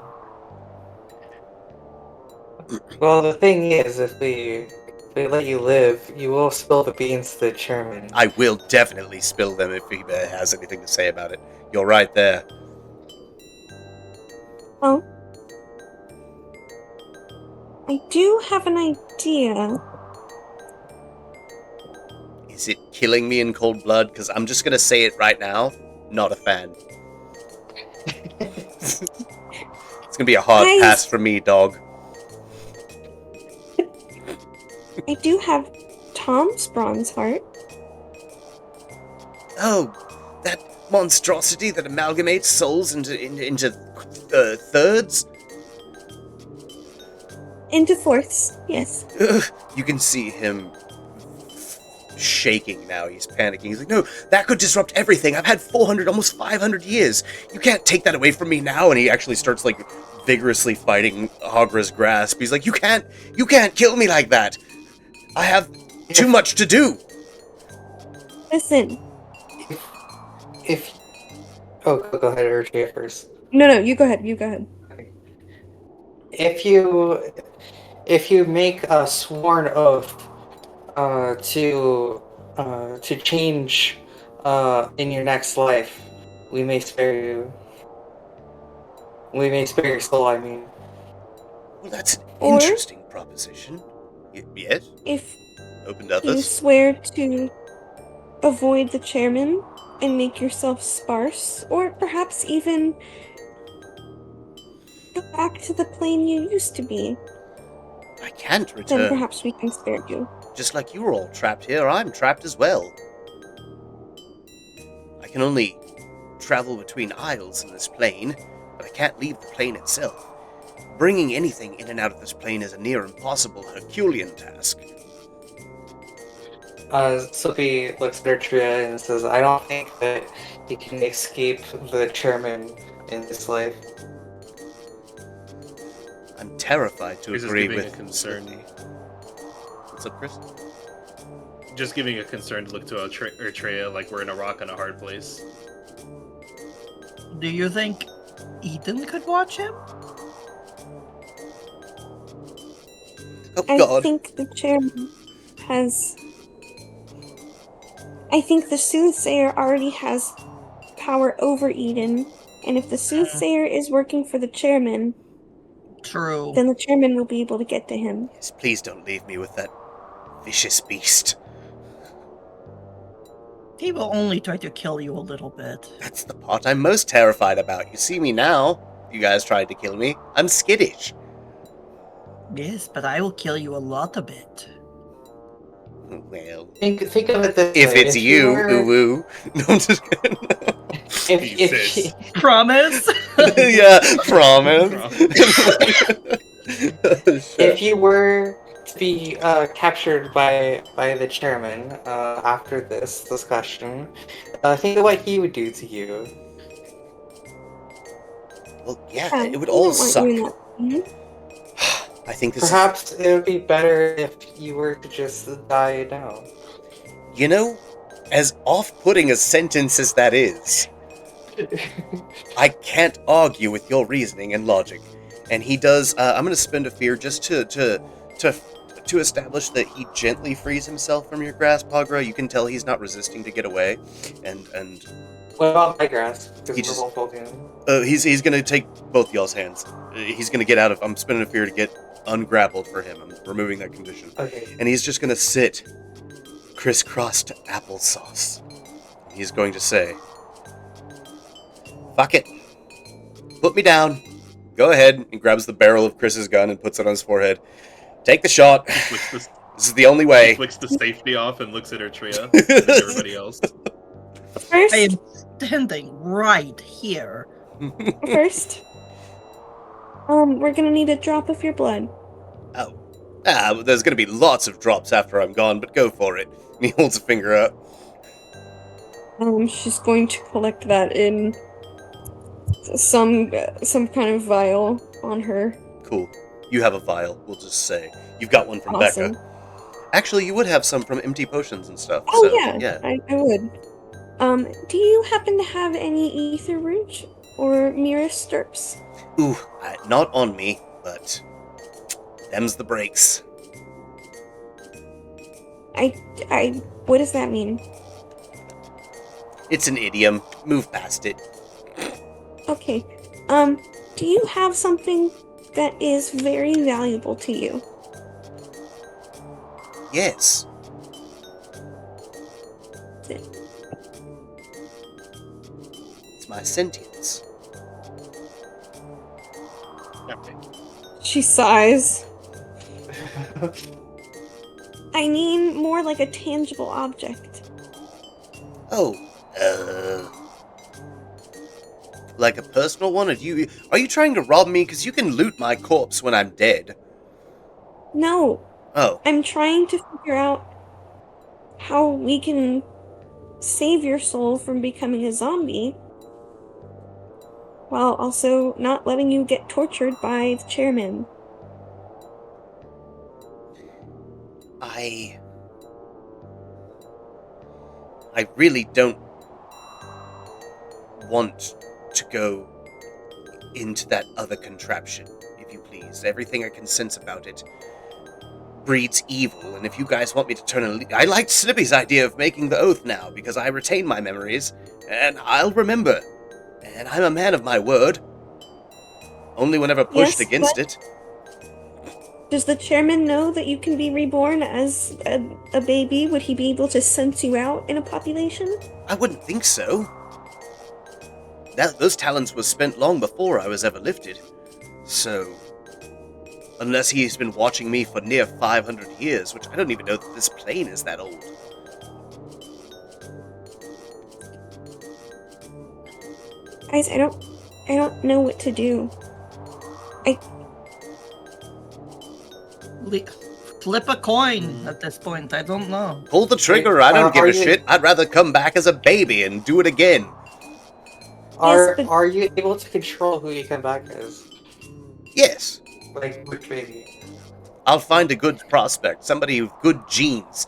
Well, the thing is, if we let you live, you will spill the beans to the chairman. I will definitely spill them if he has anything to say about it. You're right there. I do have an idea. Is it killing me in cold blood? Because I'm just gonna say it right now. Not a fan. It's gonna be a hard Guys. pass for me, dog. I do have Tom's bronze heart. Oh, that monstrosity that amalgamates souls into thirds? Into fourths, yes. Ugh, you can see him shaking now. He's panicking. He's like, no, that could disrupt everything. I've had 400, almost 500 years. You can't take that away from me now. And he actually starts, like, vigorously fighting Hagra's grasp. He's like, you can't kill me like that. I have too much to do. Listen. Oh, go ahead, Urgia first. No, you go ahead. You go ahead. If you make a sworn oath to change in your next life, we may spare you. We may spare your soul, I mean. Well, that's an Or- interesting proposition. Yes? If Open to you others? swear to avoid the chairman and make yourself sparse, or perhaps even go back to the plane you used to be, I can't then return. perhaps we can spare you. Just like you were all trapped here, I'm trapped as well. I can only travel between aisles in this plane, but I can't leave the plane itself. Bringing anything in and out of this plane is a near impossible Herculean task. Sophie looks at Ertria and says, I don't think that you can escape the chairman in this life. I'm terrified to Chris is agree giving with a concern. What's up, Chris? Just giving a concerned look to Ertria like we're in a rock and a hard place. Do you think Ethan could watch him? Oh, I God. think the chairman has. I think the soothsayer already has power over Eden, and if the soothsayer is working for the chairman, True. then the chairman will be able to get to him. Yes, please don't leave me with that vicious beast. He will only try to kill you a little bit. That's the part I'm most terrified about. You see me now. You guys tried to kill me. I'm skittish. Yes, but I will kill you a lot a bit. Well, Think of it this if way. it's you, were- ooh. No, I'm just kidding. Jesus. Promise? Yeah, promise. If you were to be captured by the chairman after this discussion, think of what he would do to you. Well, yeah, Yeah, it would we all don't want suck. you in that plane. I think this Perhaps it would be better if you were to just die now. is... You know, as off-putting a sentence as that is, I can't argue with your reasoning and logic. And he does... I'm going to spend a fear just to establish that he gently frees himself from your grasp, Hagra. You can tell he's not resisting to get away. And What about my grasp? Because He we're just- both holding him. he's going to take both y'all's hands. He's going to get out of... I'm spending a fear to get ungrappled for him. I'm removing that condition. Okay. And he's just going to sit crisscrossed applesauce. He's going to say, fuck it. Put me down. Go ahead. He grabs the barrel of Chris's gun and puts it on his forehead. Take the shot. Flicks the, This is the only way. flicks the safety off and looks at Ertria and everybody else. First, I am standing right here. first, we're gonna need a drop of your blood. There's going to be lots of drops after I'm gone, but go for it. And he holds a finger up. She's going to collect that in some kind of vial on her. Cool. You have a vial, we'll just say. You've got one from Awesome. Becca. Actually, you would have some from empty potions and stuff. Oh so, yeah, I would. Do you happen to have any Æther root or Mirror stirps? Ooh, not on me, but them's the breaks. What does that mean? It's an idiom. Move past it. Okay. Do you have something that is very valuable to you. Yes. It's my sentience. Okay. She sighs. I mean more like a tangible object. Oh, like a personal one? Are you trying to rob me? Because you can loot my corpse when I'm dead. No, Oh, I'm trying to figure out how we can save your soul from becoming a zombie while also not letting you get tortured by the chairman. I really don't want to go into that other contraption, if you please. Everything I can sense about it breeds evil, and if you guys want me to turn I liked Snippy's idea of making the oath now, because I retain my memories, and I'll remember. And I'm a man of my word. Only whenever pushed Yes, against but- it. Does the chairman know that you can be reborn as a baby? Would he be able to sense you out in a population? I wouldn't think so. Those talents were spent long before I was ever lifted. So, unless he's been watching me for near 500 years, which I don't even know that this plane is that old. Guys, I don't know what to do. Flip a coin at this point. I don't know. Pull the trigger, Wait, I don't give are a you- shit. I'd rather come back as a baby and do it again. Are but- are you able to control who you come back as? Yes, Like which baby? I'll find a good prospect, somebody with good genes.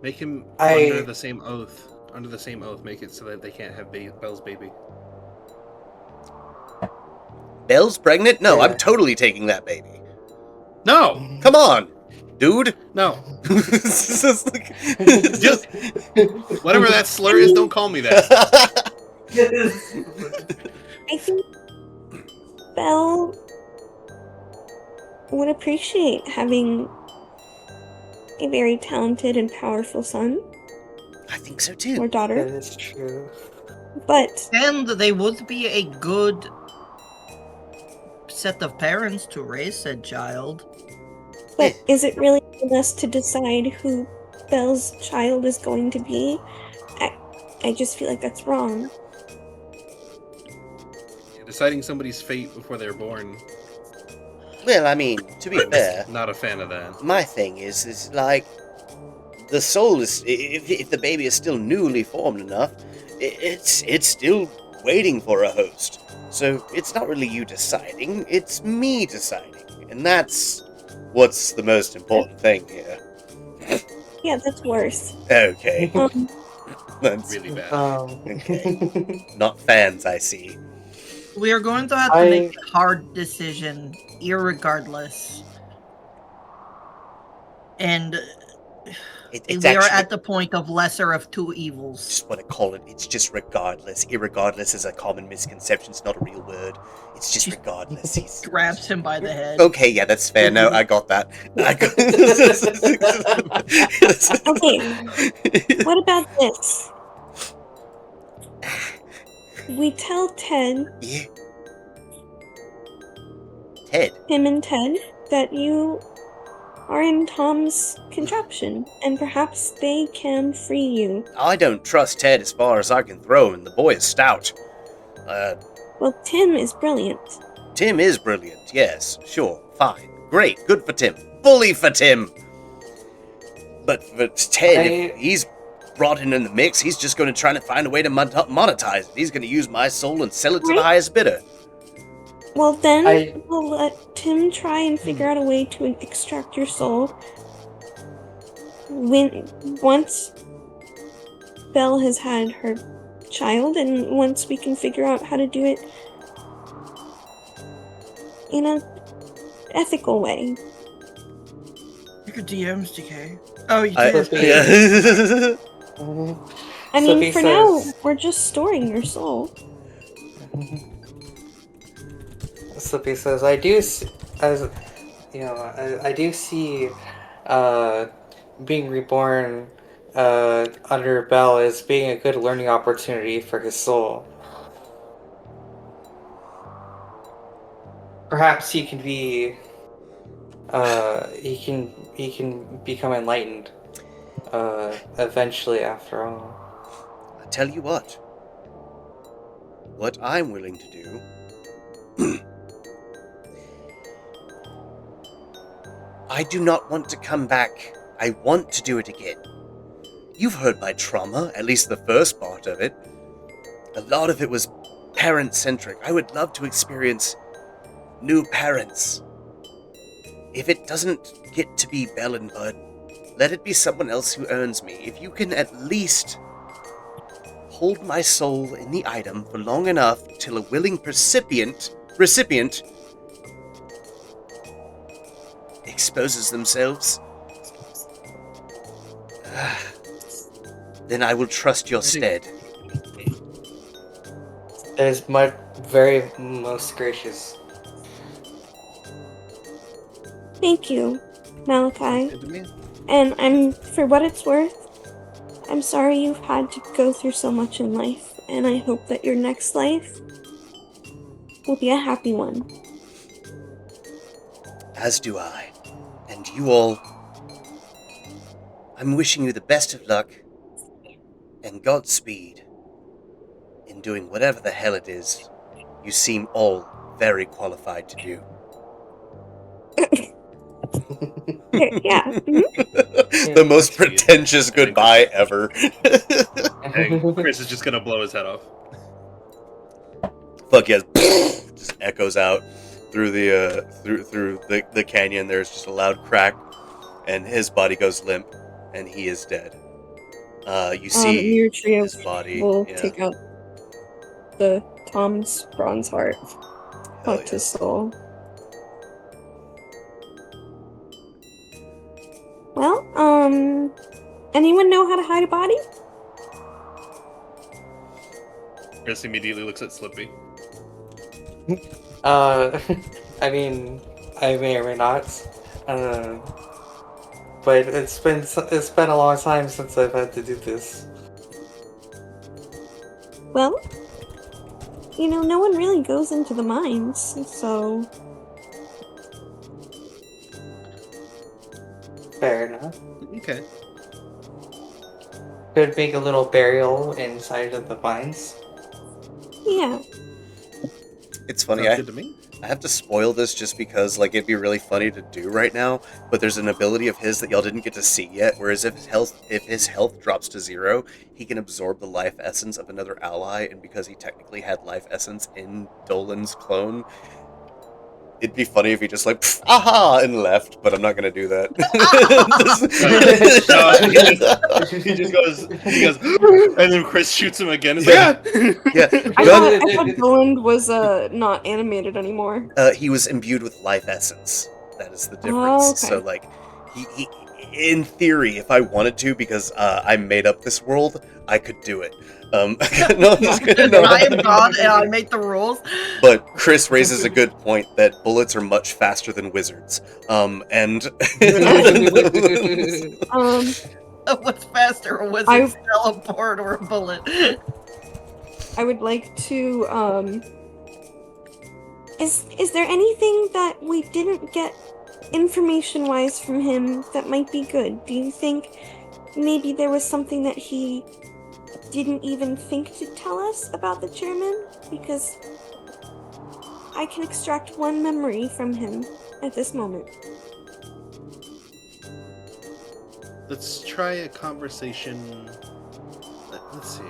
Make him I- under the same oath. Under the same oath, make it so that they can't have Belle's baby. Belle's pregnant? No, Yeah. I'm totally taking that baby. No, Come on, dude. no. Just Whatever that slur is, don't call me that. I think Belle would appreciate having a very talented and powerful son I think so or too. That daughter, is true. but And they would be a good set of parents to raise said child. is it really on us to decide who Belle's child is going to be? I just feel like that's wrong. Deciding somebody's fate before they're born. Well, I mean, to be fair, Not a fan of that. my thing is like, the soul is, if the baby is still newly formed enough, it's still waiting for a host. So it's not really you deciding, it's me deciding. And that's what's the most important thing here. Yeah, that's worse. Okay. That's Really bad. Okay. Not fans, I see. We are going to have to make a hard decision, irregardless. And It's we are actually, at the point of lesser of two evils. just want to call it, it's just regardless. Irregardless is a common misconception, it's not a real word. It's just regardless. He's... Grabs him by the head. Okay, yeah, that's fair. No, I got that. Okay, what about this? We tell Ted, Yeah. Ted. him and Ted, that you are in Tom's contraption, and perhaps they can free you. I don't trust Ted as far as I can throw him. The boy is stout. Well, Tim is brilliant. Tim is brilliant. Yes, sure, fine. Great, good for Tim. Bully for Tim. But for Ted, if he's brought in the mix, he's just going to try to find a way to monetize it. He's going to use my soul and sell it to the Right. highest bidder. Well, then I- we'll let Tim try and figure out a way to extract your soul. Once Belle has had her child, and once we can figure out how to do it in a ethical way. Your DMs, DK. Oh, you I, did. yeah. I mean, Sophie for now, says- we're just storing your soul. Slippy says, I do as you know, I do see being reborn under Bell as being a good learning opportunity for his soul. Perhaps he can be he can become enlightened eventually after all. I tell you what I'm willing to do. I do not want to come back. I want to do it again. You've heard my trauma, at least the first part of it. A lot of it was parent-centric. I would love to experience new parents. If it doesn't get to be Bell and Bud, let it be someone else who earns me. If you can at least hold my soul in the item for long enough till a willing recipient exposes themselves, then I will trust your stead. That is very most gracious. Thank you, Malachi. Good to me. And for what it's worth, I'm sorry you've had to go through so much in life, and I hope that your next life will be a happy one. As do I. And you all, I'm wishing you the best of luck and Godspeed in doing whatever the hell it is you seem all very qualified to do. Yeah. Mhm. The most pretentious goodbye ever. And Chris is just gonna blow his head off. Fuck yes. Just echoes out through the through the canyon. There's just a loud crack, and his body goes limp, and he is dead. You see Your trio his body. will Yeah. take out the Tom's bronze heart, Hell collect yeah. his soul. Well, anyone know how to hide a body? Chris immediately looks at Slippy. I mean, I may or may not. But it's been a long time since I've had to do this. Well, no one really goes into the mines, so Fair enough. Okay. Could make a little burial inside of the vines. yeah. It's funny. Sounds good to me. I have to spoil this just because, like, it'd be really funny to do right now. But there's an ability of his that y'all didn't get to see yet. Whereas if his health drops to 0, he can absorb the life essence of another ally. And because he technically had life essence in Dolan's clone, it'd be funny if he just like aha and left. But I'm not gonna do that. He just goes, and then Chris shoots him again. It's like, Yeah. I Gun- thought Roland was not animated anymore. He was imbued with life essence. That is the difference. Oh, okay. So, like, he, in theory, if I wanted to, because I made up this world, I could do it. No, I'm just kidding, no. I am God and I make the rules. But Chris raises a good point that bullets are much faster than wizards. And What's faster, a wizard's teleport or a bullet? I would like to, Is there anything that we didn't get information-wise from him that might be good? Do you think maybe there was something that he didn't even think to tell us about the chairman? Because I can extract one memory from him at this moment. let's try a conversation. Let's see.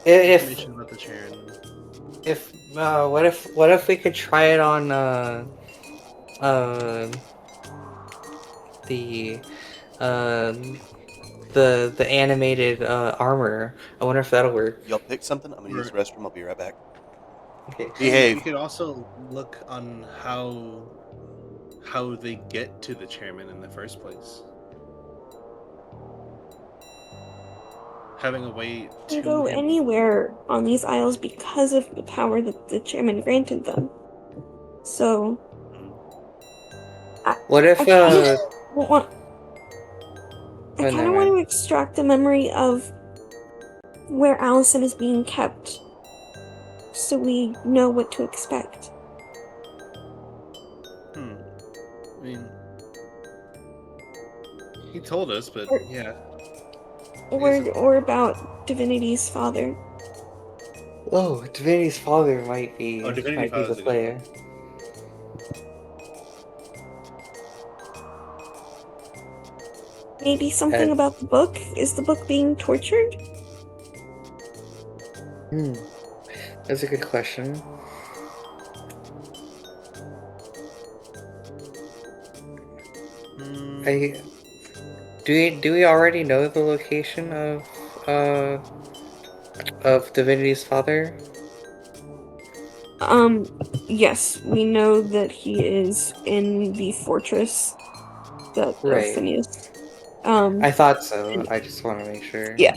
If Information about the chair. what if we could try it on the animated armor? I wonder if that'll work. y'all pick something. I'm gonna use the restroom. I'll be right back. Okay. Behave. You could also look on how they get to the chairman in the first place. Having a way They to can go him. anywhere on these isles because of the power that the chairman granted them. So What if I kind of want. I Oh, kind never of want mind. to extract the memory of where Allison is being kept, so we know what to expect. I mean, he told us, but Or- yeah. Or about Divinity's father. Oh, Divinity's father might Divinity be the Father's a good player. one. Maybe something Uh, about the book? Is the book being tortured? That's a good question. Hmm. Do we already know the location of Divinity's father? Yes, we know that he is in the fortress of Right. Phineas. I thought so. And- I just want to make sure. yeah.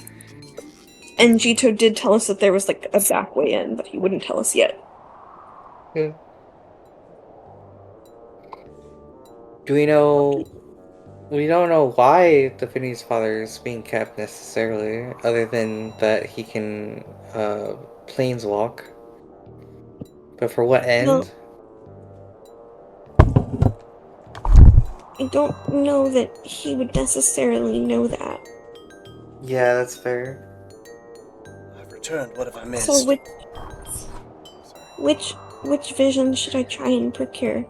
And Jito did tell us that there was like a back way in, but he wouldn't tell us yet. Yeah. Do we know? We don't know why Divinity's father is being kept necessarily, other than that he can planeswalk. But for what Well, end? I don't know that he would necessarily know that. Yeah, that's fair. I've returned. What have I missed? So Sorry. which vision should I try and procure?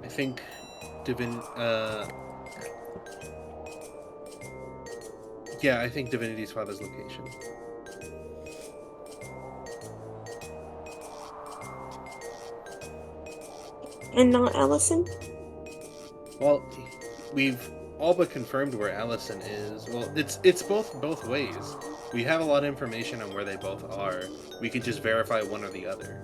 I think yeah, I think Divinity's father's location. And not Allison? Well, we've all but confirmed where Allison is. Well, it's both ways. We have a lot of information on where they both are. We could just verify one or the other.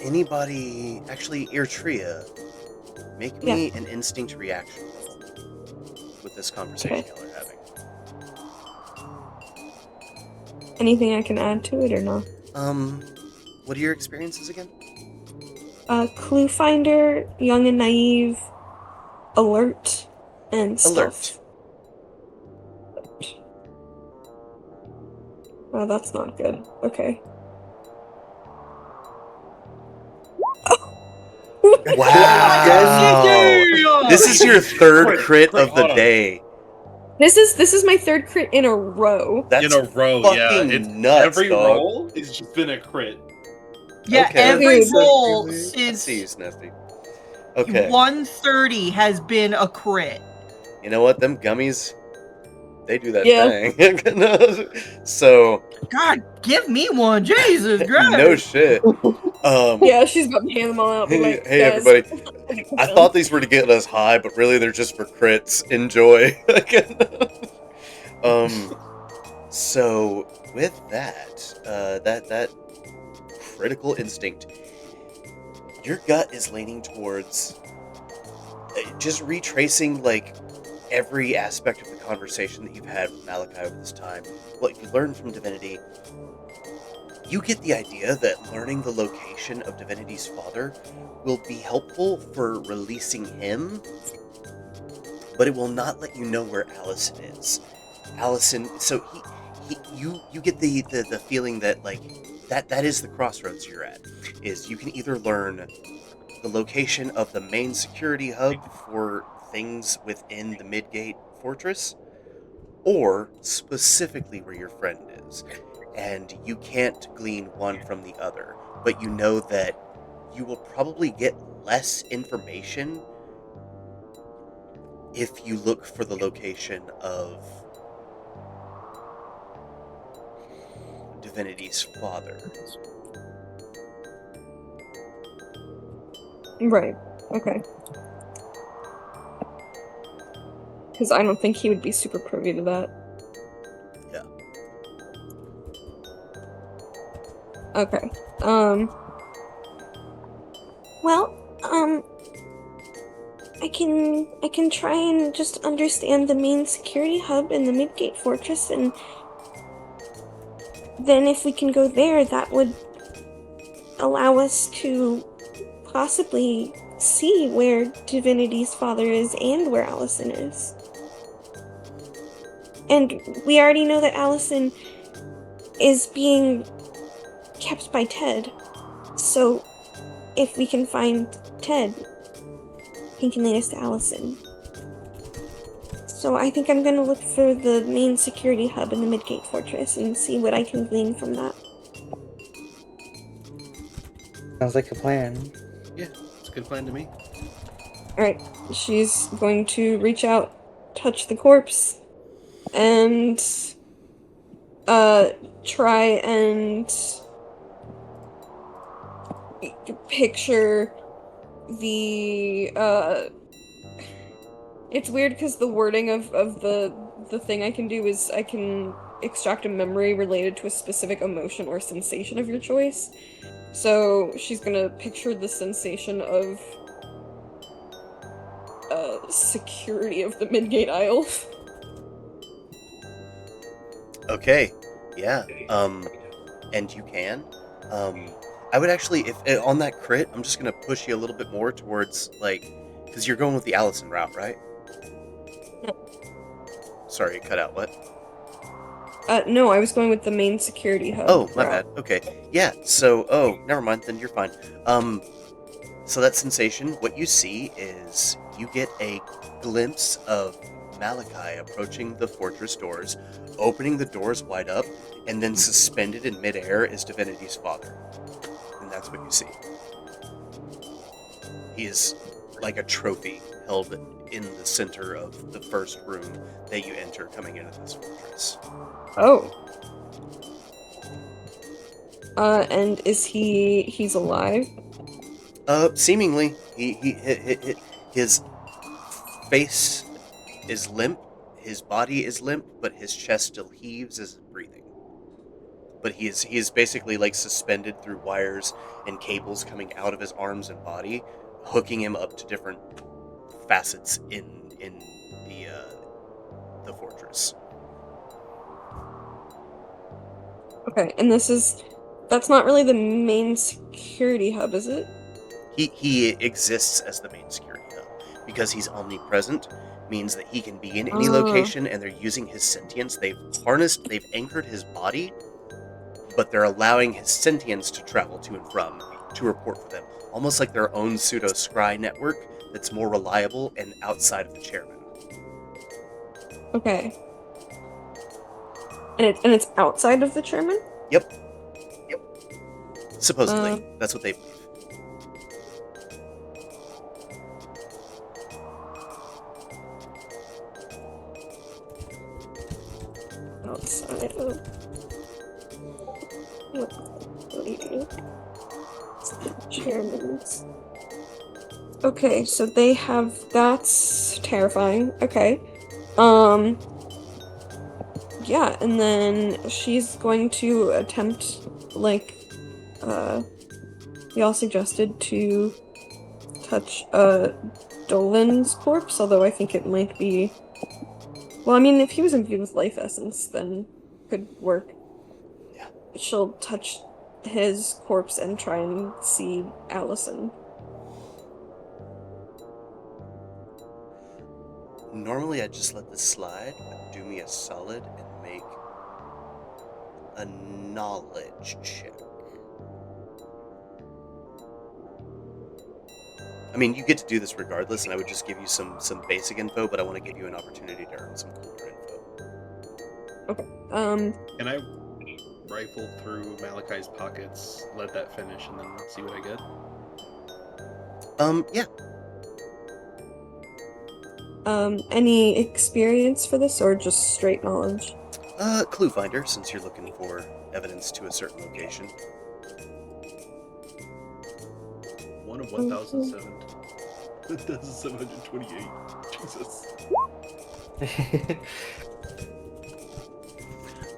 Anybody, actually, Eritrea, make me an instinct reaction roll with this conversation y'all are having. Anything I can add to it or not? What are your experiences again? Clue finder, young and naive, alert, and stealth. Oh, that's not good. Okay. Wow! This is your third crit of the day. This is my third crit in a row. That's in a row, fucking yeah. It's nuts, every dog. roll is just been a crit. Yeah, Okay. every Dude. roll I since see you, Snifty. Okay. 130 has been a crit. You know what? Them gummies, they do that Yeah. thing. So, God, give me one, Jesus Christ! no shit. Yeah, she's about to hand them all out. Be like, Hey guys, everybody. I thought these were to get us high, but really they're just for crits. Enjoy. So with that, that critical instinct, your gut is leaning towards just retracing like every aspect of the conversation that you've had with Malachi over this time, what you learned from Divinity. You get the idea that learning the location of Divinity's father will be helpful for releasing him, but it will not let you know where Allison is. Allison, so you get the feeling that like that is the crossroads you're at. Is you can either learn the location of the main security hub for things within the Midgate Fortress, or specifically where your friend is. And you can't glean one from the other, but you know that you will probably get less information if you look for the location of Divinity's father. Right. Okay. Because I don't think he would be super privy to that. Yeah. Okay. Well, I can try and just understand the main security hub in the Midgate Fortress, and then if we can go there, that would allow us to possibly see where Divinity's father is and where Allison is. And we already know that Allison is being kept by Ted. So if we can find Ted, he can lead us to Allison. So I think I'm gonna look for the main security hub in the Midgate Fortress and see what I can glean from that. Sounds like a plan. Yeah, it's a good plan to me. Alright, she's going to reach out, touch the corpse, and try and picture the it's weird because the wording of the thing I can do is I can extract a memory related to a specific emotion or sensation of your choice. So she's gonna picture the sensation of security of the Midgate Isle. Okay, yeah. And you can. I would actually, if on that crit, I'm just gonna push you a little bit more towards like, because you're going with the Allison route, right? No. Sorry, it cut out. What? No, I was going with the main security hub. Oh, my route. bad. Okay, yeah. So, never mind. Then you're fine. So that sensation, what you see is you get a glimpse of Malachi approaching the fortress doors, opening the doors wide up, and then suspended in midair is Divinity's father. And that's what you see. He is like a trophy held in the center of the first room that you enter coming into this fortress. Oh. And is he's alive? Seemingly, his face is limp, his body is limp, but his chest still heaves as he's breathing. But he is basically like suspended through wires and cables coming out of his arms and body, hooking him up to different facets in the fortress. Okay, and that's not really the main security hub, is it? He exists as the main security hub because he's omnipresent. Means that he can be in any location, and they're using his sentience. They've anchored his body, but they're allowing his sentience to travel to and from to report for them, almost like their own pseudo scry network that's more reliable and outside of the chairman. Okay. And it's outside of the chairman? Yep. Supposedly, that's what they believe. Outside of what do you do? Chairman's. Okay, so they have that's terrifying. Okay. Yeah, and then she's going to attempt like y'all suggested to touch Dolan's corpse, although I think it might be well, I mean, if he was imbued with life essence, then could work. Yeah. She'll touch his corpse and try and see Allison. Normally, I'd just let this slide, but do me a solid and make a knowledge check. I mean, you get to do this regardless, and I would just give you some basic info, but I want to give you an opportunity to earn some cooler info. Okay. Can I rifle through Malachi's pockets, let that finish, and then see what I get? Yeah. Any experience for this, or just straight knowledge? Clue finder, since you're looking for evidence to a certain location. 1 of 1,007. 1,728. Jesus.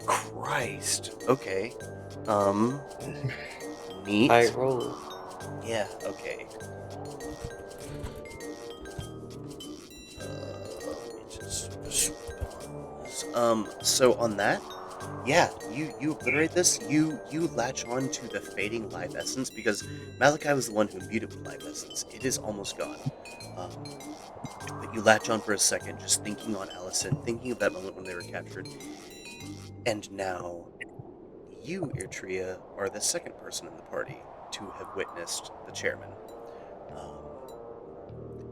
Christ. Okay. Neat. I roll. Yeah, okay. So on that, yeah, you obliterate this. You latch on to the fading life essence because Malachi was the one who imbued it with life essence. It is almost gone. Um, but you latch on for a second, just thinking on Allison, thinking of that moment when they were captured. And now, you, Irtria, are the second person in the party to have witnessed the chairman.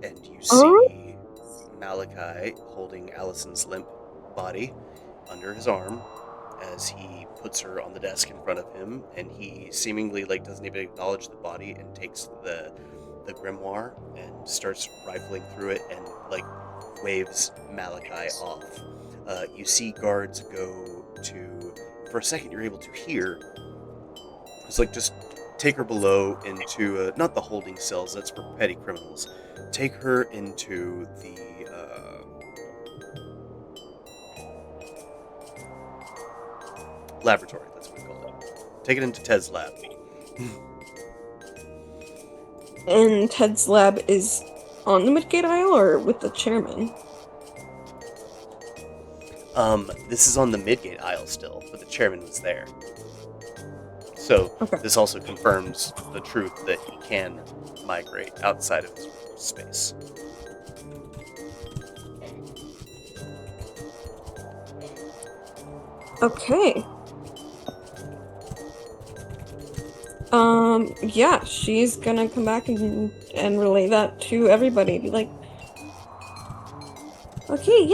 And you see Malachi holding Allison's limp body under his arm as he puts her on the desk in front of him, and he seemingly doesn't even acknowledge the body and takes the grimoire and starts rifling through it and waves Malachi off. You see guards go to, for a second you're able to hear, it's just take her below into not the holding cells, that's for petty criminals. Take her into the laboratory, that's what we call it. Take it into Ted's lab. And Ted's lab is on the Midgate aisle or with the chairman? This is on the Midgate aisle still, but the chairman was there. So Okay. This also confirms the truth that he can migrate outside of his space. Okay. Yeah, she's gonna come back and relay that to everybody. Be like, okay,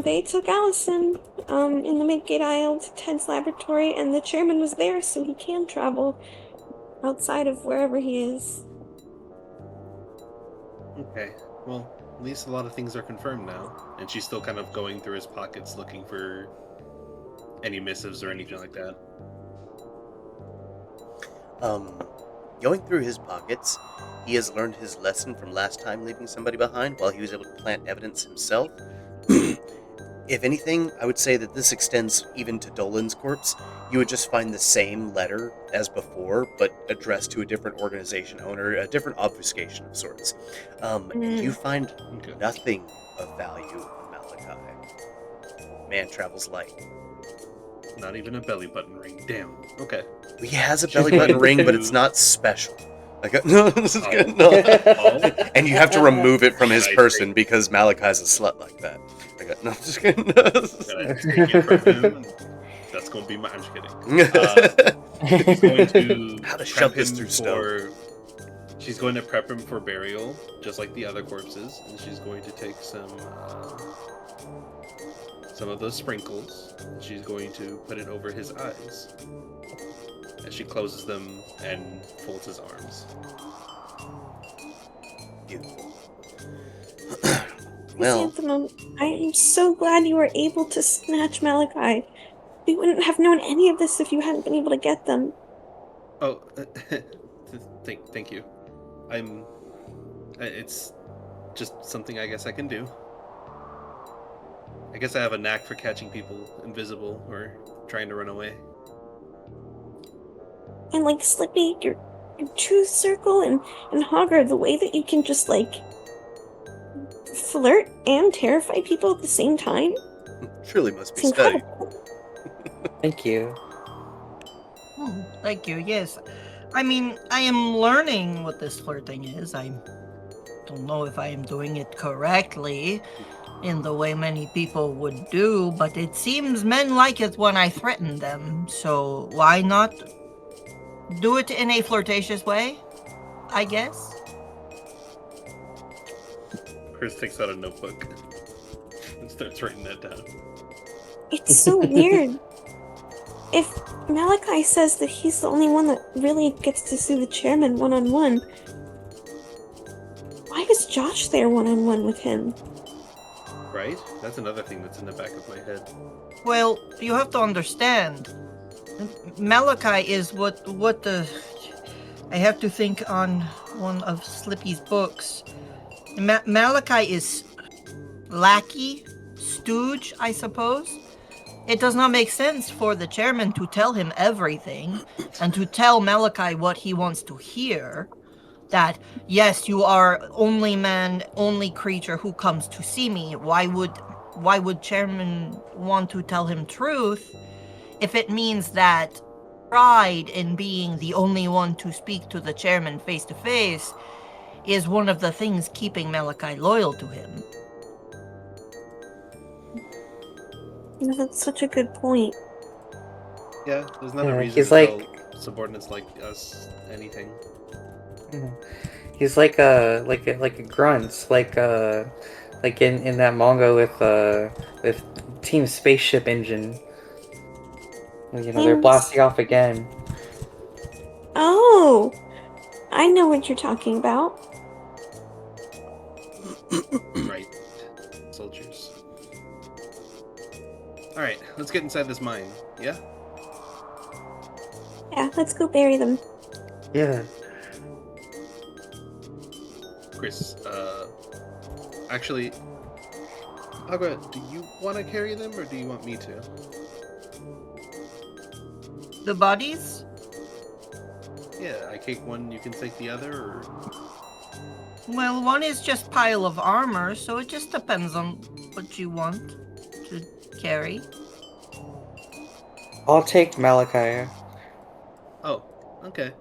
they took Allison, in the Midgate aisle to Ted's laboratory, and the chairman was there, so he can travel outside of wherever he is. Okay, well, at least a lot of things are confirmed now. And she's still kind of going through his pockets looking for any missives or anything like that. Going through his pockets, he has learned his lesson from last time leaving somebody behind while he was able to plant evidence himself. If anything, I would say that this extends even to Dolan's corpse. You would just find the same letter as before, but addressed to a different organization owner, a different obfuscation of sorts. You find nothing of value in Malachi. Man travels light. Not even a belly button ring. Damn. Okay. He has a belly button ring, but it's not special. No, this is good. No. And you have to remove it from his person because Malachi's a slut like that. No, I'm just kidding. That's going to be my... I'm just kidding. She's going to How to shove this through stone. She's going to prep him for burial, just like the other corpses, and she's going to take some of those sprinkles, and she's going to put it over his eyes as she closes them and folds his arms. Beautiful. Chrysanthemum, I am so glad you were able to snatch Malachi. We wouldn't have known any of this if you hadn't been able to get them. Oh, thank you. It's just something I guess I can do. I guess I have a knack for catching people invisible or trying to run away. And Slippy, your truth circle, and Hogger, the way that you can just flirt and terrify people at the same time. Truly must be It's studied. incredible. Thank you. Thank you, yes. I mean, I am learning what this flirting is. I don't know if I am doing it correctly in the way many people would do, but it seems men like it when I threaten them, so why not do it in a flirtatious way, I guess? Chris takes out a notebook and starts writing that down. It's so weird. If Malachi says that he's the only one that really gets to see the chairman one-on-one, why is Josh there one-on-one with him? Right? That's another thing that's in the back of my head. Well, you have to understand, Malachi is what the... I have to think on one of Slippy's books. Malachi is lackey, stooge, I suppose. It does not make sense for the chairman to tell him everything and to tell Malachi what he wants to hear. that, yes, you are only man, only creature who comes to see me. Why would Chairman want to tell him truth if it means that pride in being the only one to speak to the Chairman face to face is one of the things keeping Malachi loyal to him? That's such a good point. Yeah, there's not a Yeah, reason he's to like- tell subordinates like us anything. He's like a grunt, like in that manga with Team Spaceship Engine. You know, they're Team blasting off again. Oh, I know what you're talking about. Right. Soldiers. Alright, let's get inside this mine, yeah? Yeah, let's go bury them. Yeah. Chris, actually, Aga, do you want to carry them or do you want me to? The bodies? Yeah, I take one, you can take the other, or... Well, one is just pile of armor, so it just depends on what you want to carry. I'll take Malachi. Oh, okay.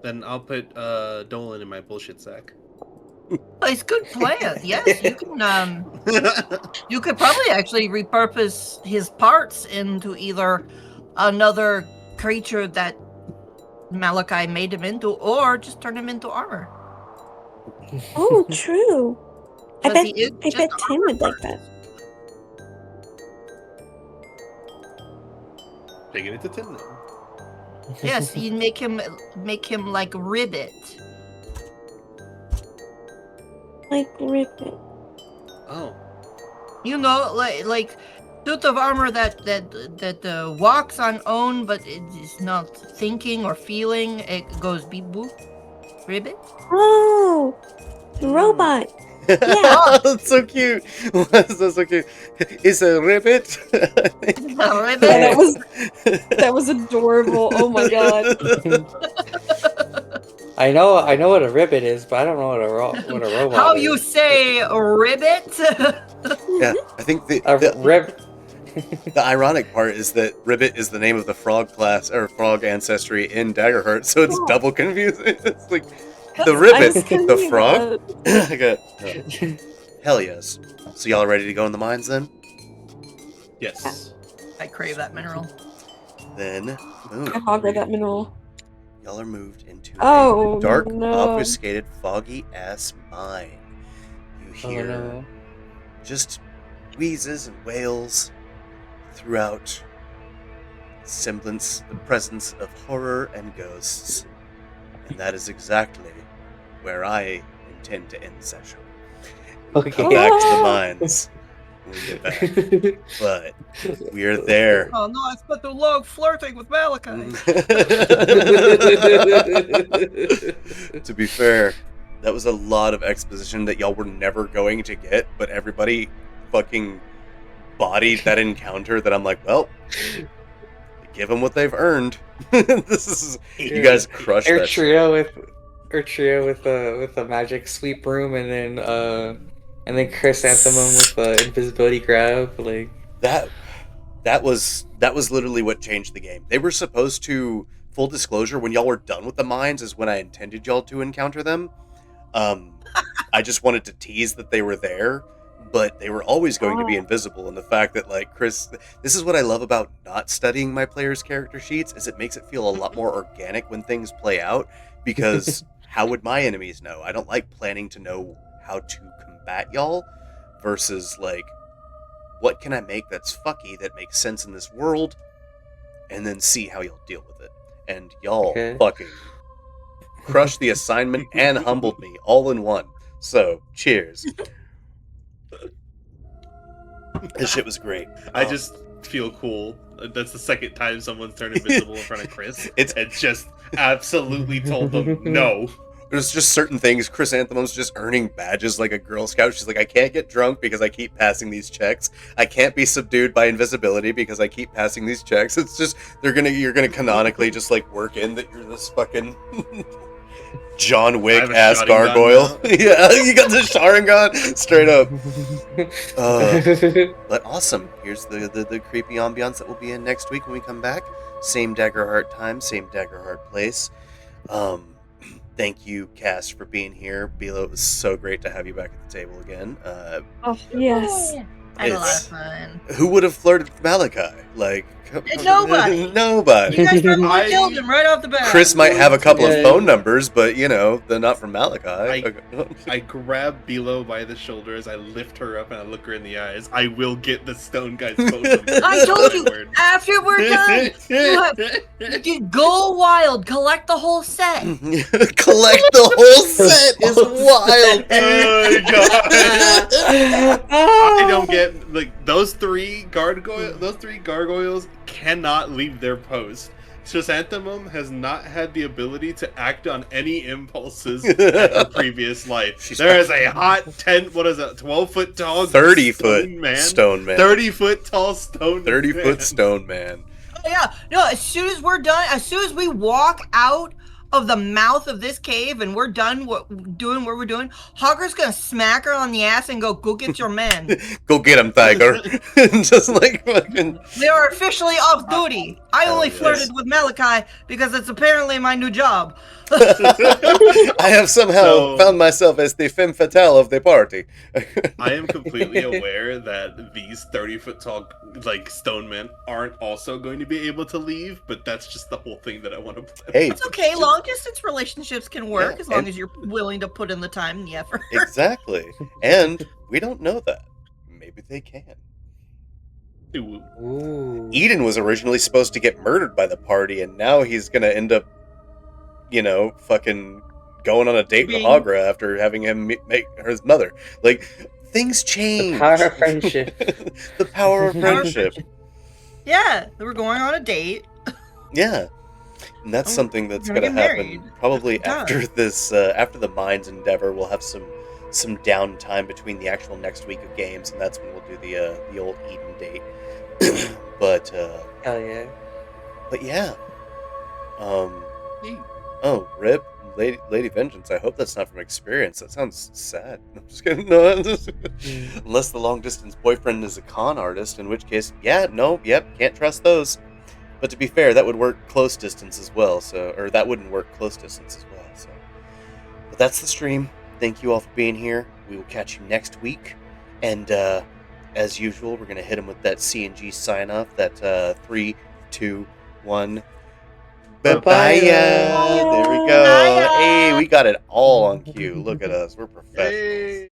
Then I'll put, Dolan in my bullshit sack. Oh, it's a good plan. Yes, you could probably actually repurpose his parts into either another creature that Malachi made him into, or just turn him into armor. Oh, true. I 'Cause bet he is I just bet Tim would like armor that. Taking it to Tim then. Yes, you make him like Ribbit. Like Ribbit. Oh. You know, like suit of armor that walks on own, but it is not thinking or feeling. It goes beep boop. Ribbit. Oh, robot. That's so cute. That's so cute. It's a ribbit. Ribbit. Yeah, that was adorable. Oh my god. I know what a ribbit is, but I don't know what a robot How is. you say ribbit? Yeah, I think the ironic part is that Ribbit is the name of the frog class or frog ancestry in Daggerheart, so it's Oh. double confusing. It's like the I was Ribbit, the thinking frog. about I got hell yes. So y'all ready to go in the mines then? Yes. I crave that mineral. Then boom. I hogger that mineral. Y'all are moved into Oh, a dark, no. obfuscated, foggy ass mine. You Oh hear no. just wheezes and wails throughout the presence of horror and ghosts. And that is exactly where I intend to end session. Okay. Come back to the mines when we get back. But we are there. Oh no, I spent too long flirting with Malachi. To be fair, that was a lot of exposition that y'all were never going to get, but everybody fucking bodied that encounter that I'm like, well, give them what they've earned. This is you guys crushed Air that. trio with a magic sweep room, and then Chrysanthemum with the invisibility grab. Like That was literally what changed the game. They were supposed to, full disclosure, when y'all were done with the mines is when I intended y'all to encounter them. I just wanted to tease that they were there, but they were always going to be invisible. And the fact that, like, Chris, this is what I love about not studying my players' character sheets, is it makes it feel a lot more organic when things play out, because how would my enemies know? I don't like planning to know how to combat y'all versus, like, what can I make that's fucky that makes sense in this world, and then see how y'all deal with it. And y'all fucking crushed the assignment and humbled me all in one. So, cheers. This shit was great. I just feel cool. That's the second time someone's turned invisible in front of Chris. And just absolutely told them no. There's just certain things. Chrysanthemum's just earning badges like a Girl Scout. She's like, I can't get drunk because I keep passing these checks. I can't be subdued by invisibility because I keep passing these checks. It's just you're gonna canonically just like work in that you're this fucking John Wick have a ass shotgun gargoyle. now. Yeah, you got the Sharingan straight up. But awesome. Here's the creepy ambiance that we'll be in next week when we come back. Same Daggerheart time, same Daggerheart place. Thank you, Cass, for being here. Bilo, it was so great to have you back at the table again. Oh, yes. I had a lot It's- of fun. Who would have flirted with Malachi? Like, Nobody. Nobody. You guys probably I- killed him right off the bat. Chris might have a couple of Yeah, phone yeah. numbers, but they're not from Malachi. I grab Bilo by the shoulders, I lift her up, and I look her in the eyes. I will get the stone guy's phone number. I told you, Word. after we're done, you go wild, collect the whole set. Collect the whole set is wild. Oh my god! I don't get those three gargoyles cannot leave their post. Chrysanthemum has not had the ability to act on any impulses in her previous life. There is a hot 12-foot tall 30-foot man. stone man. 30-foot tall stone 30-foot man. stone man. Oh, yeah, no, as soon as we're done, as soon as we walk out of the mouth of this cave and we're done what we're doing, Hogger's gonna smack her on the ass and go get your men. Go get him, Tiger. Just like fucking. They are officially off duty. I only yes. flirted with Malachi because it's apparently my new job. I have somehow found myself as the femme fatale of the party. I am completely aware that these 30-foot tall stone men aren't also going to be able to leave, but that's just the whole thing that I want to play. Hey, It's okay. Long distance relationships can work Yeah, as long and- as you're willing to put in the time and the effort. exactly. And we don't know that. Maybe they can. Ooh. Ooh. Eden was originally supposed to get murdered by the party, and now he's gonna end up, fucking going on a date with Being- Hagra after having him make her his mother. Like, things change. The power of friendship. The power of friendship. Yeah, they were going on a date. Yeah. And that's Oh, something that's we're going to gonna get happen married. probably Yeah. after this, after the Mines Endeavor. We'll have some downtime between the actual next week of games, and that's when we'll do the old Eden date. but Hell yeah. yeah. Neat. Oh, rip, Lady Vengeance. I hope that's not from experience. That sounds sad. I'm just kidding. No, unless the long distance boyfriend is a con artist, in which case, can't trust those. But to be fair, that would work close distance as well. Or that wouldn't work close distance as well. So, but that's the stream. Thank you all for being here. We will catch you next week, and as usual, we're gonna hit them with that CNG sign off. That 3, 2, 1. Bye-bye. There we go. Bye-ya. Hey, we got it all on cue. Look at us. We're professionals. Hey.